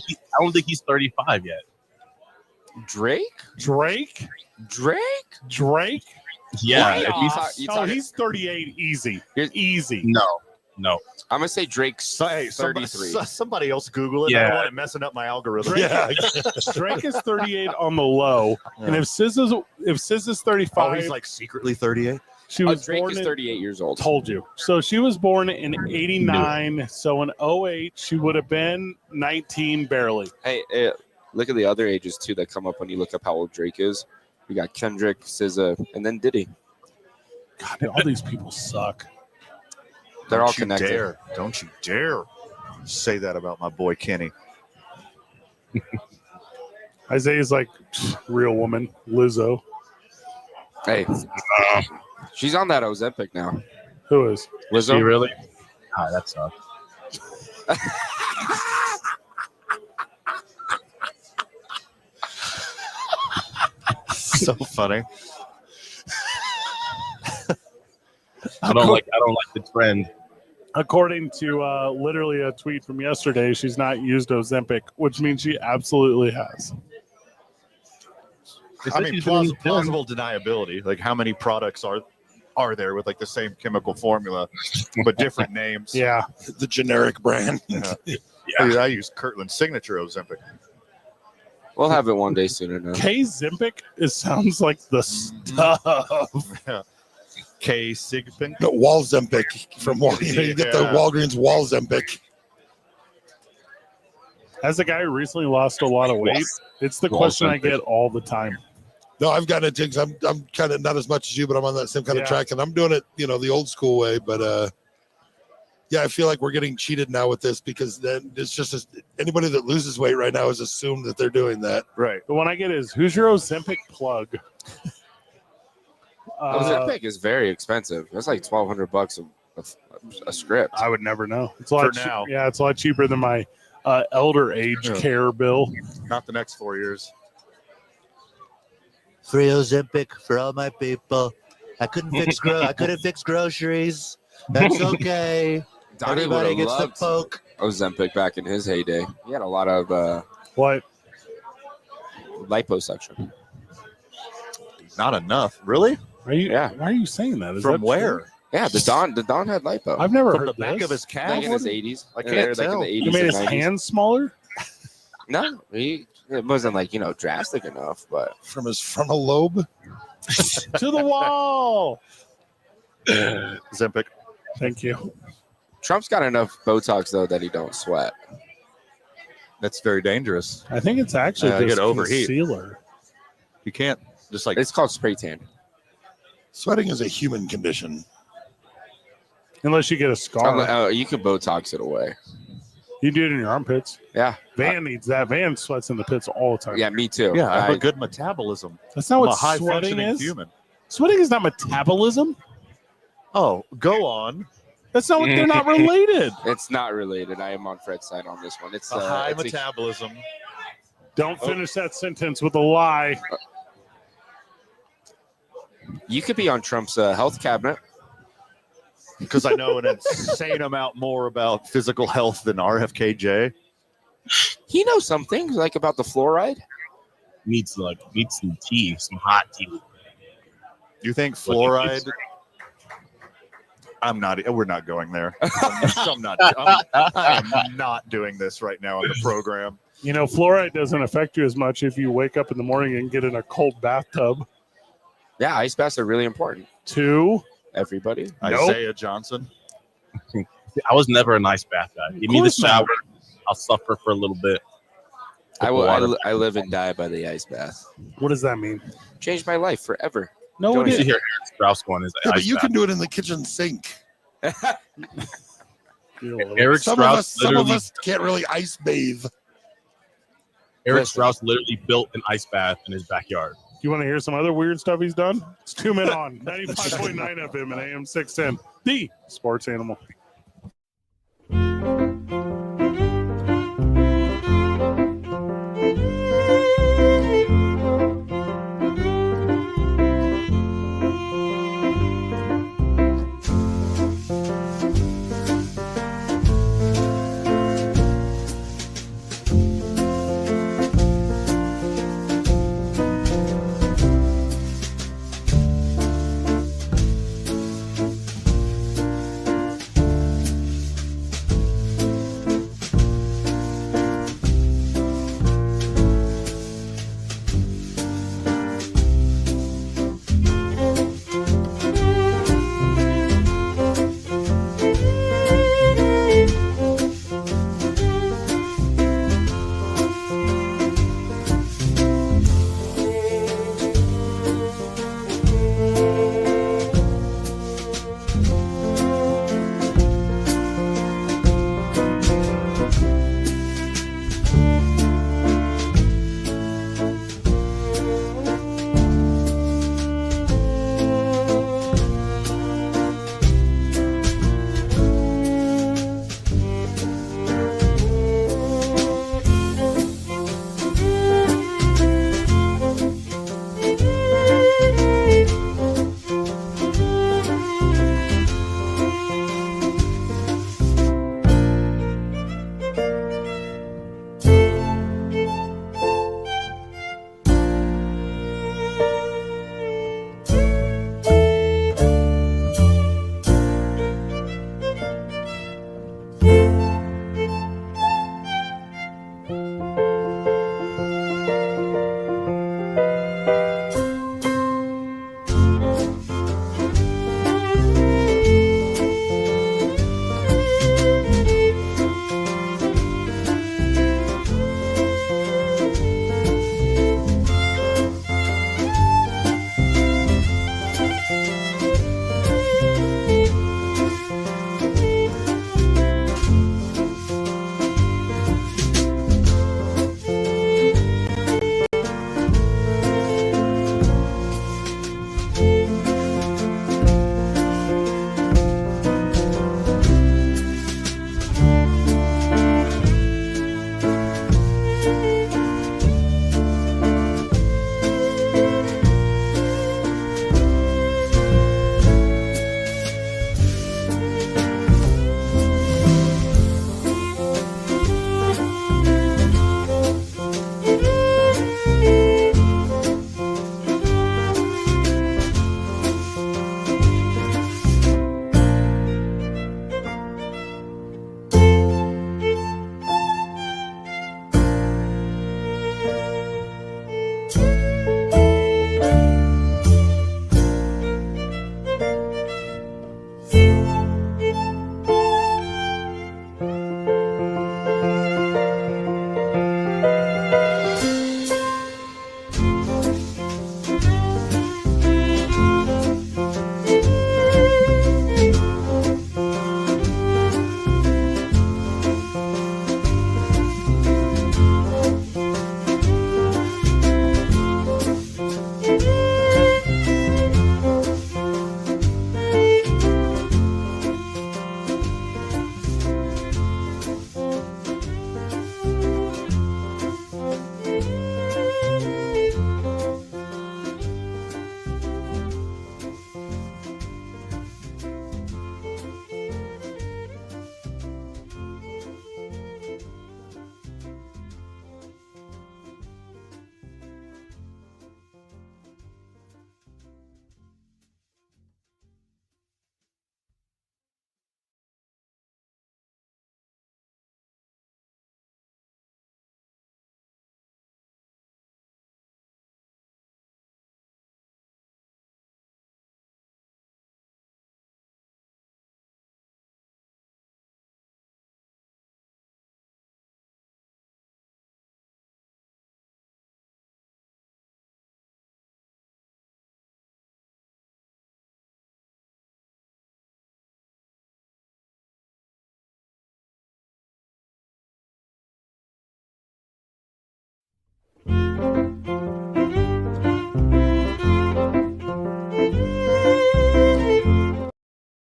think he's 35 yet. Drake? Yeah. What? If he's 38 easy. Easy. No. I'm gonna say Drake's Hey, 33. somebody else Google it. I Yeah. don't want it messing up my algorithm. Drake is 38 on the low, and if SZA's 35, Oh, he's like secretly 38. she was Drake born is in, 38 years old. Told you. So she was born in 89. So in 08, she would have been 19 barely. Hey, look at the other ages too that come up when you look up how old Drake is. We got Kendrick, SZA, and then Diddy. God, all these people suck. They're all Don't you connected. dare. Don't you dare say that about my boy Kenny. Isaiah's like real woman, Lizzo. Hey, she's on that Ozempic now. Who is? Lizzo? She really? That sucks. So funny. I don't like the trend. According to literally a tweet from yesterday, she's not used Ozempic, which means she absolutely has. I mean, plausible deniability. Like, how many products are there with like the same chemical formula but different names? Yeah, the generic brand. Yeah. I use Kirtland's signature Ozempic. We'll have it one day soon enough. K-Zimpic, it sounds like the stuff. Yeah. K-Sigpin. No, Walzempic from you get the Walgreens Walzempic. As a guy who recently lost a lot of weight, it's the question I get all the time. No, I've gotten it too. I'm kind of not as much as you, but I'm on that same kind of track, and I'm doing it, the old school way. But yeah, I feel like we're getting cheated now with this because then it's just anybody that loses weight right now is assumed that they're doing that. Right. The one I get is, who's your Ozempic plug? Ozempic is very expensive. That's like $1,200 a script. I would never know. It's a lot For now. Yeah, it's a lot cheaper than my elder age care bill. Not the next 4 years. Free Ozempic for all my people. I couldn't fix groceries. That's okay. Donnie Everybody would've gets the loved poke. Ozempic back in his heyday. He had a lot of what liposuction. Not enough, really. Are you? Yeah. Why are you saying that? Is From that where? true? Yeah, the Don had lipo. I've never From heard the back this. of his calf. Like in his 80s. I Like can't tell. in the 80s You made and his 90s. hands smaller. No, it wasn't drastic enough, but From his frontal lobe. To the wall. Zempic. Thank you. Trump's got enough Botox though that he don't sweat. That's very dangerous. I think it's actually I just get overheat. concealer. You can't just like. It's called spray tan. Sweating is a human condition. Unless you get a scar. You can Botox it away. You do it in your armpits. Yeah. Van needs that. Van sweats in the pits all the time. Yeah, me too. Yeah, I have a good metabolism. That's not I'm what a high sweating functioning is. human. Sweating is not metabolism. Oh, go on. That's not what they're not related. It's not related. I am on Fred's side on this one. It's A high it's metabolism. Don't finish that sentence with a lie. You could be on Trump's health cabinet. Because I know an insane amount more about physical health than RFKJ. He knows some things, like about the fluoride. Needs some tea, some hot tea. You think fluoride? We're not going there. I am not doing this right now on the program. You know, fluoride doesn't affect you as much if you wake up in the morning and get in a cold bathtub. Yeah, ice baths are really important to everybody. Isaiah Johnson. I was never a nice bath guy. Give me the course not. shower. I'll suffer for a little bit. I live and die by the ice bath. What does that mean? Changed my life forever. No, You it should is. hear Aaron Strauss going his Yeah, but ice you bath. can do it in the kitchen sink. Eric Some of Strauss us can't really ice bathe. Eric Strauss literally built an ice bath in his backyard. You want to hear some other weird stuff he's done? It's 2 Men On 95.9 FM and AM 610. The Sports Animal.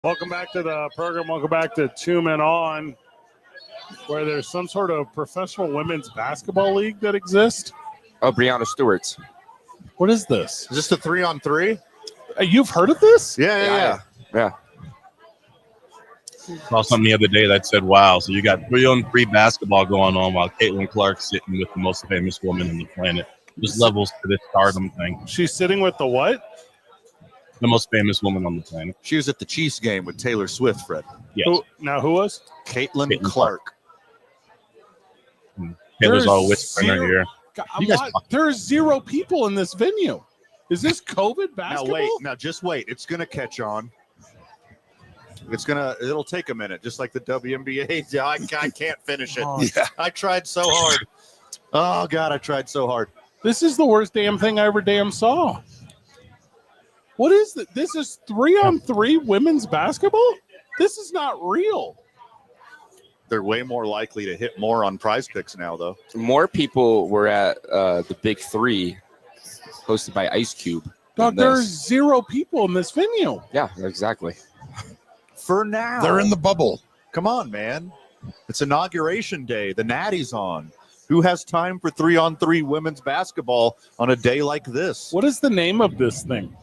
Welcome back to the program. Welcome back to 2 Men On, where there's some sort of professional women's basketball league that exists. Oh, Breonna Stewart's. What is this? Is this the 3-on-3? You've heard of this? Yeah. Saw something the other day that said, wow, so you got 3-on-3 basketball going on while Caitlin Clark's sitting with the most famous woman on the planet. Just levels to this stardom thing. She's sitting with the what? The most famous woman on the planet. She was at the Chiefs game with Taylor Swift, Fred. Yes. Who was? Caitlin Clark. Taylor's all whispering in her ear. There's 0 people in this venue. Is this COVID basketball? Now just wait. It's gonna catch on. It'll take a minute, just like the WNBA. I can't finish it. Yeah. I tried so hard. Oh God, I tried so hard. This is the worst damn thing I ever saw. What is this? This is 3-on-3 women's basketball? This is not real. They're way more likely to hit more on Prize Picks now, though. More people were at the Big 3 hosted by Ice Cube. Dog, there's 0 people in this venue. Yeah, exactly. For now. They're in the bubble. Come on, man. It's inauguration day. The Natty's on. Who has time for 3-on-3 women's basketball on a day like this? What is the name of this thing?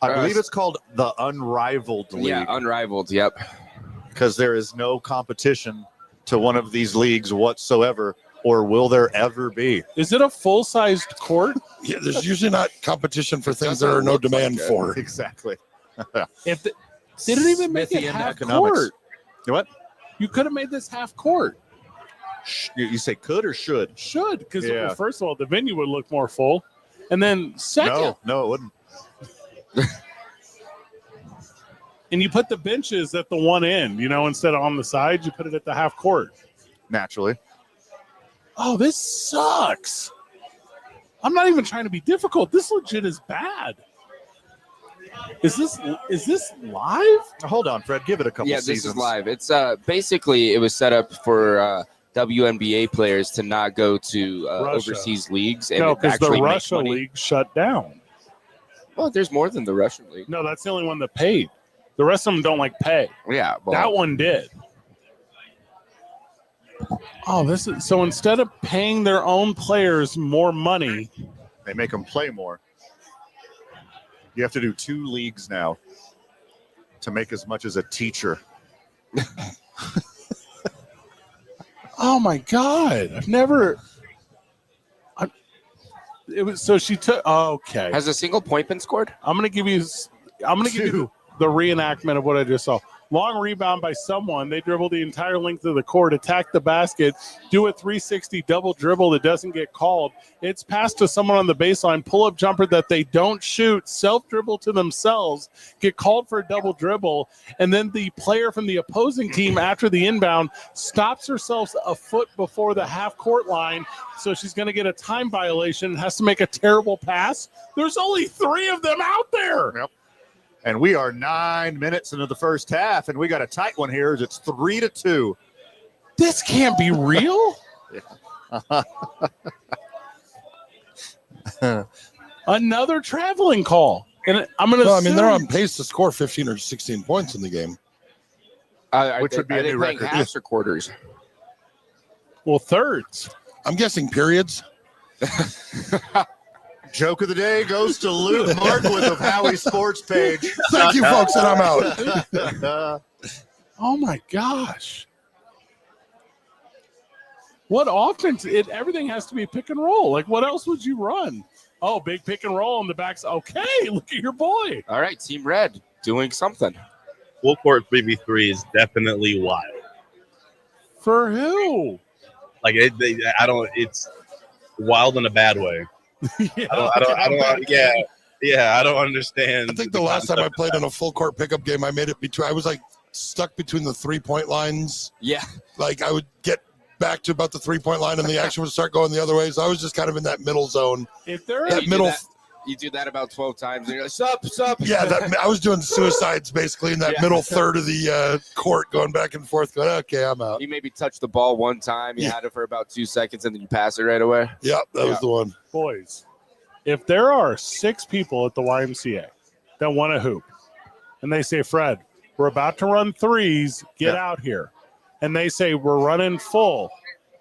I believe it's called the Unrivaled League. Yeah, Unrivaled, yep. Because there is no competition to one of these leagues whatsoever, or will there ever be? Is it a full-sized court? Yeah, there's usually not competition for things there are no demand for. Exactly. They didn't even make it half court. What? You could have made this half court. You say could or should? Should, because first of all, the venue would look more full. And then second. No, it wouldn't. And you put the benches at the one end, instead of on the side, you put it at the half court. Naturally. Oh, this sucks. I'm not even trying to be difficult. This legit is bad. Is this live? Hold on, Fred. Give it a couple seasons. Yeah, this is live. It's basically it was set up for WNBA players to not go to overseas leagues. And no, because the Russia league shut down. Well, there's more than the Russian league. No, that's the only one that paid. The rest of them don't pay. Yeah, well, that one did. Oh, this is so instead of paying their own players more money, they make them play more. You have to do 2 leagues now to make as much as a teacher. Oh my God! I've never. It was so she took. Oh, okay. Has a single point been scored? I'm gonna give you the reenactment of what I just saw. Long rebound by someone. They dribble the entire length of the court, attack the basket, do a 360 double dribble that doesn't get called. It's passed to someone on the baseline, pull-up jumper that they don't shoot, self-dribble to themselves, get called for a double dribble, and then the player from the opposing team after the inbound stops herself a foot before the half-court line, so she's going to get a time violation and has to make a terrible pass. There's only 3 of them out there. Yep. And we are 9 minutes into the first half, and we got a tight one here. It's 3-2. This can't be real. Another traveling call. And I'm going to I mean, they're on pace to score 15 or 16 points in the game. Which would be a new record. Halves or quarters? Well, thirds. I'm guessing periods. Joke of the day goes to Luke Markwood of Howie Sports Page. Thank you, folks, and I'm out. Oh, my gosh. What offense? Everything has to be pick and roll. Like, what else would you run? Oh, big pick and roll on the backs. Okay, look at your boy. All right, Team Red doing something. Full court 3v3 is definitely wild. For who? Like, it's wild in a bad way. I don't understand. I think the last time I played in a full court pickup game, I made it I was like stuck between the 3-point lines. Yeah. Like I would get back to about the 3-point line and the action would start going the other way. So I was just kind of in that middle zone. If there that middle You do that about 12 times, and you're like, sup. Yeah, I was doing suicides basically in that middle third of the court, going back and forth, going, okay, I'm out. You maybe touched the ball one time, you had it for about 2 seconds, and then you pass it right away. Yeah, that was the one. Boys, if there are 6 people at the YMCA that want to hoop, and they say, Fred, we're about to run threes, get out here. And they say, we're running full.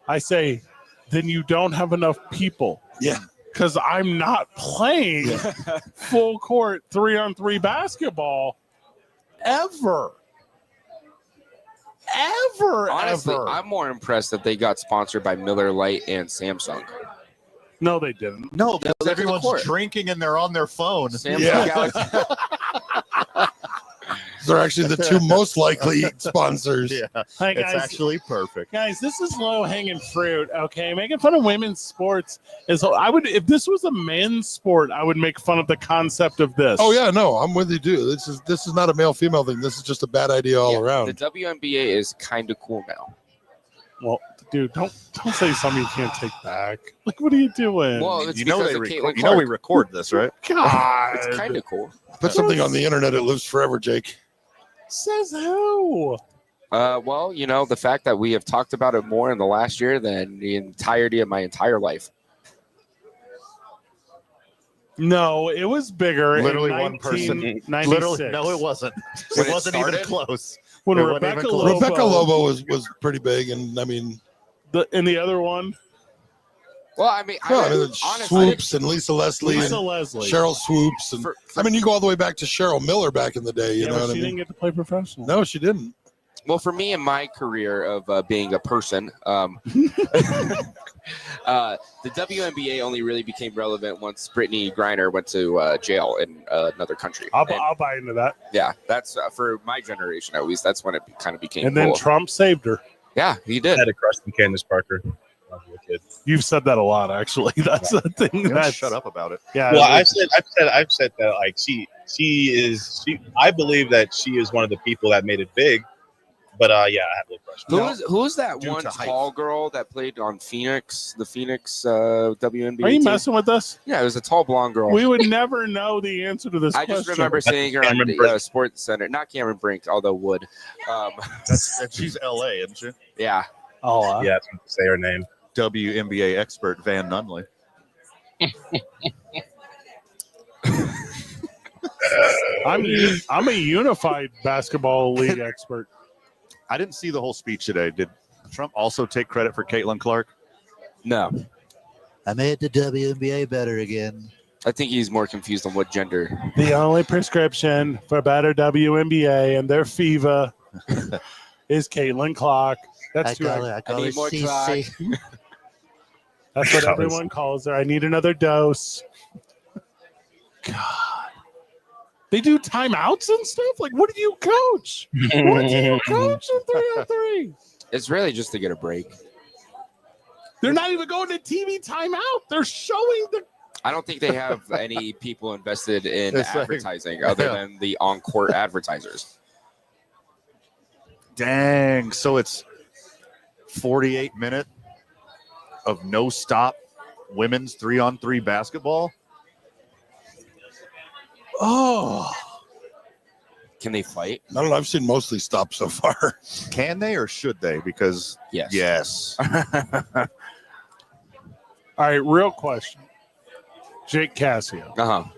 I say, then you don't have enough people. Yeah. Because I'm not playing full court 3-on-3 basketball ever. Honestly, I'm more impressed that they got sponsored by Miller Lite and Samsung. No, they didn't. No, because everyone's drinking and they're on their phone. Samsung Galaxy. They're actually the 2 most likely sponsors. Yeah, Hi, it's guys. actually perfect. Guys, this is low-hanging fruit, okay? Making fun of women's sports is I would, if this was a men's sport, I would make fun of the concept of this. Oh yeah, no, I'm with you, dude. This is not a male-female thing. This is just a bad idea all around. The WNBA is kind of cool now. Well, dude, don't say something you can't take back. Like, what are you doing? Well, it's You know because they of record. Caitlin You know we Clark. record this, right? God, It's kind of cool. Put something on the internet, it lives forever, Jake. Says who? Well, you know, the fact that we have talked about it more in the last year than the entirety of my entire life. No, it was bigger. Literally in one person. 1996. Literally, no, it wasn't. When It it wasn't even started? close. When It wasn't even Rebecca close. Lobo, Rebecca Lobo was pretty big, and I mean, and the other one, Well, I mean, honestly, Swoops and Lisa Leslie Lisa and Leslie. Cheryl Swoops, and I mean, you go all the way back to Cheryl Miller back in the day. You Yeah, know but what I she mean? didn't get to play professional. No, she didn't. well, for me in my career of being a person, the WNBA only really became relevant once Brittany Griner went to jail in another country. I'll buy into that. Yeah, that's for my generation at least. That's when it kind of became And then cool. Trump saved her. Yeah, he did. I had a crush on Candace Parker when I was a kid. You've said that a lot, actually. That's the thing. You gotta That's, shut up about it. Yeah. Well, it I've said that like she I believe that she is one of the people that made it big. But yeah, I have a little crush. Who's that Due one to height. tall girl that played on Phoenix, the Phoenix WNBA Are you team? messing with us? Yeah, it was a tall blonde girl. We would never know the answer to this I question. just remember seeing her on Cameron the Brink. Sports Center. Not Cameron Brink, although would. She's LA, isn't she? Yeah. Oh, Yeah, that's what to say her name. WNBA expert Van Nunley. I'm a unified basketball league expert. I didn't see the whole speech today. Did Trump also take credit for Caitlin Clark? No. I made the WNBA better again. I think he's more confused on what gender. The only prescription for better WNBA and their FIVA is Caitlin Clark. That's I too. call her I need more CC. That's what everyone calls her. I need another dose. God. They do timeouts and stuff? Like, what do you coach? What do you coach in 3-on-3? It's really just to get a break. They're not even going to TV timeout. They're showing the. I don't think they have any people invested in It's like- advertising other than the on-court advertisers. Dang. So it's 48 minute of no stop women's 3-on-3 basketball. Oh. Can they fight? I don't know. I've seen mostly stop so far. Can they or should they? Because yes. All right, real question. Jake Cassio.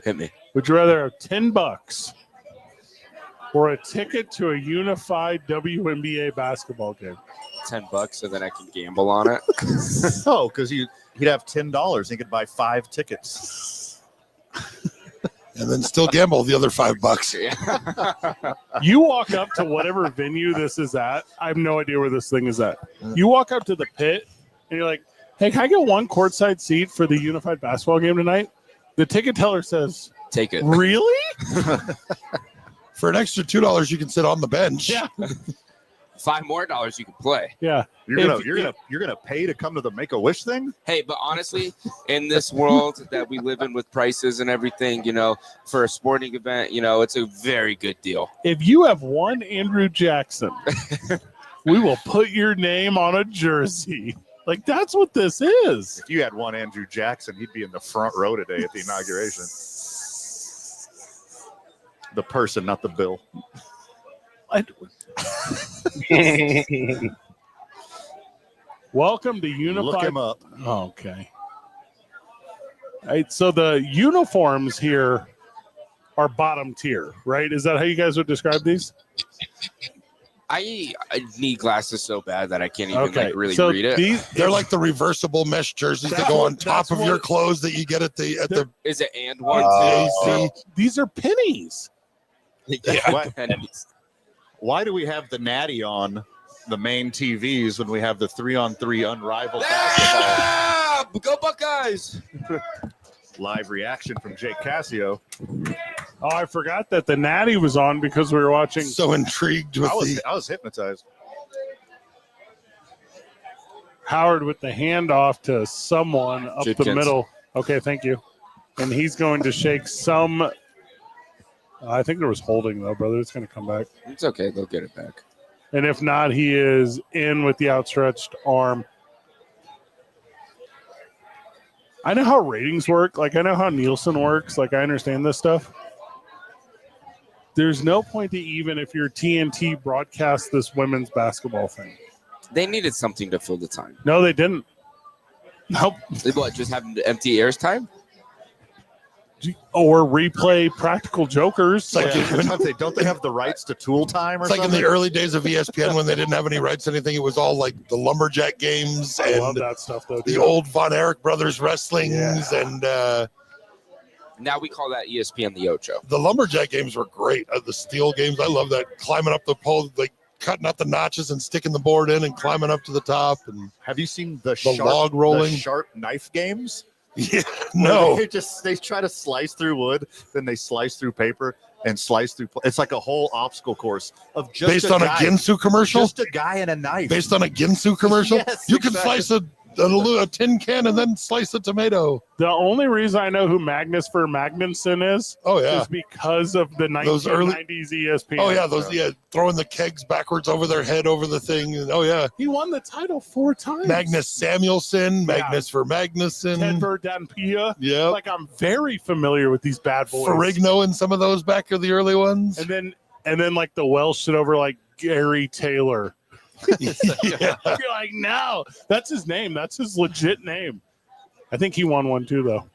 Hit me. Would you rather have $10 or a ticket to a unified WNBA basketball game? $10, and then I can gamble on it. No, because he'd have $10. He could buy 5 tickets. And then still gamble the other $5. You walk up to whatever venue this is at. I have no idea where this thing is at. You walk up to the pit and you're like, hey, can I get one courtside seat for the unified basketball game tonight? The ticket teller says, take it. Really? For an extra $2, you can sit on the bench. Yeah. $5 more you can play. Yeah. You're gonna pay to come to the Make-A-Wish thing? Hey, but honestly, in this world that we live in with prices and everything, you know, for a sporting event, you know, it's a very good deal. If you have one Andrew Jackson, we will put your name on a jersey. Like, that's what this is. If you had one Andrew Jackson, he'd be in the front row today at the inauguration. The person, not the bill. Welcome to Unified. Look him up. Oh, okay. All right, so the uniforms here are bottom tier, right? Is that how you guys would describe these? I need glasses so bad that I can't even really read it. They're like the reversible mesh jerseys that go on top of your clothes that you get at the. Is it and one? These are pennies. Yeah. Why do we have the Natty on the main TVs when we have the 3-on-3 unrivaled basketball? Go Buckeyes! Live reaction from Jake Cassio. Oh, I forgot that the Natty was on because we were watching. So intrigued with I was hypnotized. Howard with the handoff to someone up Judkins. the middle. Okay, thank you. And he's going to shake some. I think there was holding, though, brother. It's going to come back. It's okay. They'll get it back. And if not, he is in with the outstretched arm. I know how ratings work. Like, I know how Nielsen works. Like, I understand this stuff. There's no point to even if your TNT broadcast this women's basketball thing. They needed something to fill the time. No, they didn't. Nope. They what, just having empty airs time? Or replay Practical Jokers. Like, don't they have the rights to Tool Time or It's like something? in the early days of ESPN when they didn't have any rights to anything. It was all like the Lumberjack games I love and that stuff, though. the dude. old Von Erich brothers wrestlings and Now we call that ESPN the Ocho. the Lumberjack games were great. The steel games, I love that. Climbing up the pole, like cutting out the notches and sticking the board in and climbing up to the top. And have you seen the log rolling? the sharp knife games? Yeah, no. They try to slice through wood, then they slice through paper and slice through. It's like a whole obstacle course of just Based on a Ginsu commercial? Just a guy and a knife. Based on a Ginsu commercial? Yes, you can exactly. slice a tin can and then slice a tomato. The only reason I know who Magnus for Magnuson is, is because of the 1990s ESPN. Oh yeah, throwing the kegs backwards over their head over the thing. And, he won the title 4 times. Magnus Samuelson, Magnus for Magnuson, Ted Verdanpia. Yeah, like I'm very familiar with these bad boys. Ferrigno and some of those back are the early ones. And then like the Welsh shit over like Gary Taylor. Yeah. You're like, no, that's his name. That's his legit name. I think he won one too, though.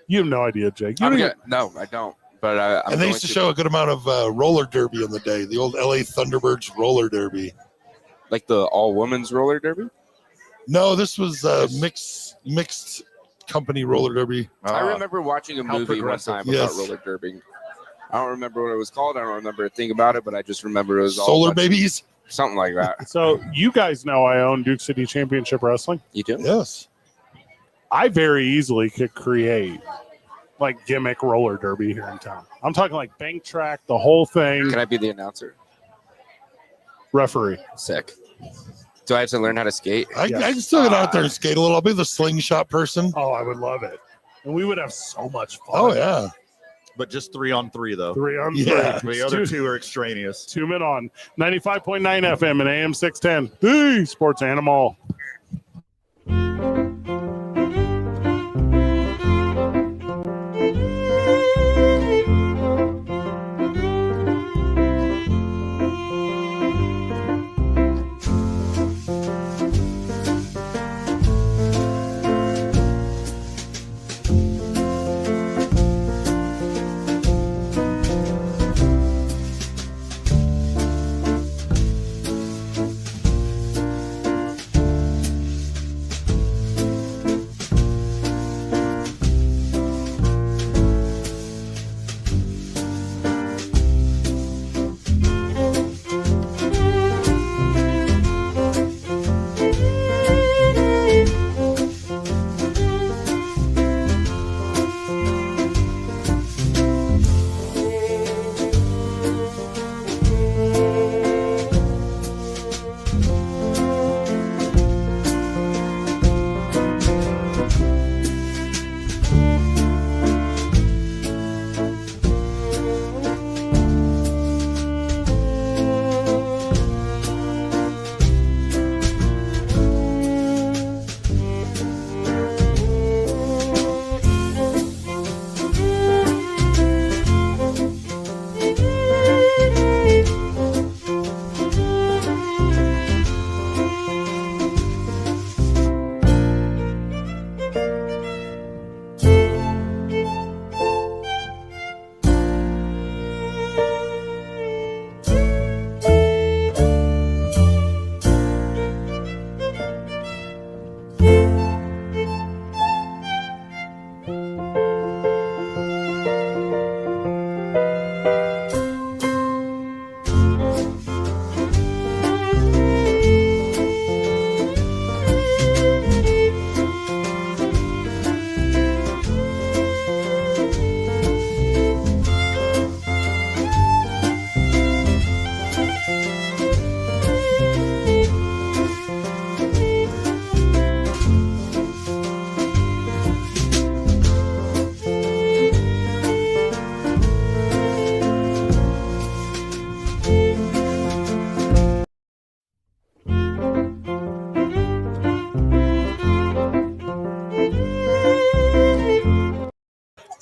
You have no idea, Jake. No, I don't. But and they used to show a good amount of roller derby in the day. The old LA Thunderbirds roller derby, like the all women's roller derby. No, this was mixed company roller derby. I remember watching a movie one time about roller derby. I don't remember what it was called. I don't remember a thing about it, but I just remember it was all Solar Babies. Something like that. So you guys know I own Duke City Championship Wrestling. You do? Yes. I very easily could create like gimmick roller derby here in town. I'm talking like bank track, the whole thing. Can I be the announcer? Referee. Sick. Do I have to learn how to skate? I still get out there and skate a little. I'll be the slingshot person. Oh, I would love it. And we would have so much fun. Oh, yeah. But just 3-on-3, though. 3-on-3. Yeah. The other two are extraneous. 2 men on 95.9 FM and AM 610. The Sports Animal.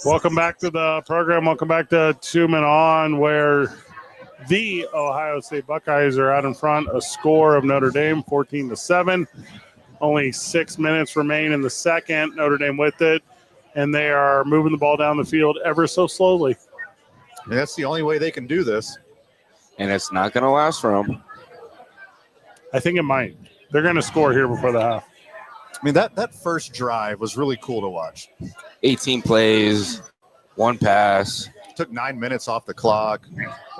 Welcome back to the program. Welcome back to 2 Men On, where the Ohio State Buckeyes are out in front. A score of Notre Dame, 14-7. Only 6 minutes remain in the second. Notre Dame with it, and they are moving the ball down the field ever so slowly. And that's the only way they can do this. And it's not going to last for them. I think it might. They're going to score here before the half. I mean, that first drive was really cool to watch. 18 plays, 1 pass. Took 9 minutes off the clock.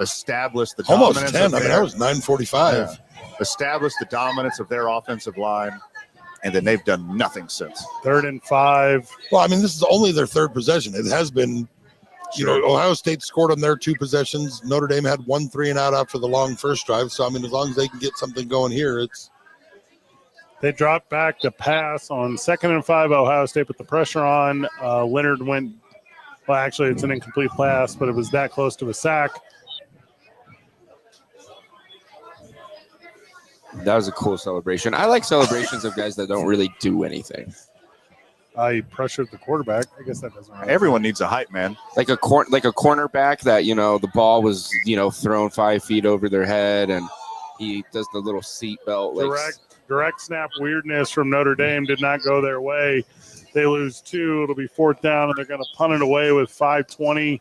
Established the Almost dominance 10. of I mean, that was 9:45. Yeah. Established the dominance of their offensive line, and then they've done nothing since. 3rd and 5. Well, I mean, this is only their third possession. It has been, you know, Ohio State scored on their 2 possessions. Notre Dame had 1 3-and-out after the long first drive. So, I mean, as long as they can get something going here, it's. They dropped back to pass on 2nd and 5. Ohio State put the pressure on. Leonard went. Well, actually, it's an incomplete pass, but it was that close to a sack. That was a cool celebration. I like celebrations of guys that don't really do anything. I pressured the quarterback. I guess that doesn't matter. Everyone needs a hype, man. Like a cornerback that, you know, the ball was, you know, thrown 5 feet over their head, and he does the little seatbelt. Like, Direct snap weirdness from Notre Dame did not go their way. They lose 2. It'll be 4th down, and they're going to punt it away with 5:20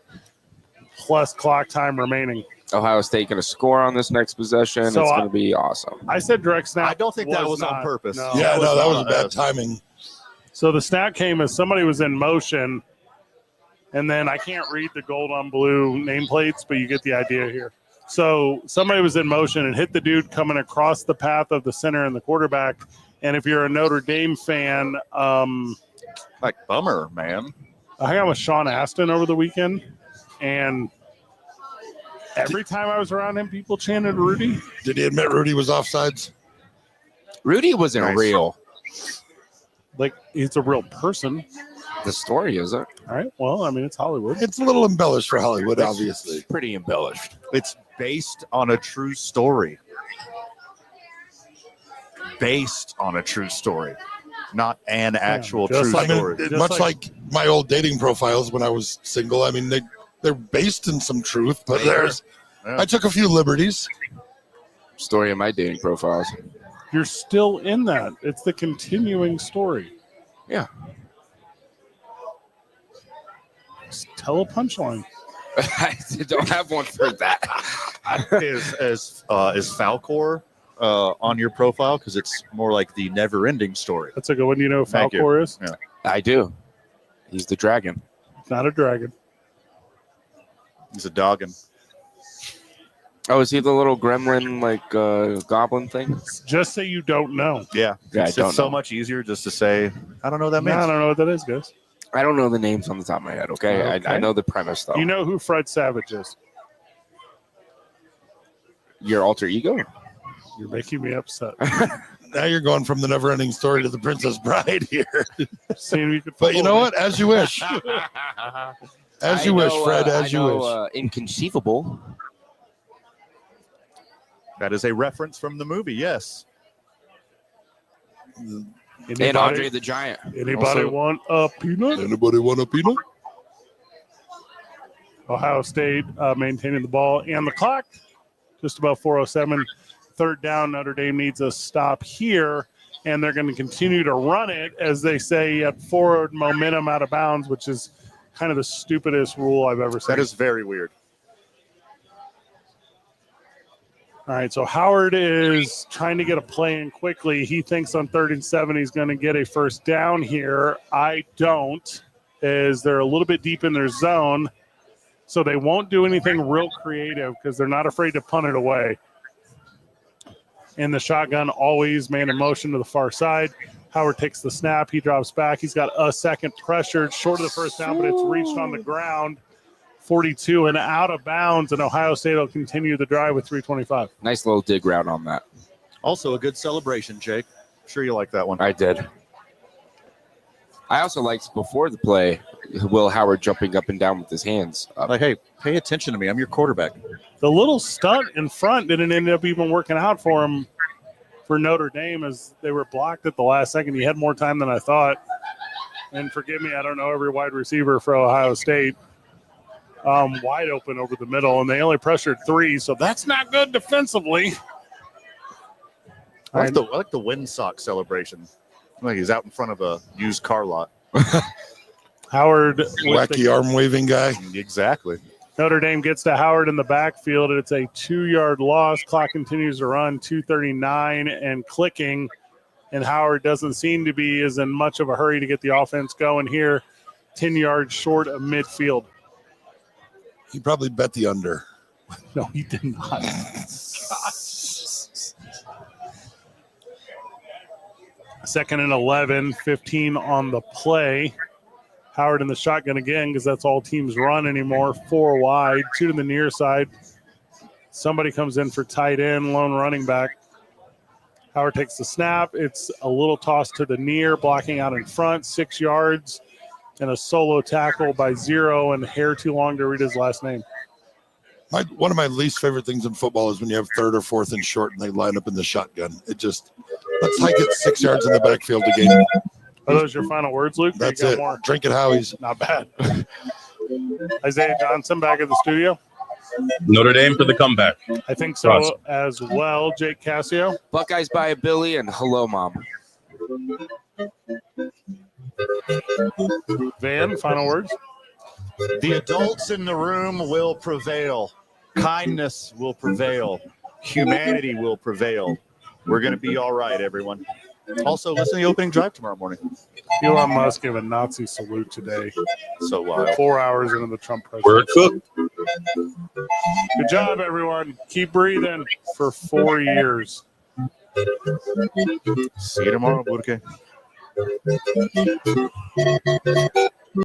plus clock time remaining. Ohio State going to score on this next possession. So it's going to be awesome. I said direct snap. I don't think that was on not- purpose. No, Yeah, it no, that was not. bad timing. So the snap came as somebody was in motion, and then I can't read the gold on blue nameplates, but you get the idea here. So somebody was in motion and hit the dude coming across the path of the center and the quarterback. And if you're a Notre Dame fan, Like, bummer, man. I hung out with Sean Astin over the weekend, and every time I was around him, people chanted Rudy. Did he admit Rudy was offsides? Rudy wasn't Nice. real. Like, he's a real person. The story isn't. All right. Well, I mean, it's Hollywood. It's a little embellished for Hollywood, obviously. Pretty embellished. It's based on a true story. Based on a true story, not an actual just true like- story. Just Much like- like my old dating profiles when I was single. I mean, they're based in some truth, but there's. Yeah. I took a few liberties. Story of my dating profiles. You're still in that. It's the continuing story. Yeah. Just tell a punchline. I don't have one for that. Is Falcor on your profile? Because it's more like the never-ending story. That's a good one. You know who Thank you. Falcor is? Yeah. I do. He's the dragon. It's not a dragon. He's a doggin. Oh, is he the little gremlin, like goblin thing? Just say you don't know. Yeah. Yeah, It's I don't so know. much easier just to say, I don't know what that No, means. I don't know what that is, guys. I don't know the names on the top of my head, okay? Okay. I know the premise, though. You know who Fred Savage is? Your alter ego? You're making me upset. Now you're going from the never-ending story to the Princess Bride here. Seeing you could But you know what? As you wish. As you wish, Fred. As you wish. Inconceivable. That is a reference from the movie, yes. And Andre the Giant. Anybody Also- want a peanut? Anybody want a peanut? Ohio State maintaining the ball and the clock. Just about 4:07. 3rd down. Notre Dame needs a stop here, and they're going to continue to run it, as they say, at forward momentum out of bounds, which is kind of the stupidest rule I've ever seen. That is very weird. All right, so Howard is trying to get a play in quickly. He thinks on 3rd and 7 he's going to get a first down here. I don't, as they're a little bit deep in their zone, so they won't do anything real creative because they're not afraid to punt it away. And the shotgun always man in motion to the far side. Howard takes the snap. He drops back. He's got a second pressured, short of the first down, but it's reached on the ground. 42 and out of bounds, and Ohio State will continue the drive with 3:25. Nice little dig route on that. Also a good celebration, Jake. Sure you like that one. I did. I also liked before the play, Will Howard jumping up and down with his hands up. Like, hey, pay attention to me. I'm your quarterback. The little stunt in front didn't end up even working out for him for Notre Dame, as they were blocked at the last second. He had more time than I thought. and forgive me, I don't know every wide receiver for Ohio State, wide open over the middle, and they only pressured 3, so that's not good defensively. I like the windsock celebration. Like he's out in front of a used car lot. Howard. Wacky arm waving guy. Exactly. Notre Dame gets to Howard in the backfield. It's a 2-yard loss. Clock continues to run, 2:39 and clicking. And Howard doesn't seem to be as in much of a hurry to get the offense going here. 10 yards short of midfield. He probably bet the under. No, he did not. Second and 11, 15 on the play. Howard in the shotgun again because that's all teams run anymore. 4 wide, 2 to the near side. Somebody comes in for tight end, lone running back. Howard takes the snap. It's a little toss to the near, blocking out in front, 6 yards, and a solo tackle by 0 and hair too long to read his last name. One of my least favorite things in football is when you have 3rd or 4th and short and they line up in the shotgun. It just, let's hike it 6 yards in the backfield again. Are those your final words, Luke? That's it. More? Drink it, Howie's. Not bad. Isaiah Johnson back at the studio. Notre Dame for the comeback. I think so as well. Jake Cassio. Buckeyes by a Billy and hello, Mom. Van, final words. The adults in the room will prevail. Kindness will prevail. Humanity will prevail. We're going to be all right, everyone. Also, listen to the opening drive tomorrow morning. Elon Musk gave a Nazi salute today. So wild. 4 hours into the Trump We're presidency. cooked. Good job, everyone. Keep breathing for 4 years. See you tomorrow, Burke.